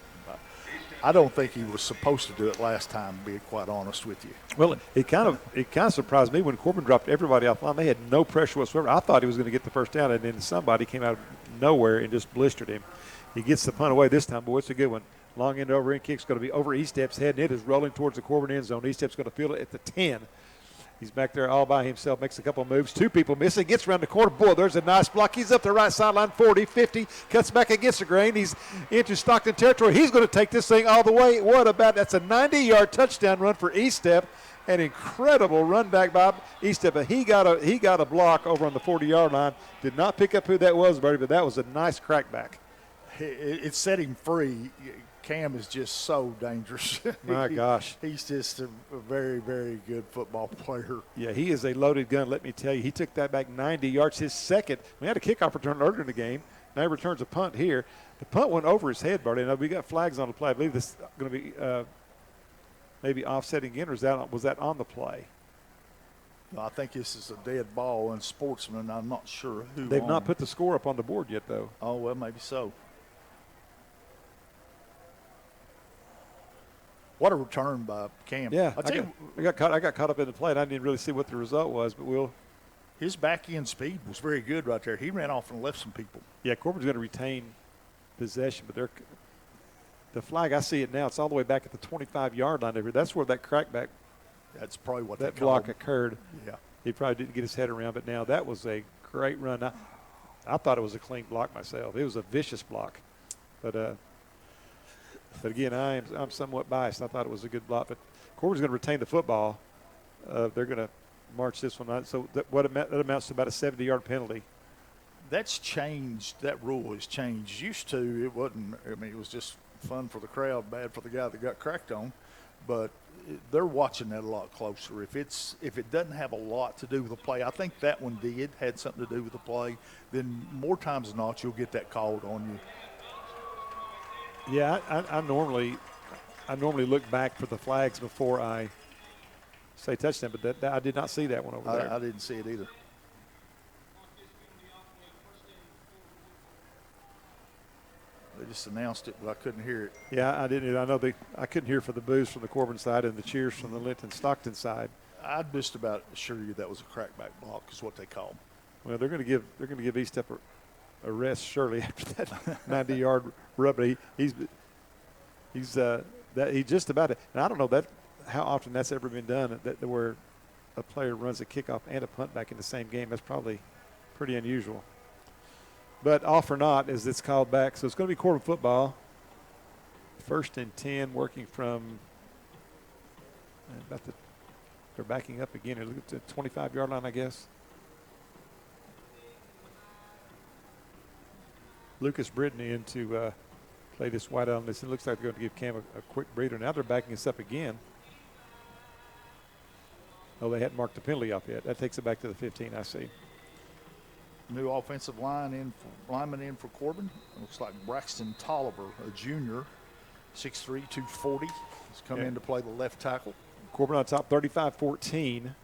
I don't think he was supposed to do it last time, to be quite honest with you. Well, it kind of surprised me when Corbin dropped everybody off line. They had no pressure whatsoever. I thought he was going to get the first down, and then somebody came out of nowhere and just blistered him. He gets the punt away this time. Boy, it's a good one. Long end over end kick's going to be over Estep's head, and it is rolling towards the Corbin end zone. Estep's going to field it at the 10. He's back there all by himself, makes a couple of moves. 2 people missing, gets around the corner. Boy, there's a nice block. He's up the right sideline, 40, 50, cuts back against the grain. He's into Stockton territory. He's going to take this thing all the way. That's a 90-yard touchdown run for Estep. An incredible run back by Estep. He got a block over on the 40-yard line. Did not pick up who that was, Bertie, but that was a nice crackback. It set him free. Cam is just so dangerous. My gosh. He's just a very, very good football player. Yeah, he is a loaded gun, let me tell you. He took that back 90 yards, his second. We had a kickoff return earlier in the game. Now he returns a punt here. The punt went over his head, Barty. Now we got flags on the play. I believe this is going to be maybe offsetting again, or was that on the play? I think this is a dead ball and Sportsman. I'm not sure who. They've not put the score up on the board yet, though. Oh, well, maybe so. What a return by Cam. Yeah, I got caught up in the play, and I didn't really see what the result was, but his back end speed was very good right there. He ran off and left some people. Yeah, Corbin's going to retain possession, but the flag, I see it now, it's all the way back at the 25-yard line over here. That's where that crackback, that's probably what that block occurred. Yeah. He probably didn't get his head around, but now that was a great run. I thought it was a clean block myself. It was a vicious block. But again, I'm somewhat biased. I thought it was a good block. But Corbin's going to retain the football. They're going to march this one out. So that amounts to about a 70-yard penalty. That's changed. That rule has changed. Used to, it wasn't. I mean, it was just fun for the crowd, bad for the guy that got cracked on. But they're watching that a lot closer. If it doesn't have a lot to do with the play, I think that one had something to do with the play, then more times than not you'll get that called on you. Yeah, I normally look back for the flags before I say touchdown, but I did not see that one over there. I didn't see it either. They just announced it, but I couldn't hear it. Yeah, I didn't. I know I couldn't hear for the boos from the Corbin side and the cheers from the Linton-Stockton side. I'd just about assure you that was a crackback block, is what they call them. Well, they're going to give Estep a rest surely after that 90-yard rub. But he's just about it. And I don't know how often that's ever been done where a player runs a kickoff and a punt back in the same game. That's probably pretty unusual. But off or not, as it's called back. So it's going to be Corbin football. 1st and 10, working from they're backing up again. Look at the 25-yard line, I guess. Lucas Brittany in to play this wide out on this. It looks like they're going to give Cam a quick breather. Now they're backing us up again. Oh, they hadn't marked the penalty off yet. That takes it back to the 15, I see. New offensive lineman in for Corbin. It looks like Braxton Tolliver, a junior, 6'3", 240. He's come in to play the left tackle. Corbin on top, 35-14.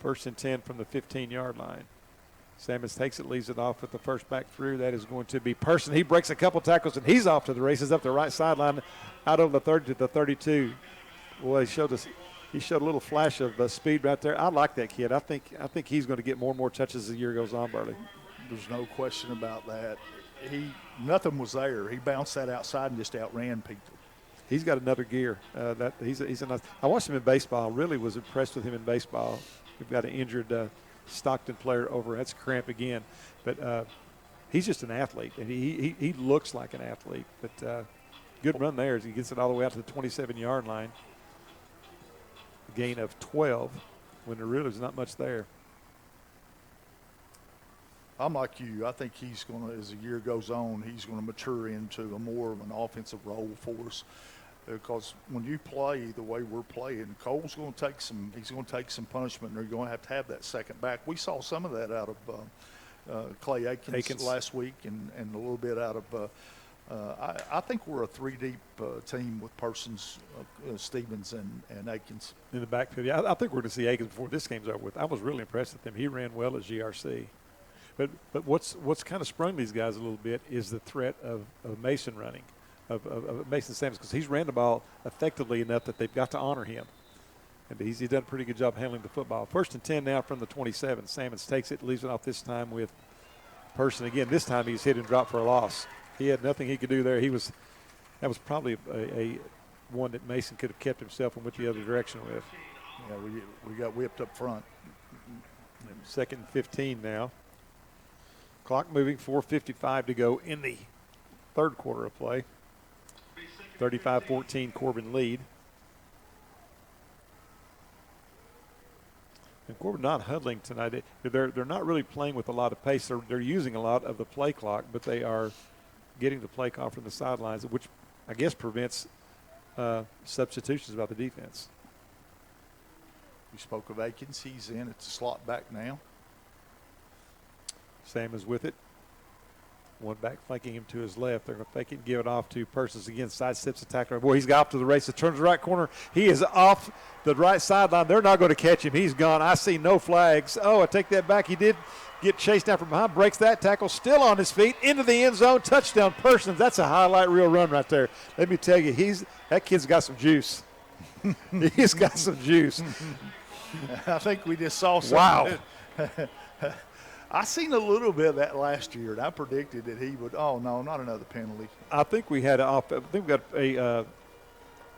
1st and 10 from the 15-yard line. Sammons takes it, leaves it off with the first back through. That is going to be Person. He breaks a couple tackles, and he's off to the races up the right sideline, out of the 30 to the 32. Boy, he showed a little flash of speed right there. I like that kid. I think he's going to get more and more touches as the year goes on, Burley. There's no question about that. Nothing was there. He bounced that outside and just outran people. He's got another gear. He's a nice. I watched him in baseball. Really was impressed with him in baseball. We've got an injured Stockton player over. That's cramp again, but he's just an athlete, and he looks like an athlete. But good run there as he gets it all the way out to the 27-yard line. A gain of 12 when there really is not much there. I'm like you. I think he's going to, as the year goes on, he's going to mature into a more of an offensive role for us. Because when you play the way we're playing, Cole's going to take some punishment, and they're going to have that second back. We saw some of that out of Clay Aikens last week, and a little bit out of I think we're a three-deep team with Persons, Stevens, and Aikens. In the backfield, yeah, I think we're going to see Aikens before this game's over with. I was really impressed with him. He ran well at GRC. But what's kind of sprung these guys a little bit is the threat of Mason running. Of Mason Sammons, because he's ran the ball effectively enough that they've got to honor him. And he's done a pretty good job handling the football. 1st and 10 now from the 27. Sammons takes it, leaves it off this time with Person. Again, this time he's hit and dropped for a loss. He had nothing he could do there. That was probably a one that Mason could have kept himself and went the other direction with. Yeah, we got whipped up front. 2nd and 15 now. Clock moving, 4:55 to go in the third quarter of play. 35-14 Corbin lead. And Corbin not huddling tonight. They're not really playing with a lot of pace. They're using a lot of the play clock, but they are getting the play call from the sidelines, which I guess prevents substitutions by the defense. We spoke of Aikens. He's in at the slot back now. Sam is with it. One back flanking him to his left. They're going to fake it and give it off to Persons again. Sidesteps the tackler. Boy, he's got off to the races. Turns the right corner. He is off the right sideline. They're not going to catch him. He's gone. I see no flags. Oh, I take that back. He did get chased down from behind. Breaks that tackle. Still on his feet. Into the end zone. Touchdown Persons. That's a highlight reel run right there. Let me tell you, that kid's got some juice. He's got some juice. I think we just saw some. Wow. I seen a little bit of that last year, and I predicted that he would. Oh no, not another penalty. I think we got a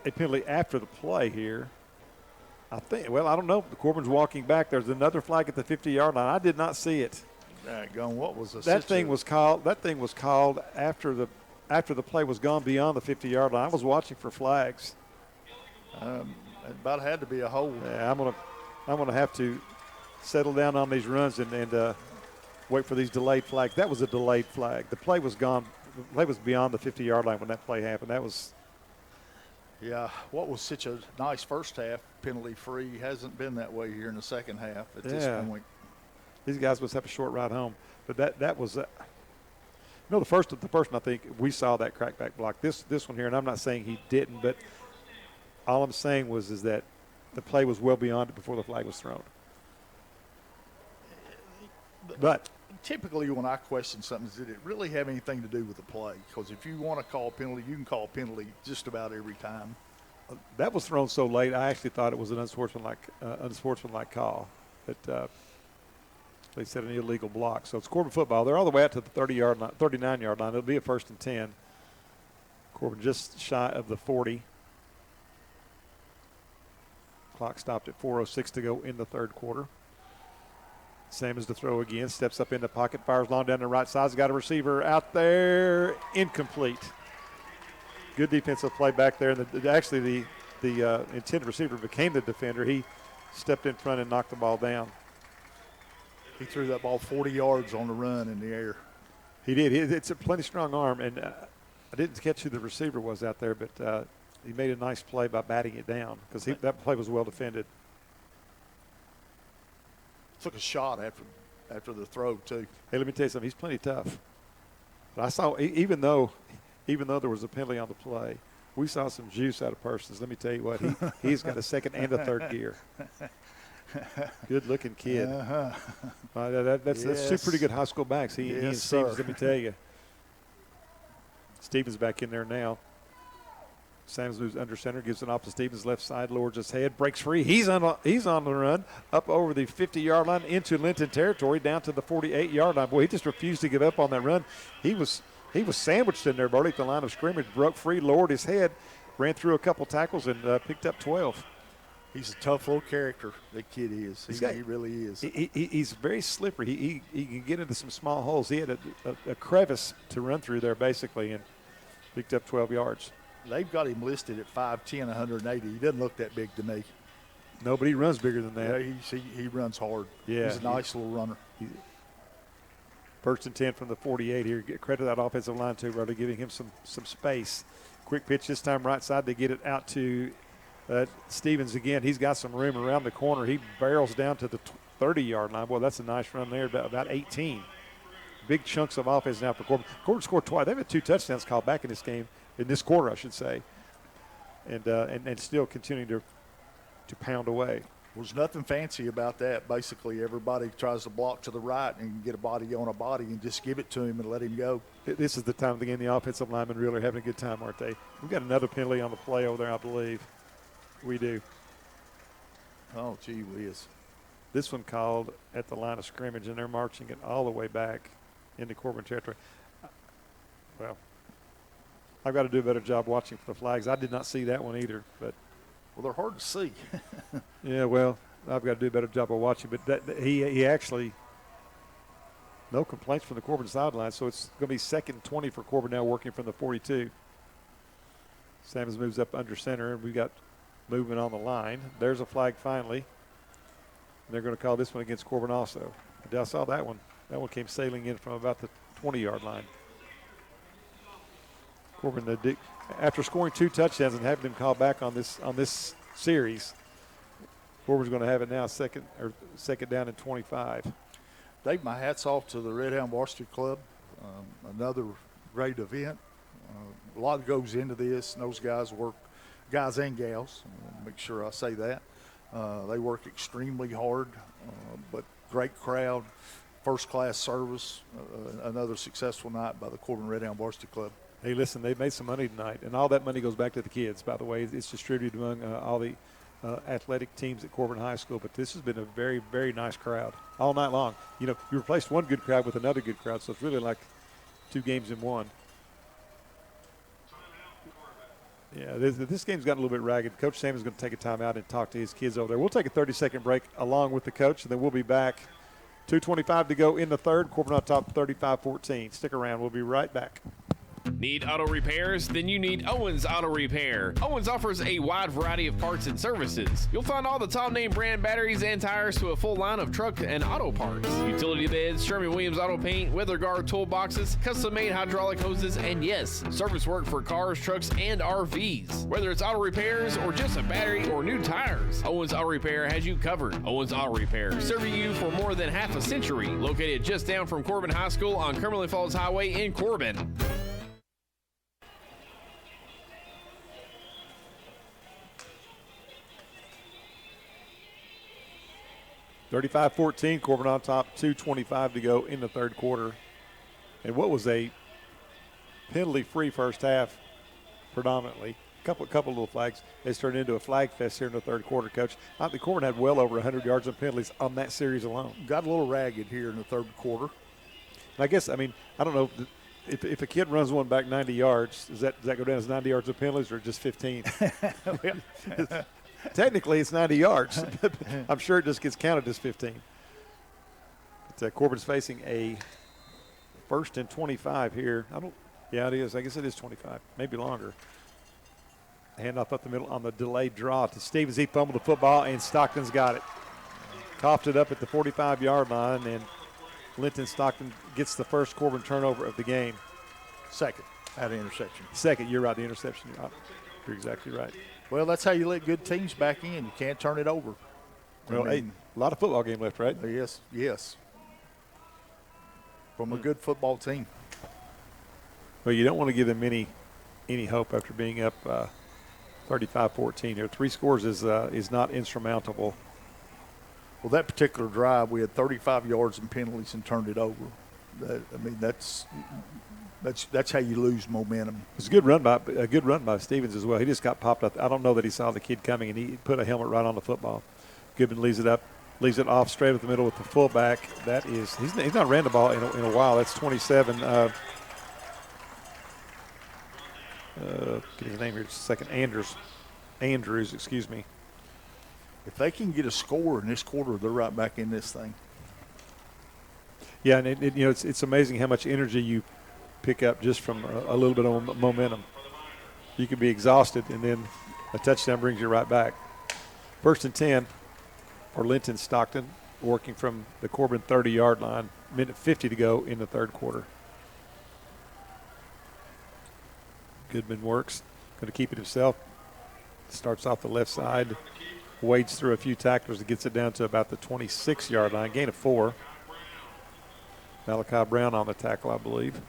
penalty after the play here. I don't know. The Corbin's walking back. There's another flag at the 50-yard line. I did not see it. What was that thing was called? That thing was called after the play was gone beyond the 50-yard line. I was watching for flags. It about had to be a hold. Yeah, I'm gonna have to settle down on these runs and wait for these delayed flags. That was a delayed flag. The play was gone. The play was beyond the 50-yard line when that play happened. That was. Yeah, what was such a nice first half, penalty-free, hasn't been that way here in the second half at this point. These guys must have a short ride home. But that was the first one I think we saw that crackback block. This one here, and I'm not saying he didn't, but all I'm saying is that the play was well beyond it before the flag was thrown. But typically when I question something, did it really have anything to do with the play? Because if you want to call a penalty, you can call a penalty just about every time. That was thrown so late, I actually thought it was an unsportsmanlike call. But they said an illegal block. So it's Corbin football. They're all the way out to the 39-yard line. It'll be a 1st and 10. Corbin just shy of the 40. Clock stopped at 4:06 to go in the third quarter. Sammons to throw again. Steps up in the pocket. Fires long down the right side. He's got a receiver out there. Incomplete. Good defensive play back there. And the intended receiver became the defender. He stepped in front and knocked the ball down. He threw that ball 40 yards on the run in the air. He did. It's a plenty strong arm. And I didn't catch who the receiver was out there, but he made a nice play by batting it down because that play was well defended. Took a shot after the throw too. Hey, let me tell you something. He's plenty tough. But I saw even though there was a penalty on the play, we saw some juice out of Persons. Let me tell you what, he's got a second and a third gear. Good-looking kid. Uh-huh. That's two pretty good high school backs. He and Stevens, let me tell you. Stevens back in there now. Sanders moves under center, gives it off to Stevens, left side, lowers his head, breaks free. He's on the run, up over the 50-yard line into Linton territory, down to the 48-yard line. Boy, he just refused to give up on that run. He was sandwiched in there, Burley, at the line of scrimmage, broke free, lowered his head, ran through a couple tackles, and picked up 12. He's a tough little character, that kid is. He really is. He's very slippery. He can get into some small holes. He had a crevice to run through there, basically, and picked up 12 yards. They've got him listed at 5'10", 180. He doesn't look that big to me. No, but he runs bigger than that. Yeah, he runs hard. Yeah, he's a nice little runner. First and 10 from the 48 here. Get credit to that offensive line, too, brother, giving him some space. Quick pitch this time right side. They get it out to Stevens again. He's got some room around the corner. He barrels down to the 30-yard line. Boy, that's a nice run there, about 18. Big chunks of offense now for Corbin. Corbin scored twice. They've had 2 touchdowns called back in this game. In this quarter, I should say, and still continuing to pound away. There's nothing fancy about that. Basically, everybody tries to block to the right and get a body on a body and just give it to him and let him go. This is the time of the game the offensive linemen really are having a good time, aren't they? We've got another penalty on the play over there, I believe. We do. Oh, gee whiz. This one called at the line of scrimmage, and they're marching it all the way back into Corbin territory. Well, I've got to do a better job watching for the flags. I did not see that one either. But well, they're hard to see. Yeah, well, I've got to do a better job of watching. But he actually, no complaints from the Corbin sideline. So it's going to be 2nd and 20 for Corbin now, working from the 42. Sammons moves up under center, and we've got movement on the line. There's a flag finally. And they're going to call this one against Corbin also. I saw that one. That one came sailing in from about the 20-yard line. Corbin, after scoring 2 touchdowns and having them called back on this series, Corbin's going to have it now second down and 25. Dave, my hat's off to the Red Hound Varsity Club. Another great event. A lot goes into this, and those guys work, guys and gals. Make sure I say that. They work extremely hard, but great crowd, first-class service. Another successful night by the Corbin Red Hound Varsity Club. Hey, listen, they've made some money tonight, and all that money goes back to the kids, by the way. It's distributed among all the athletic teams at Corbin High School, but this has been a very, very nice crowd all night long. You know, you replaced one good crowd with another good crowd, so it's really like 2 games in one. Yeah, this game's gotten a little bit ragged. Coach Sam is going to take a timeout and talk to his kids over there. We'll take a 30-second break along with the coach, and then we'll be back. 2:25 to go in the third. Corbin on top 35-14. Stick around. We'll be right back. Need auto repairs? Then you need Owens Auto Repair. Owens offers a wide variety of parts and services. You'll find all the top name brand batteries and tires to a full line of truck and auto parts. Utility beds, Sherman-Williams auto paint, weather guard toolboxes, custom-made hydraulic hoses, and yes, service work for cars, trucks, and RVs. Whether it's auto repairs or just a battery or new tires, Owens Auto Repair has you covered. Owens Auto Repair, serving you for more than half a century. Located just down from Corbin High School on Cumberland Falls Highway in Corbin. 35-14, Corbin on top, 2:25 to go in the third quarter. And what was a penalty-free first half predominantly. Couple little flags. It's turned into a flag fest here in the third quarter, Coach. I think Corbin had well over 100 yards of penalties on that series alone. Got a little ragged here in the third quarter. And I guess, I don't know, if a kid runs one back 90 yards, does that go down as 90 yards of penalties or just 15? Technically, it's 90 yards. I'm sure it just gets counted as 15. But Corbin's facing a 1st and 25 here. Yeah, it is. I guess it is 25, maybe longer. Handoff up the middle on the delayed draw to Stevens. He fumbled the football, and Stockton's got it. Coughed it up at the 45-yard line, and Linton-Stockton gets the first Corbin turnover of the game. Second, out of interception. Second, you're right, the interception. You're exactly right. Well, that's how you let good teams back in. You can't turn it over. Well, hey, a lot of football game left, right? Yes. From a good football team. Well, you don't want to give them any hope after being up 35-14 here. 3 scores is not insurmountable. Well, that particular drive, we had 35 yards in penalties and turned it over. That's how you lose momentum. It was a good run by Stevens as well. He just got popped up. I don't know that he saw the kid coming, and he put a helmet right on the football. Goodman leaves it off straight up the middle with the fullback. He's not ran the ball in a while. That's 27. Get his name here just a second. Andrews, excuse me. If they can get a score in this quarter, they're right back in this thing. Yeah, and it's amazing how much energy you pick up just from a little bit of momentum. You can be exhausted, and then a touchdown brings you right back. 1st and 10 for Linton-Stockton, working from the Corbin 30-yard line. Minute 50 to go in the third quarter. Goodman works, going to keep it himself. Starts off the left side, wades through a few tacklers and gets it down to about the 26-yard line. Gain of 4. Malachi Brown on the tackle, I believe.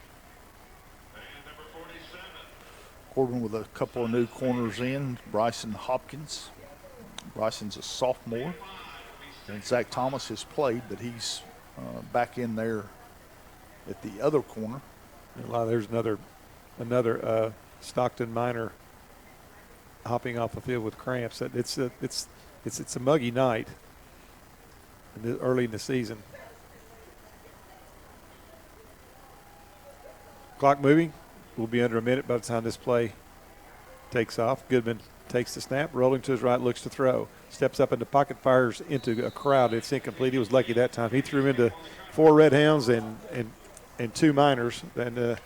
Corbin with a couple of new corners in. Bryson Hopkins. Bryson's a sophomore. And Zach Thomas has played, but he's back in there at the other corner. There's another Stockton minor hopping off the field with cramps. It's a muggy night early in the season. Clock moving. We'll be under a minute by the time this play takes off. Goodman takes the snap, rolling to his right, looks to throw. Steps up in the pocket, fires into a crowd. It's incomplete. He was lucky that time. He threw into 4 Red Hounds and 2 Miners, and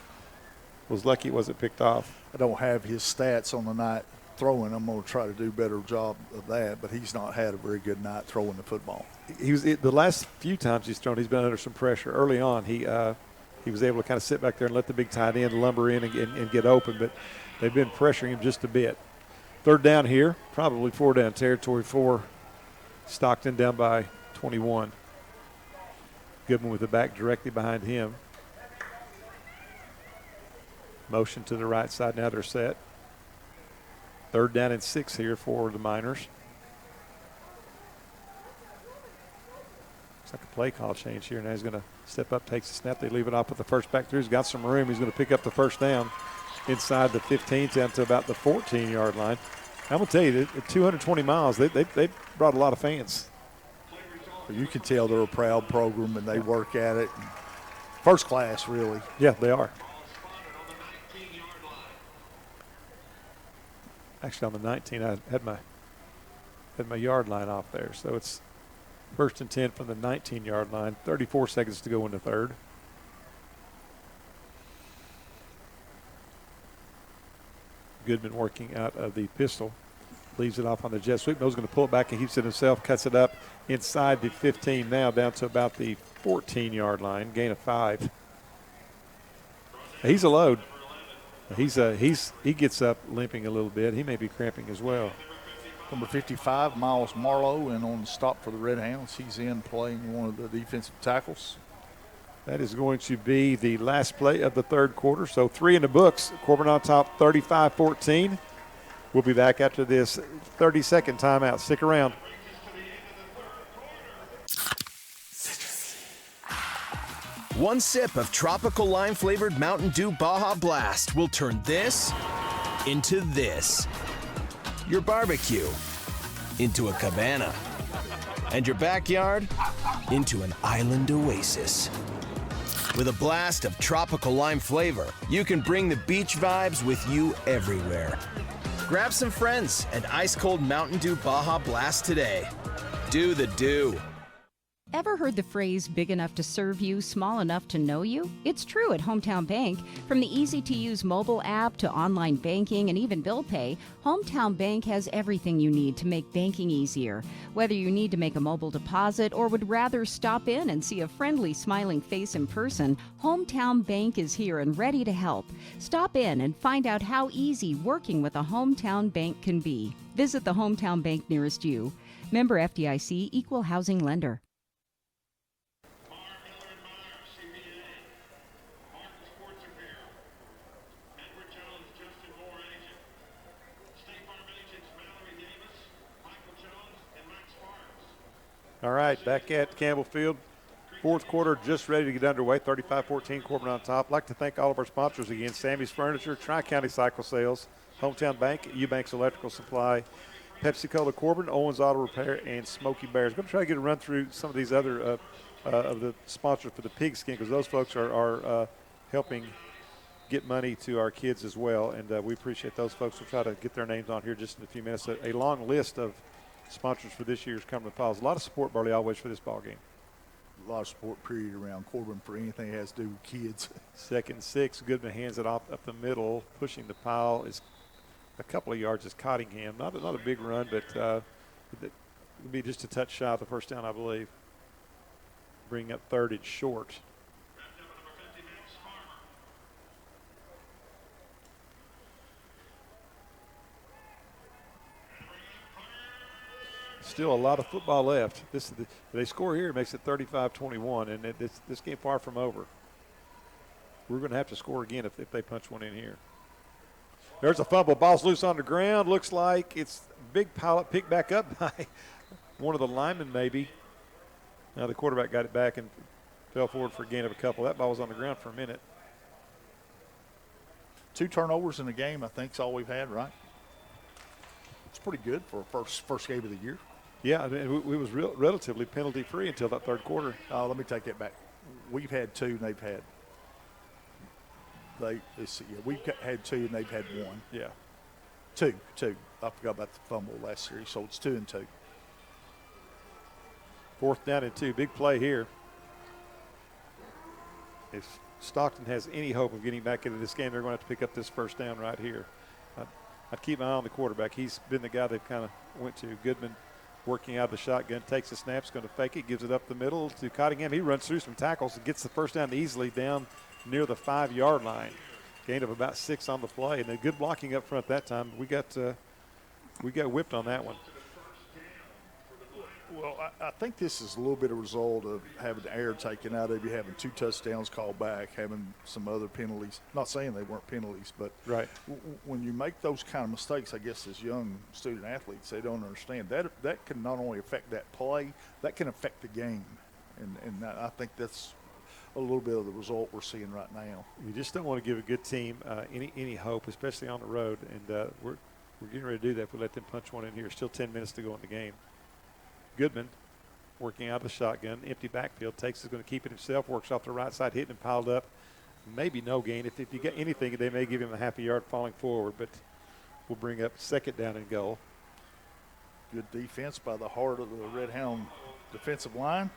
was lucky it wasn't picked off. I don't have his stats on the night throwing. I'm going to try to do a better job of that, but he's not had a very good night throwing the football. The last few times he's thrown, he's been under some pressure. Early on, he was able to kind of sit back there and let the big tight end lumber in and get open, but they've been pressuring him just a bit. 3rd down here, probably 4 down territory for Stockton, down by 21. Goodman with the back directly behind him. Motion to the right side, now they're set. 3rd down and 6 here for the Miners. Looks like a play call change here. Now he's going to step up, takes the snap. They leave it off with the first back through. He's got some room. He's going to pick up the 1st down inside the 15 down to about the 14-yard line. I'm going to tell you, at 220 miles, they brought a lot of fans. You can tell they're a proud program, and they work at it. First class, really. Yeah, they are. Actually, on the 19, I had my yard line off there. So it's 1st and 10 from the 19-yard line. 34 seconds to go in the third. Goodman working out of the pistol. Leaves it off on the jet sweep. Knows going to pull it back and keeps it himself. Cuts it up inside the 15 now, down to about the 14-yard line. Gain of 5. He's a load. He gets up limping a little bit. He may be cramping as well. Number 55, Miles Marlowe, and on the stop for the Red Hounds, he's in playing one of the defensive tackles. That is going to be the last play of the third quarter. So 3 in the books. Corbin on top, 35-14. We'll be back after this 30-second timeout. Stick around. One sip of tropical lime-flavored Mountain Dew Baja Blast will turn this into this. Your barbecue into a cabana. And your backyard into an island oasis. With a blast of tropical lime flavor, you can bring the beach vibes with you everywhere. Grab some friends and ice-cold Mountain Dew Baja Blast today. Do the Dew. Ever heard the phrase big enough to serve you, small enough to know you? It's true at Hometown Bank. From the easy-to-use mobile app to online banking and even bill pay, Hometown Bank has everything you need to make banking easier. Whether you need to make a mobile deposit or would rather stop in and see a friendly, smiling face in person, Hometown Bank is here and ready to help. Stop in and find out how easy working with a Hometown Bank can be. Visit the Hometown Bank nearest you. Member FDIC, Equal Housing Lender. All right, back at Campbell Field. Fourth quarter just ready to get underway, 35-14, Corbin on top. I'd like to thank all of our sponsors again, Sammy's Furniture, Tri-County Cycle Sales, Hometown Bank, Eubanks Electrical Supply, Pepsi-Cola Corbin, Owens Auto Repair, and Smoky Bears. I'm going to try to get a run through some of these other of the sponsors for the pigskin, because those folks are helping get money to our kids as well, and we appreciate those folks. We'll try to get their names on here just in a few minutes. A long list of sponsors for this year's Cumberland Falls. A lot of support, Burley, always for this ball game. A lot of support period around Corbin for anything that has to do with kids. 2nd and 6. Goodman hands it off up the middle. Pushing the pile is a couple of yards is Cottingham. Not a big run, but it would be just a touch shy of the first down, I believe. Bring up 3rd and short. Still a lot of football left. They score here, it makes it 35-21, and this game far from over. We're going to have to score again if they punch one in here. There's a fumble. Ball's loose on the ground. Looks like it's a big pilot picked back up by one of the linemen maybe. Now the quarterback got it back and fell forward for a gain of a couple. That ball was on the ground for a minute. 2 turnovers in the game, I think, is all we've had, right? It's pretty good for a first game of the year. Yeah, I mean, we was relatively penalty-free until that 3rd quarter. Let me take that back. We've had 2, and they've had we've had 2, and they've had 1. Yeah. 2. I forgot about the fumble last series, so it's 2 and 2. 4th down and 2. Big play here. If Stockton has any hope of getting back into this game, they're going to have to pick up this first down right here. I'd keep my eye on the quarterback. He's been the guy they've kind of went to. Goodman working out of the shotgun, takes the snap, is going to fake it, gives it up the middle to Cottingham. He runs through some tackles and gets the first down easily down near the 5-yard line. Gain of about 6 on the play, and a good blocking up front that time. We got whipped on that one. Well, I think this is a little bit of a result of having the air taken out of you, having 2 touchdowns called back, having some other penalties. Not saying they weren't penalties, but right. When you make those kind of mistakes, I guess as young student athletes, they don't understand that can not only affect that play, that can affect the game, and I think that's a little bit of the result we're seeing right now. You just don't want to give a good team any hope, especially on the road, and we're getting ready to do that if we let them punch one in here. Still 10 minutes to go in the game. Goodman working out of the shotgun, empty backfield, takes is going to keep it himself, works off the right side, hitting and piled up. Maybe no gain. If you get anything, they may give him a half a yard falling forward, but we'll bring up 2nd down and goal. Good defense by the heart of the Red Hound defensive line.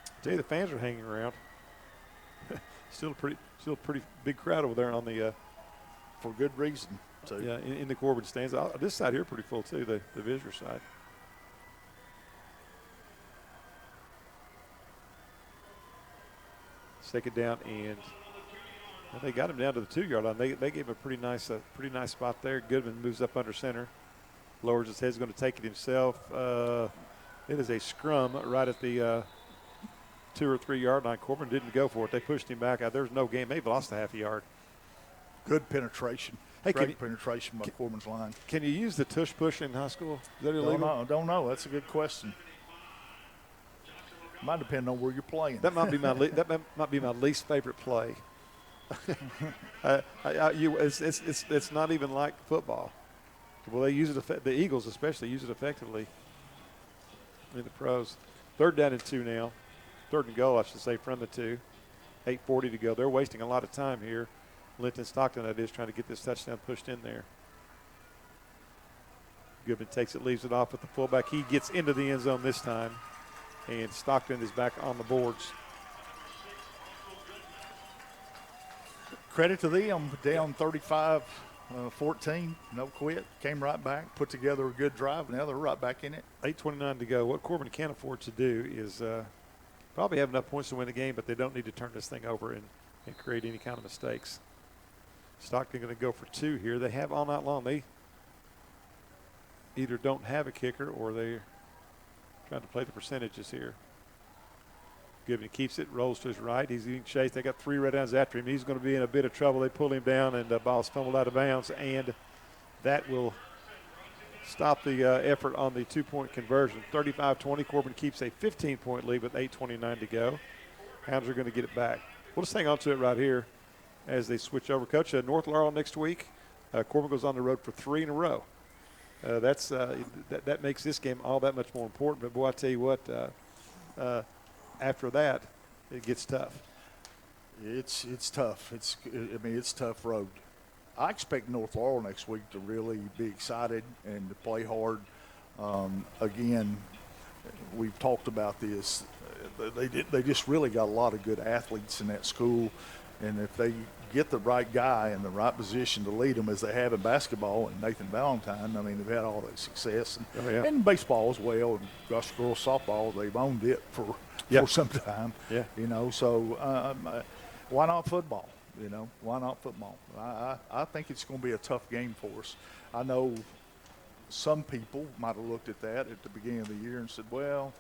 I tell you, the fans are hanging around. Still a pretty big crowd over there on the for good reason. Yeah, in the Corbin stands. This side here pretty full too, the visitor side. Second down, and they got him down to the 2-yard line. They gave him a pretty nice spot there. Goodman moves up under center, lowers his head, is going to take it himself. It is a scrum right at the 2 or 3 yard line. Corbin didn't go for it. They pushed him back. There's no game. They've lost a half a yard. Good penetration. Hey, great penetration by Corbin's line. Can you use the tush push in high school? Is that illegal? Don't know. That's a good question. Might depend on where you're playing. That might be my least favorite play. It's not even like football. Well, they use it. The Eagles especially use it effectively in the pros. 3rd down and 2 now. 3rd and goal, I should say, from the 2. 8:40 to go. They're wasting a lot of time here. Linton-Stockton, that is, trying to get this touchdown pushed in there. Goodman takes it, leaves it off with the fullback. He gets into the end zone this time, and Stockton is back on the boards. Credit to them, down 35-14, no quit, came right back, put together a good drive, and now they're right back in it. 8:29 to go. What Corbin can't afford to do is probably have enough points to win the game, but they don't need to turn this thing over and create any kind of mistakes. Stockton going to go for 2 here. They have all night long. They either don't have a kicker or they're trying to play the percentages here. Goodman keeps it, rolls to his right. He's getting chased. They got 3 red downs after him. He's going to be in a bit of trouble. They pull him down, and the ball's fumbled out of bounds, and that will stop the effort on the 2-point conversion. 35-20. Corbin keeps a 15-point lead with 8:29 to go. Hounds are going to get it back. We'll just hang on to it right here as they switch over. Coach, North Laurel next week. Corbin goes on the road for 3 in a row. That makes this game all that much more important. But, boy, I tell you what, after that, it gets tough. It's tough. It's tough road. I expect North Laurel next week to really be excited and to play hard. Again, we've talked about this. They just really got a lot of good athletes in that school, and if they get the right guy in the right position to lead them as they have in basketball and Nathan Valentine, I mean, they've had all that success. And baseball as well, and gosh, girls softball, they've owned it for some time. Yeah. You know, so why not football? You know, why not football? I think it's going to be a tough game for us. I know some people might have looked at that at the beginning of the year and said, well,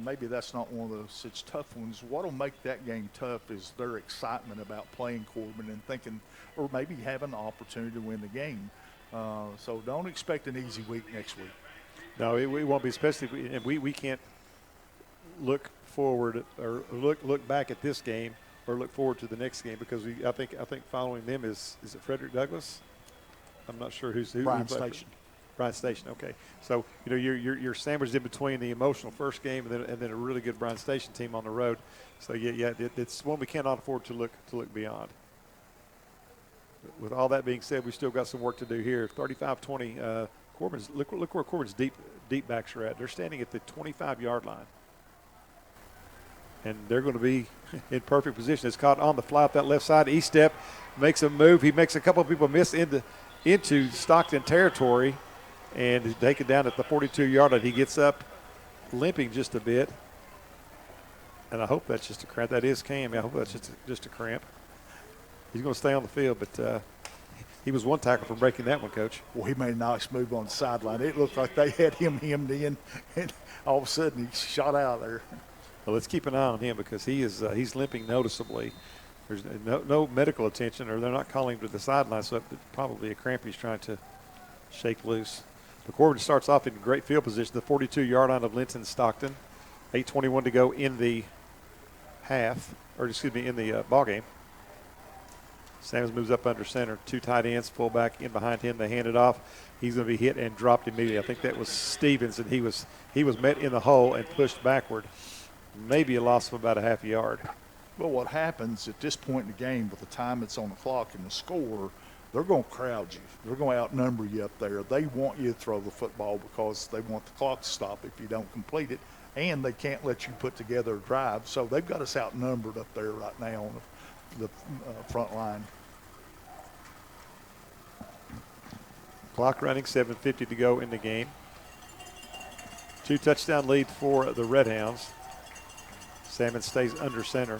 maybe that's not one of such tough ones. What will make that game tough is their excitement about playing Corbin and thinking, or maybe having the opportunity to win the game. So don't expect an easy week next week. No, it won't be, especially if we can't look forward or look back at this game or look forward to the next game, because I think following them is it Frederick Douglass? I'm not sure who's Bryan Station. Bryan Station, okay. So you're sandwiched in between the emotional first game and then a really good Bryan Station team on the road. So it's one we cannot afford to look beyond. With all that being said, we still got some work to do here. 35-20. Corbin's look where Corbin's deep backs are at. They're standing at the 25-yard line. And they're going to be in perfect position. It's caught on the fly up that left side. E-step makes a move. He makes a couple of people miss into Stockton territory and is taken down at the 42-yard line. He gets up limping just a bit. And I hope that's just a cramp. That is Cam. I hope that's just a cramp. He's going to stay on the field, but he was one tackle for breaking that one, Coach. Well, he made a nice move on the sideline. It looked like they had him hemmed in, and all of a sudden he shot out there. Well, let's keep an eye on him because he's limping noticeably. There's no medical attention, or they're not calling him to the sideline, so it's probably a cramp he's trying to shake loose. But Corbin starts off in great field position, the 42-yard line of Linton-Stockton. 8:21 to go in the in the ball game. Samuels moves up under center. 2 tight ends, fullback in behind him. They hand it off. He's going to be hit and dropped immediately. I think that was Stevens, and he was met in the hole and pushed backward. Maybe a loss of about a half a yard. Well, what happens at this point in the game with the time that's on the clock and the score, they're going to crowd you. They're going to outnumber you up there. They want you to throw the football because they want the clock to stop if you don't complete it, and they can't let you put together a drive. So they've got us outnumbered up there right now on the front line. Clock running, 7:50 to go in the game. 2 touchdown lead for the Red Hounds. Salmon stays under center.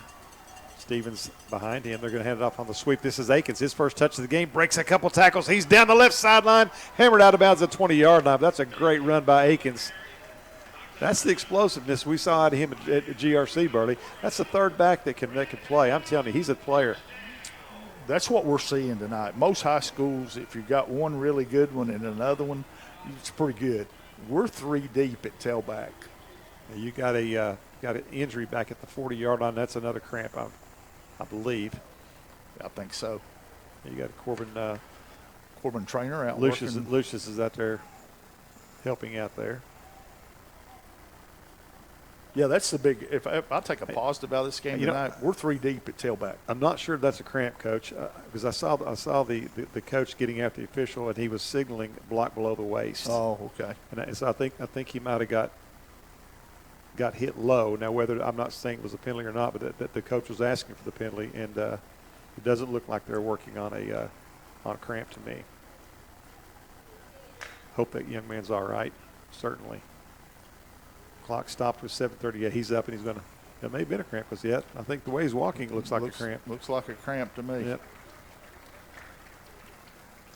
Stevens behind him. They're going to hand it off on the sweep. This is Akins. His first touch of the game. Breaks a couple tackles. He's down the left sideline. Hammered out of bounds at the 20-yard line. That's a great run by Akins. That's the explosiveness we saw out of him at GRC, Burley. That's the third back that can play. I'm telling you, he's a player. That's what we're seeing tonight. Most high schools, if you've got one really good one and another one, it's pretty good. We're 3 deep at tailback. You got an injury back at the 40-yard line. That's another cramp, I believe. I think so. You got Corbin Trainer out Lucius is out there helping out there. Yeah, that's the big – if I take a positive out of this game tonight, we're 3 deep at tailback. I'm not sure that's a cramp, Coach, because I saw the coach getting after the official, and he was signaling block below the waist. Oh, okay. And so I think he might have got hit low. Now, whether I'm not saying it was a penalty or not, but that the coach was asking for the penalty, and it doesn't look like they're working on a cramp to me. Hope that young man's all right, certainly. Clock stopped with 7:30. Yeah, he's up, and he's going to – that may have been a cramp because yet I think the way he's walking looks like a cramp. Looks like a cramp to me. Yep.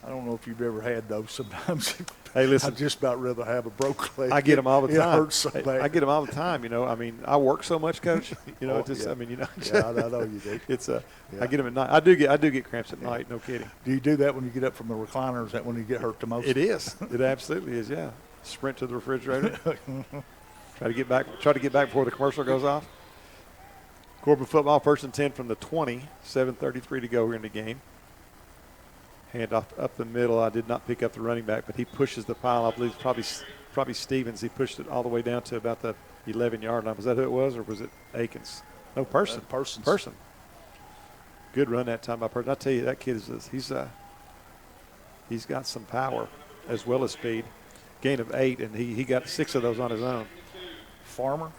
I don't know if you've ever had those. Sometimes Hey, listen. I'd just about rather have a broke leg. I get them all the time. It hurts so bad. I get them all the time. I mean, I work so much, Coach. Yeah. I mean, Yeah, I know you do. It's Yeah. I get them at night. I do get cramps at night. No kidding. Do you do that when you get up from the recliner? Or is that when you get hurt the most? It is. It absolutely is. Yeah. Sprint to the refrigerator. Try to get back before the commercial goes off. Corbin football, 1st and 10 from the 20. 7:33 to go here in the game. Hand off up the middle. I did not pick up the running back, but he pushes the pile. I believe it's probably Stevens. He pushed it all the way down to about the 11-yard line. Was that who it was, or was it Akins? No, Person. Person. Good run that time by Person. I tell you, that kid he's got some power as well as speed. Gain of 8, and he got 6 of those on his own. Farmer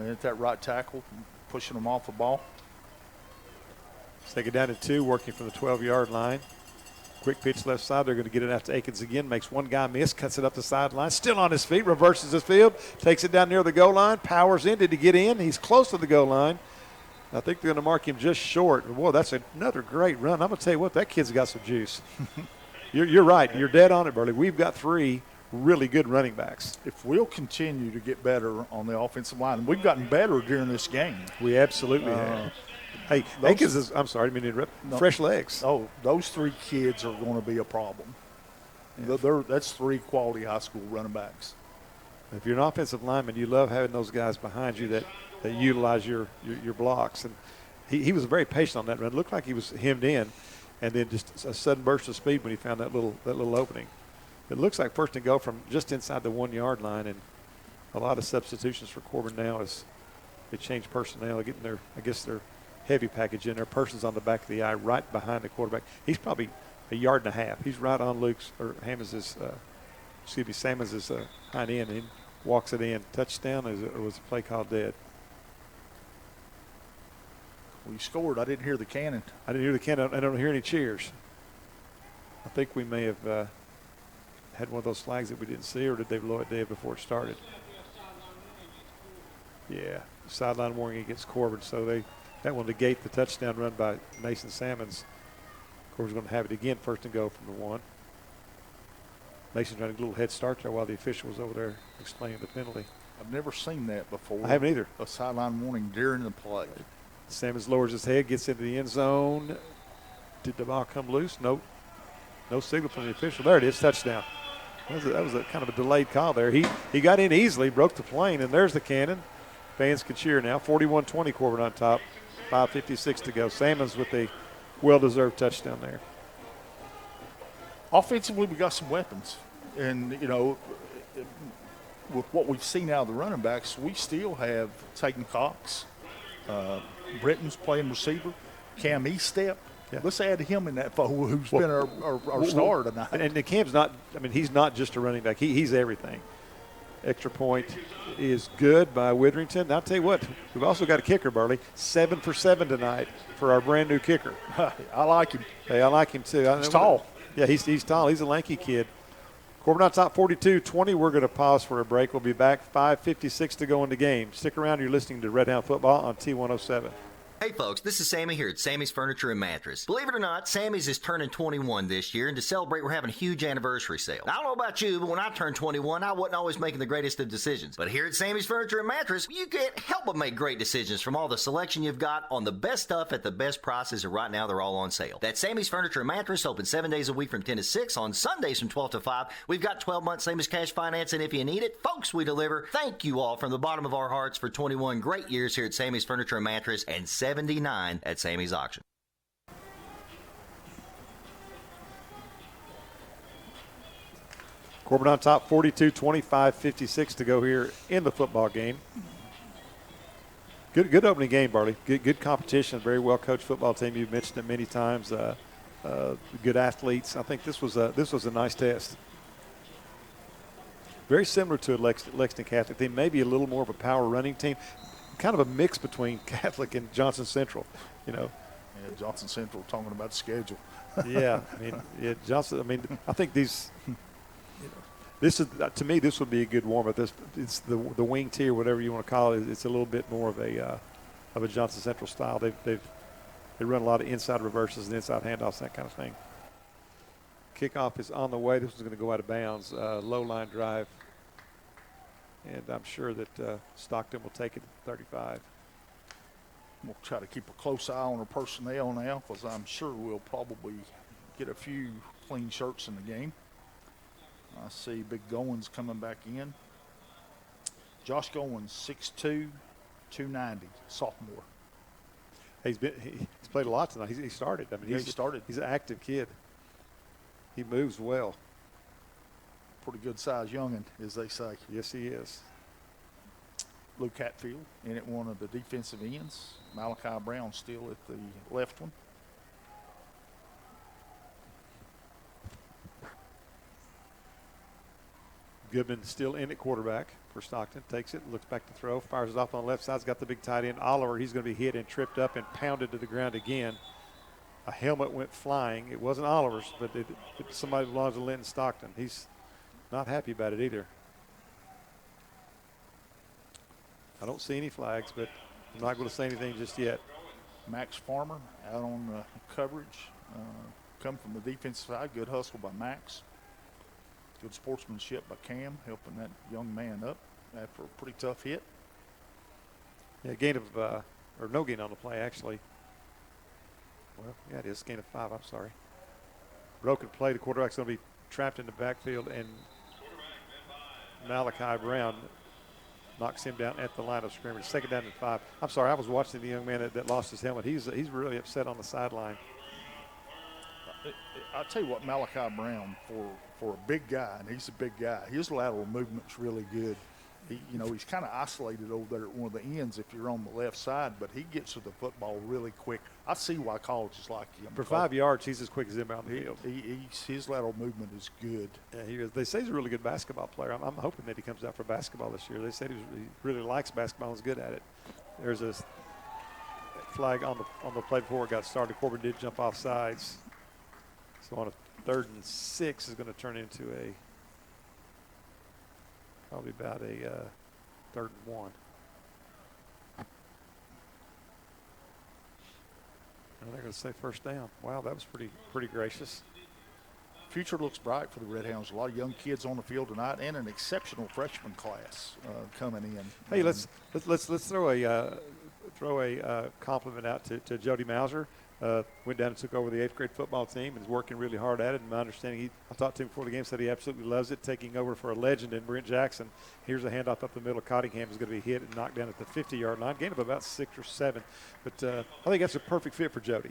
at that right tackle, pushing him off the ball. Take it down to 2, working from the 12-yard line. Quick pitch left side. They're going to get it out to Akins again. Makes one guy miss. Cuts it up the sideline. Still on his feet. Reverses his field. Takes it down near the goal line. Powers in. Did he get in? He's close to the goal line. I think they're going to mark him just short. Boy, that's another great run. I'm going to tell you what, that kid's got some juice. You're right. You're dead on it, Burley. We've got 3 really good running backs. If we'll continue to get better on the offensive line, and we've gotten better during this game. We absolutely have. Hey, Akins is, I'm sorry, I didn't mean to interrupt. No. Fresh legs. Oh, those 3 kids are going to be a problem. Yeah. That's 3 quality high school running backs. If you're an offensive lineman, you love having those guys behind you that utilize your blocks. And he was very patient on that run. It looked like he was hemmed in, and then just a sudden burst of speed when he found that little opening. It looks like 1st and go from just inside the 1-yard line, and a lot of substitutions for Corbin now as they change personnel, getting their heavy package in there. Person's on the back of the eye, right behind the quarterback. He's probably a yard and a half. He's right on Sammons' hind end, and he walks it in. Touchdown, or was the play called dead? We scored. I didn't hear the cannon. I didn't hear the cannon. I don't hear any cheers. I think we may have had one of those flags that we didn't see, or did they blow it dead before it started? Yeah, sideline warning against Corbin, so that will negate the touchdown run by Mason Sammons. Corbin's going to have it again, 1st and go from the 1. Mason trying to get a little head start there while the official was over there explaining the penalty. I've never seen that before. I haven't either. A sideline warning during the play. Sammons lowers his head, gets into the end zone. Did the ball come loose? Nope. No signal from the official. There it is, touchdown. That was a kind of a delayed call there. He got in easily, broke the plane, and there's the cannon. Fans can cheer now. 41-20 Corbin on top. 5:56 to go. Sammons with a well-deserved touchdown there. Offensively, we got some weapons. And, with what we've seen out of the running backs, we still have Tatum Cox. Britton's playing receiver. Cam Estep. Yeah. Let's add him in that fold, who's been our star tonight. And Cam's not – he's not just a running back. He's everything. Extra point is good by Witherington. I'll tell you what, we've also got a kicker, Burley. 7 for 7 tonight for our brand-new kicker. I like him. Hey, I like him too. He's tall. Yeah, he's tall. He's a lanky kid. Corbin on top, 42-20. We're going to pause for a break. We'll be back. 5:56 to go in the game. Stick around. You're listening to Red Hound Football on T107. Hey folks, this is Sammy here at Sammy's Furniture and Mattress. Believe it or not, Sammy's is turning 21 this year, and to celebrate, we're having a huge anniversary sale. Now, I don't know about you, but when I turned 21, I wasn't always making the greatest of decisions. But here at Sammy's Furniture and Mattress, you can't help but make great decisions from all the selection you've got on the best stuff at the best prices, and right now they're all on sale. That's Sammy's Furniture and Mattress, open 7 days a week from 10 to 6, on Sundays from 12 to 5. We've got 12-month same as cash financing if you need it. Folks, we deliver. Thank you all from the bottom of our hearts for 21 great years here at Sammy's Furniture and Mattress, and 79 at Sammy's Auction. Corbin on top, 42-25, 56 to go here in the football game. Good opening game, Barley. Good competition, very well coached football team. You've mentioned it many times. Good athletes. I think this was a nice test. Very similar to a Lexington Catholic team, maybe a little more of a power running team. Kind of a mix between Catholic and Johnson Central, Yeah, Johnson Central talking about schedule. Yeah, Johnson. I think these. This is to me. This would be a good warm-up. It's the wing tee or whatever you want to call it. It's a little bit more of a Johnson Central style. They run a lot of inside reverses and inside handoffs, that kind of thing. Kickoff is on the way. This one's going to go out of bounds. Low line drive. And I'm sure that Stockton will take it at 35. We'll try to keep a close eye on our personnel now, because I'm sure we'll probably get a few clean shirts in the game. I see Big Goins coming back in. Josh Goins, 6'2", 290, sophomore. He's played a lot tonight. He started. I mean, he started. He's an active kid. He moves well. Pretty good size youngin', as they say. Yes, he is. Luke Hatfield in at one of the defensive ends. Malachi Brown still at the left one. Goodman still in at quarterback for Stockton. Takes it, looks back to throw, fires it off on the left side. He's got the big tight end, Oliver. He's going to be hit and tripped up and pounded to the ground again. A helmet went flying. It wasn't Oliver's, but somebody belongs to Linton-Stockton. He's not happy about it either. I don't see any flags, but I'm not going to say anything just yet. Max Farmer out on coverage. Come from the defensive side. Good hustle by Max. Good sportsmanship by Cam, helping that young man up after a pretty tough hit. Yeah, gain of, or no gain on the play, actually. Well, yeah, it is. Gain of 5, I'm sorry. Broken play. The quarterback's going to be trapped in the backfield, and Malachi Brown knocks him down at the line of scrimmage. Second down and 5. I'm sorry, I was watching the young man that lost his helmet. He's really upset on the sideline. I'll tell you what, Malachi Brown, for a big guy, and he's a big guy, his lateral movement's really good. He's kind of isolated over there at one of the ends if you're on the left side, but he gets to the football really quick. I see why colleges like him. For 5 yards, he's as quick as him out in the field. His lateral movement is good. Yeah, he is. They say he's a really good basketball player. I'm hoping that he comes out for basketball this year. They said he really likes basketball and is good at it. There's a flag on the play before it got started. Corbin did jump off sides. So on a 3rd and 6 is going to turn into probably about a 3rd and 1. And they're going to say first down. Wow, that was pretty gracious. Future looks bright for the Red Hounds. A lot of young kids on the field tonight, and an exceptional freshman class coming in. Hey, let's throw a compliment out to Jody Mauser. Went down and took over the 8th grade football team and is working really hard at it. And my understanding, I talked to him before the game, said he absolutely loves it, taking over for a legend in Brent Jackson. Here's a handoff up the middle. Cottingham is going to be hit and knocked down at the 50-yard line. Gain of about 6 or 7. But I think that's a perfect fit for Jody.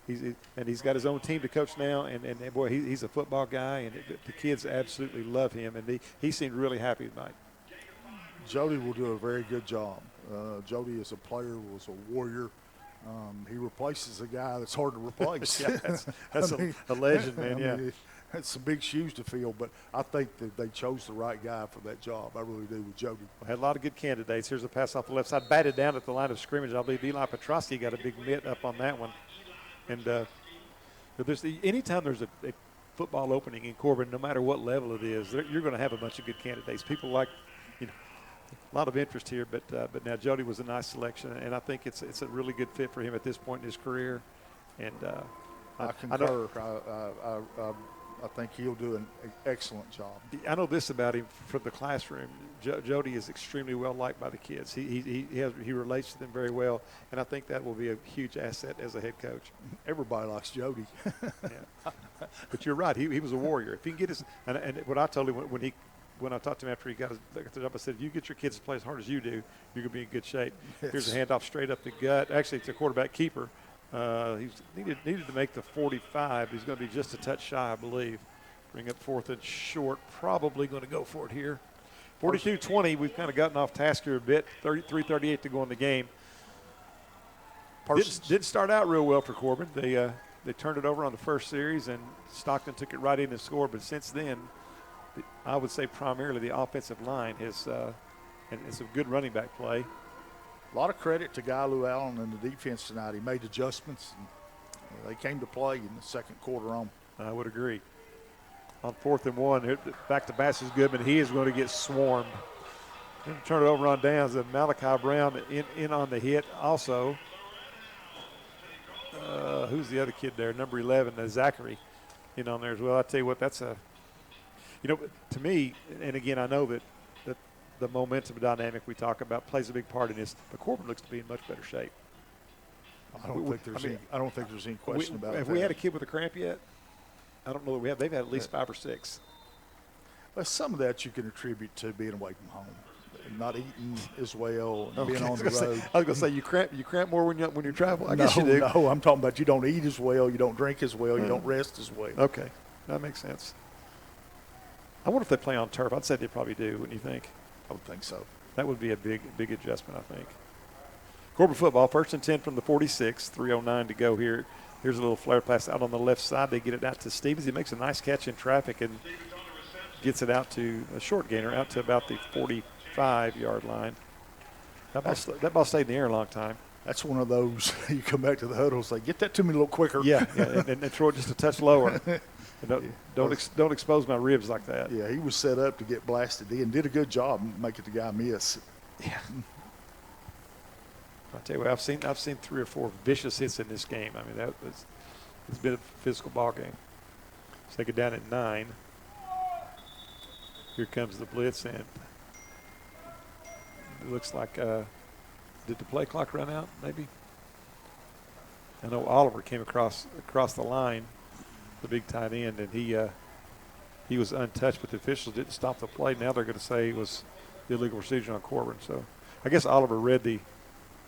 He's got his own team to coach now, and boy, he's a football guy, and the kids absolutely love him, and he seemed really happy tonight. Jody will do a very good job. Jody as a player was a warrior. He replaces a guy that's hard to replace. Yeah, that's a legend, man. Yeah, that's some big shoes to fill, but I think that they chose the right guy for that job. I really do with Jody. We had a lot of good candidates. Here's a pass off the left side, batted down at the line of scrimmage. I believe Eli Petrosky got a big mitt up on that one. And anytime there's a football opening in Corbin, no matter what level it is, you're going to have a bunch of good candidates. People like, a lot of interest here, but now Jody was a nice selection, and I think it's a really good fit for him at this point in his career. And I concur. I think he'll do an excellent job. I know this about him from the classroom. Jody is extremely well liked by the kids. He relates to them very well, and I think that will be a huge asset as a head coach. Everybody likes Jody. Yeah. But you're right. He was a warrior. If he can get his and what I told him when I talked to him after he got the job, I said, if you get your kids to play as hard as you do, you're going to be in good shape. Yes. Here's a handoff straight up the gut. Actually, it's a quarterback keeper. He needed to make the 45. He's going to be just a touch shy, I believe. Bring up 4th and short. Probably going to go for it here. 42-20. We've kind of gotten off task here a bit. 3:38 to go in the game. Didn't start out real well for Corbin. They turned it over on the first series, and Stockton took it right in and scored. But since then, I would say primarily the offensive line has and it's a good running back play. A lot of credit to Guy Lou Allen and the defense tonight. He made adjustments, and they came to play in the second quarter on. I would agree. On 4th and 1, back to Bassis Goodman. He is going to get swarmed. Turn it over on downs. And Malachi Brown in on the hit also. Who's the other kid there? Number 11, Zachary. in on there as well. I tell you what, that's to me, and again, I know that the momentum dynamic we talk about plays a big part in this, but Corbin looks to be in much better shape. I don't think there's any question about it. Have we had a kid with a cramp yet? I don't know that we have. They've had at least 5 or 6. Well, some of that you can attribute to being away from home, not eating as well, and being on the road. I was going to say you cramp more when you travel. I No, guess you do. No, I'm talking about you don't eat as well, you don't drink as well, you don't rest as well. Okay, that makes sense. I wonder if they play on turf. I'd say they probably do. Wouldn't you think? I would think so. That would be a big adjustment, I think. Corbin football, 1st and 10 from the 46, 3:09 to go here. Here's a little flare pass out on the left side. They get it out to Stevens. He makes a nice catch in traffic and gets it out to a short gainer, out to about the 45-yard line. That ball stayed in the air a long time. That's one of those, you come back to the huddle and say, get that to me a little quicker. Yeah, and throw it just a touch lower. Don't expose my ribs like that. Yeah, he was set up to get blasted in. Did a good job making the guy miss. Yeah. I tell you what, I've seen 3 or 4 vicious hits in this game. I mean, it's been a physical ball game. So they get down at 9. Here comes the blitz, and it looks like did the play clock run out? Maybe. I know Oliver came across the line, the big tight end, and he was untouched, but the officials didn't stop the play. Now they're going to say it was the illegal procedure on Corbin. So I guess Oliver read the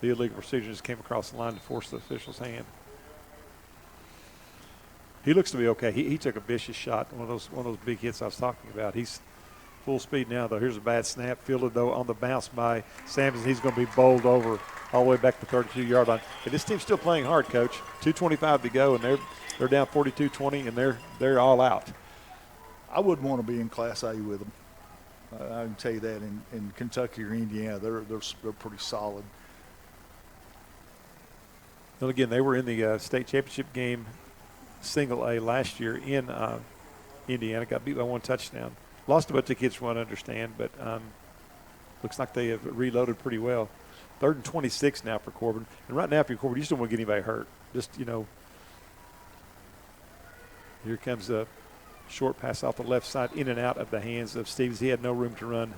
illegal procedure, just came across the line to force the official's hand. He looks to be okay. He took a vicious shot, one of those big hits I was talking about. He's full speed now, though. Here's a bad snap, fielded, though, on the bounce by Sampson. He's going to be bowled over all the way back to the 32-yard line. And this team's still playing hard, Coach. 2:25 to go, and they're down 42-20, and they're all out. I wouldn't want to be in Class A with them. I can tell you that in Kentucky or Indiana, they're pretty solid. And again, they were in the state championship game, single A last year in Indiana. Got beat by 1 touchdown. Lost a bunch of kids from what I understand, but looks like they have reloaded pretty well. 3rd and 26 now for Corbin. And right now for Corbin, you just don't want to get anybody hurt. Just, here comes a short pass off the left side, in and out of the hands of Stevens. He had no room to run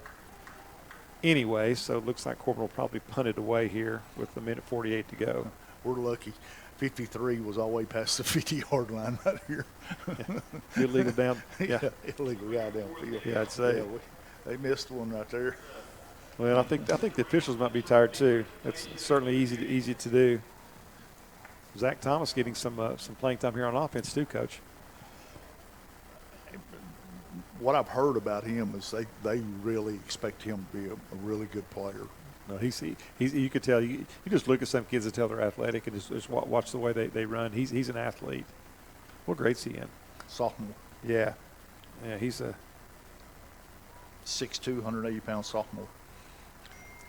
anyway, so it looks like Corbin will probably punt it away here with 1:48 to go. We're lucky. 53 was all the way past the 50-yard line right here. Yeah. Illegal down. Yeah. Illegal guy downfield. Yeah, I'd say. Yeah, they missed one right there. Well, I think the officials might be tired too. It's certainly easy to do. Zach Thomas getting some playing time here on offense too, Coach. What I've heard about him is they really expect him to be a really good player. No, he's you could tell. You just look at some kids and tell they're athletic and just watch the way they run. He's an athlete. What grade's he in? Sophomore. Yeah, he's a 6'2", 180-pound sophomore.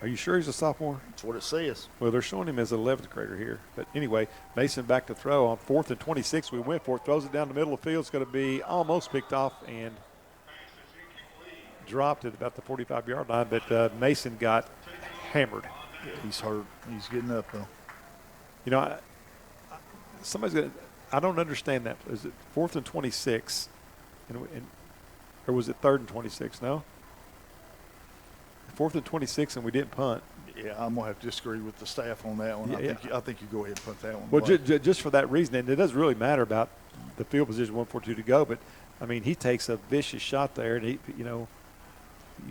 Are you sure he's a sophomore? That's what it says. Well, they're showing him as an 11th grader here. But anyway, Mason back to throw on 4th and 26. We went for it. Throws it down the middle of the field. It's going to be almost picked off and dropped at about the 45-yard line. But Mason got hammered. Yeah, he's hurt. He's getting up though. Somebody's going to – I don't understand that. Is it 4th and 26? Or was it 3rd and 26? No? 4th and 26, and we didn't punt. Yeah, I'm going to have to disagree with the staff on that one. Yeah, I think you go ahead and punt that one. Well, just for that reason, and it doesn't really matter about the field position, 142 to go, but, I mean, he takes a vicious shot there, and, you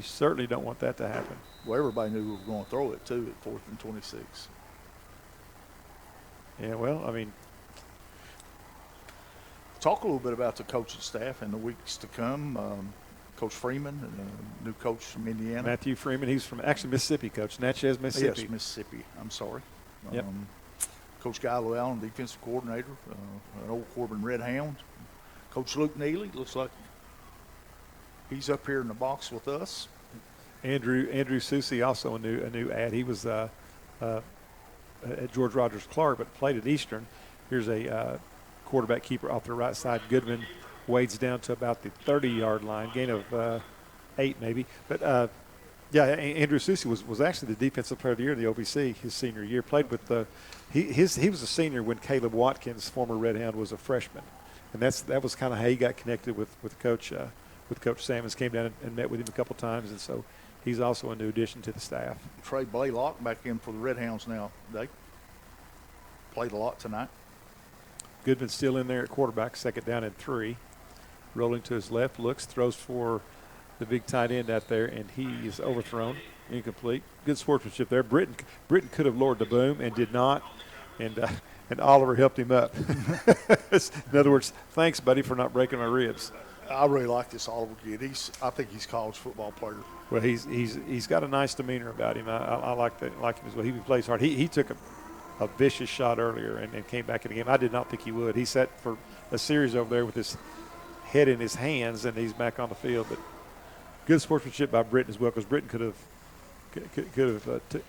certainly don't want that to happen. Well, everybody knew we were going to throw it, too, at 4th and 26. Yeah, well, I mean. Talk a little bit about the coaching staff in the weeks to come. Coach Freeman, new coach from Indiana. Matthew Freeman, he's from actually Mississippi, Coach. Natchez, Mississippi. Yes, Mississippi. I'm sorry. Yep. Coach Guy Llewellyn, defensive coordinator, an old Corbin Red Hound. Coach Luke Neely, looks like he's up here in the box with us. Andrew Susi, also a new ad. He was at George Rogers Clark, but played at Eastern. Here's a quarterback keeper off the right side. Goodman wades down to about the 30-yard line, gain of 8 maybe. But, Andrew Susi was actually the defensive player of the year in the OVC his senior year. Played with he was a senior when Caleb Watkins, former Red Hound, was a freshman. and that was kind of how he got connected with Coach Sammons. Came down and met with him a couple times, and so he's also a new addition to the staff. Trey Blaylock back in for the Red Hounds now. They played a lot tonight. Goodman's still in there at quarterback, 2nd down and 3. Rolling to his left, looks, throws for the big tight end out there, and he is overthrown, incomplete. Good sportsmanship there. Britton could have lowered the boom and did not, and Oliver helped him up. In other words, thanks, buddy, for not breaking my ribs. I really like this Oliver kid. I think he's a college football player. Well, he's got a nice demeanor about him. I like him as well. He plays hard. He took a vicious shot earlier and came back in the game. I did not think he would. He sat for a series over there with his head in his hands, and he's back on the field. But good sportsmanship by Britton as well, because Britton could have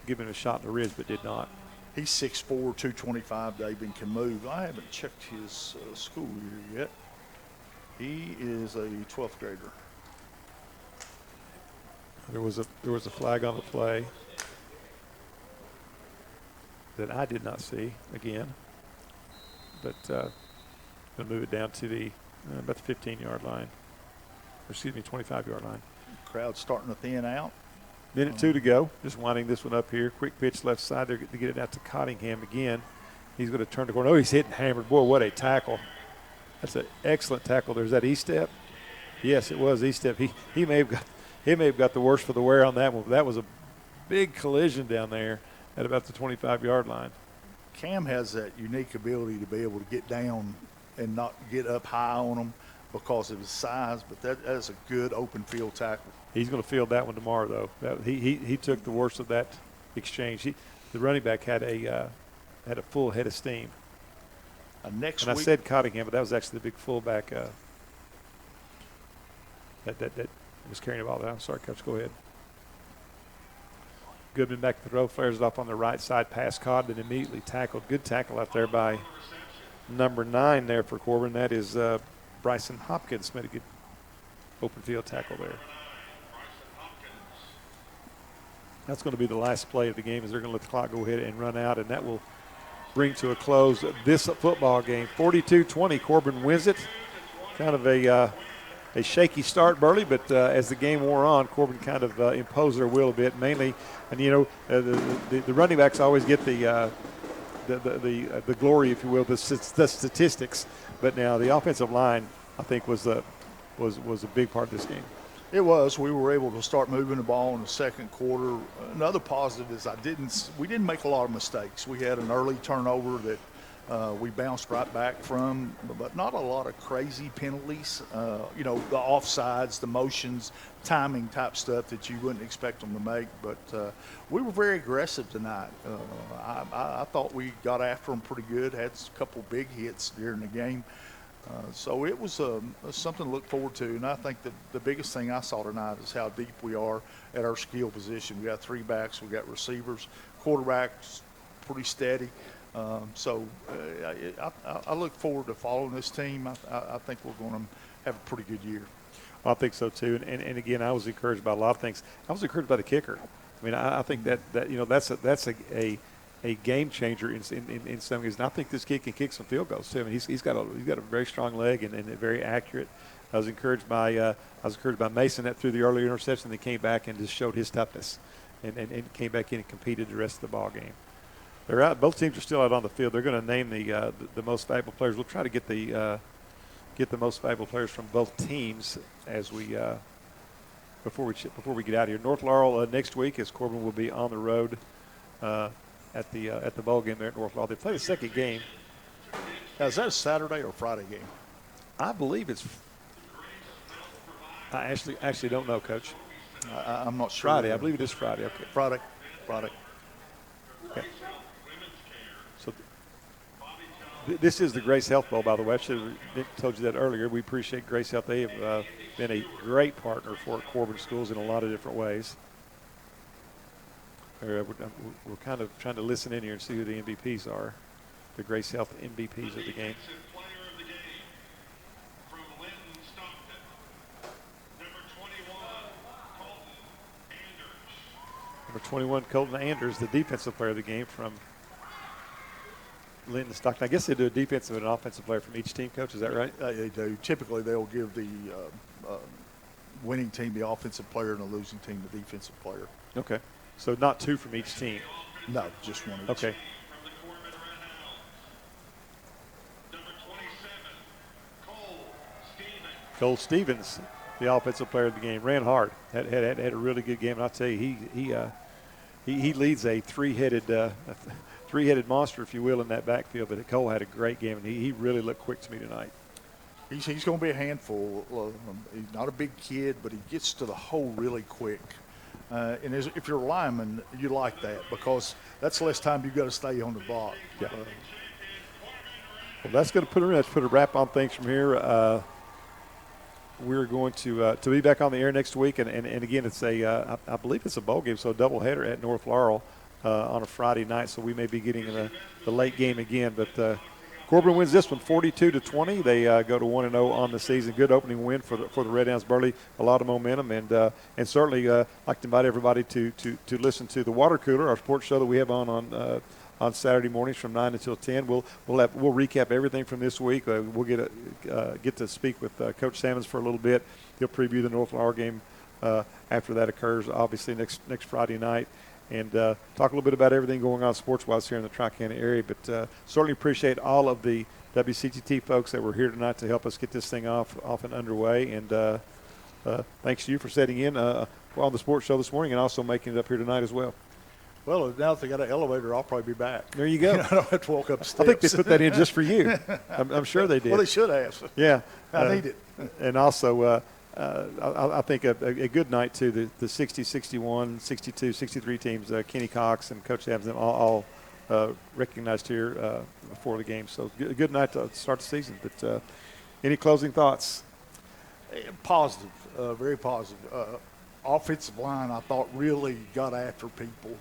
given him a shot in the ribs, but did not. He's 6'4", 225, Dave, and can move. I haven't checked his school year yet. He is a 12th grader. There was a flag on the play that I did not see again, but going to move it down to the about the 15-yard line, or excuse me, 25-yard line. Crowd's starting to thin out. Minute 2 to go. Just winding this one up here. Quick pitch left side there to get it out to Cottingham again. He's going to turn the corner. Oh, he's hitting hammered. Boy, what a tackle. That's an excellent tackle. There's that E-step. Yes, it was E-step. He may have got the worst for the wear on that one. But that was a big collision down there at about the 25-yard line. Cam has that unique ability to be able to get down and not get up high on them because of his size, but that is a good open field tackle. He's going to field that one tomorrow, though. He took the worst of that exchange. The running back had a full head of steam. Next week, I said Cottingham, but that was actually the big fullback that was carrying the ball. I'm sorry, Coach. Go ahead. Goodman back to throw, flares it off on the right side, pass caught, then immediately tackled. Good tackle out there by number 9 there for Corbin. That is Bryson Hopkins. Made a good open field tackle there. That's going to be the last play of the game, as they're going to let the clock go ahead and run out, and that will bring to a close this football game. 42-20, Corbin wins it. Kind of a shaky start, Burley, but as the game wore on, Corbin kind of imposed their will a bit, mainly. And the running backs always get the glory, if you will, the statistics. But now the offensive line, I think, was a big part of this game. It was. We were able to start moving the ball in the second quarter. Another positive is we didn't make a lot of mistakes. We had an early turnover that we bounced right back from, but not a lot of crazy penalties. The offsides, the motions, timing type stuff that you wouldn't expect them to make. But we were very aggressive tonight. I thought we got after them pretty good, had a couple big hits during the game. So it was something to look forward to, and I think the biggest thing I saw tonight is how deep we are at our skill position. We got 3 backs, we got receivers, quarterbacks pretty steady. So I look forward to following this team. I think we're going to have a pretty good year. Well, I think so too. And again, I was encouraged by a lot of things. I was encouraged by the kicker. I mean, I think that's a game changer in some ways. And I think this kid can kick some field goals too. I mean, he's got a very strong leg and very accurate. I was encouraged by Mason that threw the early interception, and came back and just showed his toughness, and came back in and competed the rest of the ball game. They're out. Both teams are still out on the field. They're going to name the most valuable players. We'll try to get the most valuable players from both teams as we before we get out of here. North Laurel next week, as Corbin will be on the road at the bowl game there at North Laurel. They play the second game. Now, is that a Saturday or Friday game? I believe it's. I actually don't know, Coach. I'm not sure. Friday. I believe it is Friday. Okay. Friday. Okay. So this is the Grace Health Bowl, by the way. I should have told you that earlier. We appreciate Grace Health. They have been a great partner for Corbin Schools in a lot of different ways. We're kind of trying to listen in here and see who the MVPs are, the Grace Health MVPs of the game. Number 21, Colton Anders, the defensive player of the game from Linton-Stockton. I guess they do a defensive and an offensive player from each team, Coach. Is that right? They do. Typically, they'll give the winning team the offensive player and the losing team the defensive player. Okay. So not two from each team. No, just one each. Okay. Cole Stevens, the offensive player of the game, ran hard. Had a really good game. And I'll tell you, he leads a three-headed monster, if you will, in that backfield. But Cole had a great game, and he really looked quick to me tonight. He's going to be a handful. He's not a big kid, but he gets to the hole really quick. And if you're a lineman, you like that because that's less time you've got to stay on the block. Yeah. Well, that's going to put a wrap on things from here. We're going to be back on the air next week, and again, it's I believe it's a bowl game, so a doubleheader at North Laurel on a Friday night. So we may be getting the late game again, but. Corbin wins this one 42-20. They go to 1-0 on the season. Good opening win for the Red Downs Burley. A lot of momentum, and certainly like to invite everybody to listen to the Water Cooler, our sports show that we have on Saturday mornings from 9 until 10. We'll recap everything from this week. We'll get to speak with Coach Sammons for a little bit. He'll preview the North Laurel game after that occurs, obviously next Friday night. And talk a little bit about everything going on sports-wise here in the Tri-County area. But certainly appreciate all of the WCTT folks that were here tonight to help us get this thing off and underway. And thanks to you for setting in on the sports show this morning and also making it up here tonight as well. Well, now if they got an elevator, I'll probably be back. There you go. I don't have to walk up steps. I think they put that in just for you. I'm sure they did. Well, they should have. Yeah. I need it. And also I think a good night to the 60, 61, 62, 63 teams, Kenny Cox and Coach Adams, all recognized here before the game. So a good night to start the season. But any closing thoughts? Positive, very positive. Offensive line, I thought, really got after people.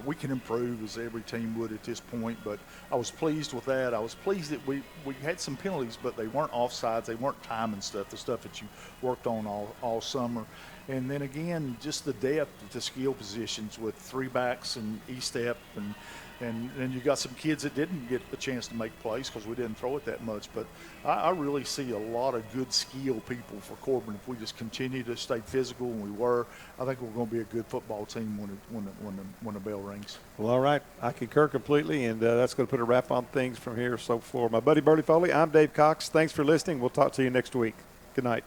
We can improve, as every team would at this point, but I was pleased with that. I was pleased that we had some penalties, but they weren't offsides. They weren't timing stuff, the stuff that you worked on all summer. And then, again, just the depth at the skill positions with three backs and E-step and you got some kids that didn't get a chance to make plays because we didn't throw it that much. But I really see a lot of good skill people for Corbin. If we just continue to stay physical, and we were, I think we're going to be a good football team when the bell rings. Well, all right. I concur completely, and that's going to put a wrap on things from here. So for my buddy Burley Foley, I'm Dave Cox. Thanks for listening. We'll talk to you next week. Good night.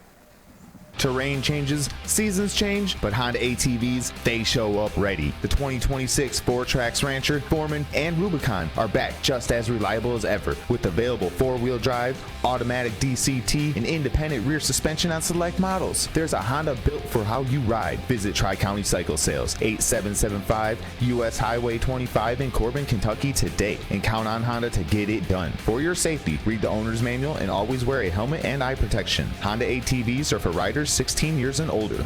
Terrain changes, seasons change, but Honda ATVs, they show up ready. The 2026 Four Tracks Rancher, Foreman, and Rubicon are back just as reliable as ever with available four-wheel drive, automatic DCT, and independent rear suspension on select models. There's a Honda built for how you ride. Visit Tri-County Cycle Sales, 8775 US Highway 25 in Corbin, Kentucky today, and count on Honda to get it done. For your safety, read the owner's manual and always wear a helmet and eye protection. Honda ATVs are for riders 16 years and older.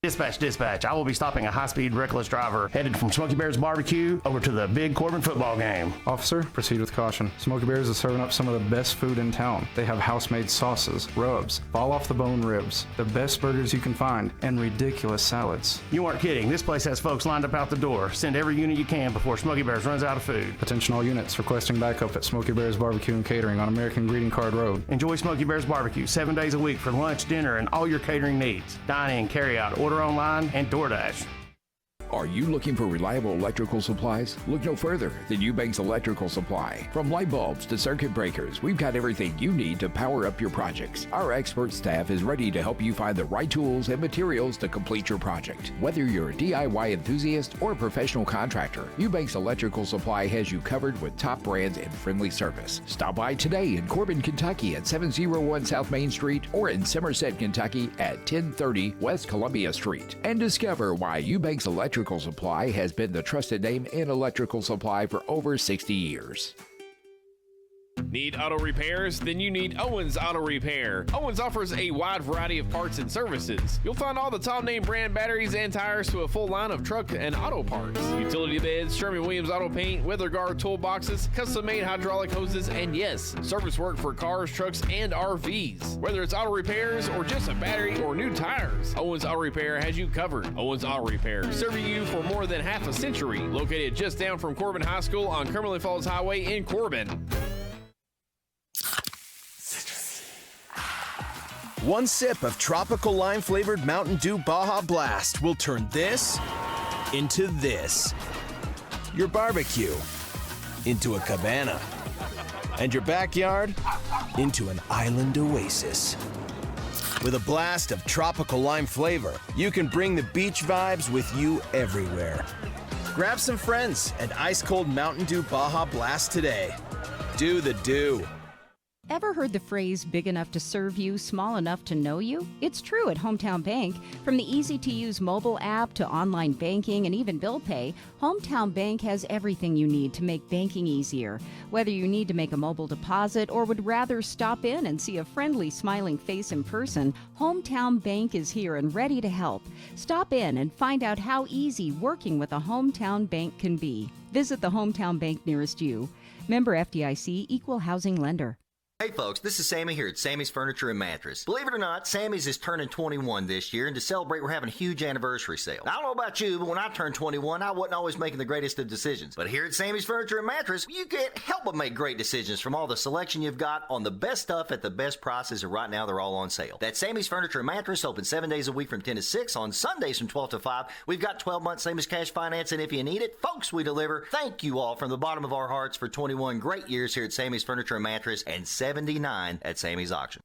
Dispatch. I will be stopping a high-speed, reckless driver headed from Smoky Bear's Barbecue over to the big Corbin football game. Officer, proceed with caution. Smoky Bear's is serving up some of the best food in town. They have house-made sauces, rubs, fall-off-the-bone ribs, the best burgers you can find, and ridiculous salads. You aren't kidding. This place has folks lined up out the door. Send every unit you can before Smoky Bear's runs out of food. Attention all units requesting backup at Smoky Bear's Barbecue and Catering on American Greeting Card Road. Enjoy Smoky Bear's Barbecue 7 days a week for lunch, dinner, and all your catering needs. Dine in, carry out, order online, and DoorDash. Are you looking for reliable electrical supplies? Look no further than Eubanks Electrical Supply. From light bulbs to circuit breakers, we've got everything you need to power up your projects. Our expert staff is ready to help you find the right tools and materials to complete your project. Whether you're a DIY enthusiast or a professional contractor, Eubanks Electrical Supply has you covered with top brands and friendly service. Stop by today in Corbin, Kentucky at 701 South Main Street or in Somerset, Kentucky at 1030 West Columbia Street and discover why Eubanks Electrical Supply has been the trusted name in electrical supply for over 60 years. Need auto repairs? Then you need Owens Auto Repair. Owens offers a wide variety of parts and services. You'll find all the top name brand batteries and tires to a full line of truck and auto parts. Utility beds, Sherman-Williams auto paint, weather guard toolboxes, custom-made hydraulic hoses, and yes, service work for cars, trucks, and RVs. Whether it's auto repairs or just a battery or new tires, Owens Auto Repair has you covered. Owens Auto Repair, serving you for more than half a century. Located just down from Corbin High School on Cumberland Falls Highway in Corbin. One sip of tropical lime-flavored Mountain Dew Baja Blast will turn this into this. Your barbecue into a cabana. And your backyard into an island oasis. With a blast of tropical lime flavor, you can bring the beach vibes with you everywhere. Grab some friends and ice-cold Mountain Dew Baja Blast today. Do the Dew. Ever heard the phrase big enough to serve you, small enough to know you? It's true at Hometown Bank. From the easy-to-use mobile app to online banking and even bill pay, Hometown Bank has everything you need to make banking easier. Whether you need to make a mobile deposit or would rather stop in and see a friendly, smiling face in person, Hometown Bank is here and ready to help. Stop in and find out how easy working with a Hometown Bank can be. Visit the Hometown Bank nearest you. Member FDIC, Equal Housing Lender. Hey folks, this is Sammy here at Sammy's Furniture and Mattress. Believe it or not, Sammy's is turning 21 this year, and to celebrate, we're having a huge anniversary sale. Now, I don't know about you, but when I turned 21, I wasn't always making the greatest of decisions. But here at Sammy's Furniture and Mattress, you can't help but make great decisions from all the selection you've got on the best stuff at the best prices, and right now they're all on sale. That's Sammy's Furniture and Mattress, open 7 days a week from 10 to 6, on Sundays from 12 to 5. We've got 12-month Sammy's cash financing if you need it. Folks, we deliver. Thank you all from the bottom of our hearts for 21 great years here at Sammy's Furniture and Mattress, and 79 at Sammy's Auction.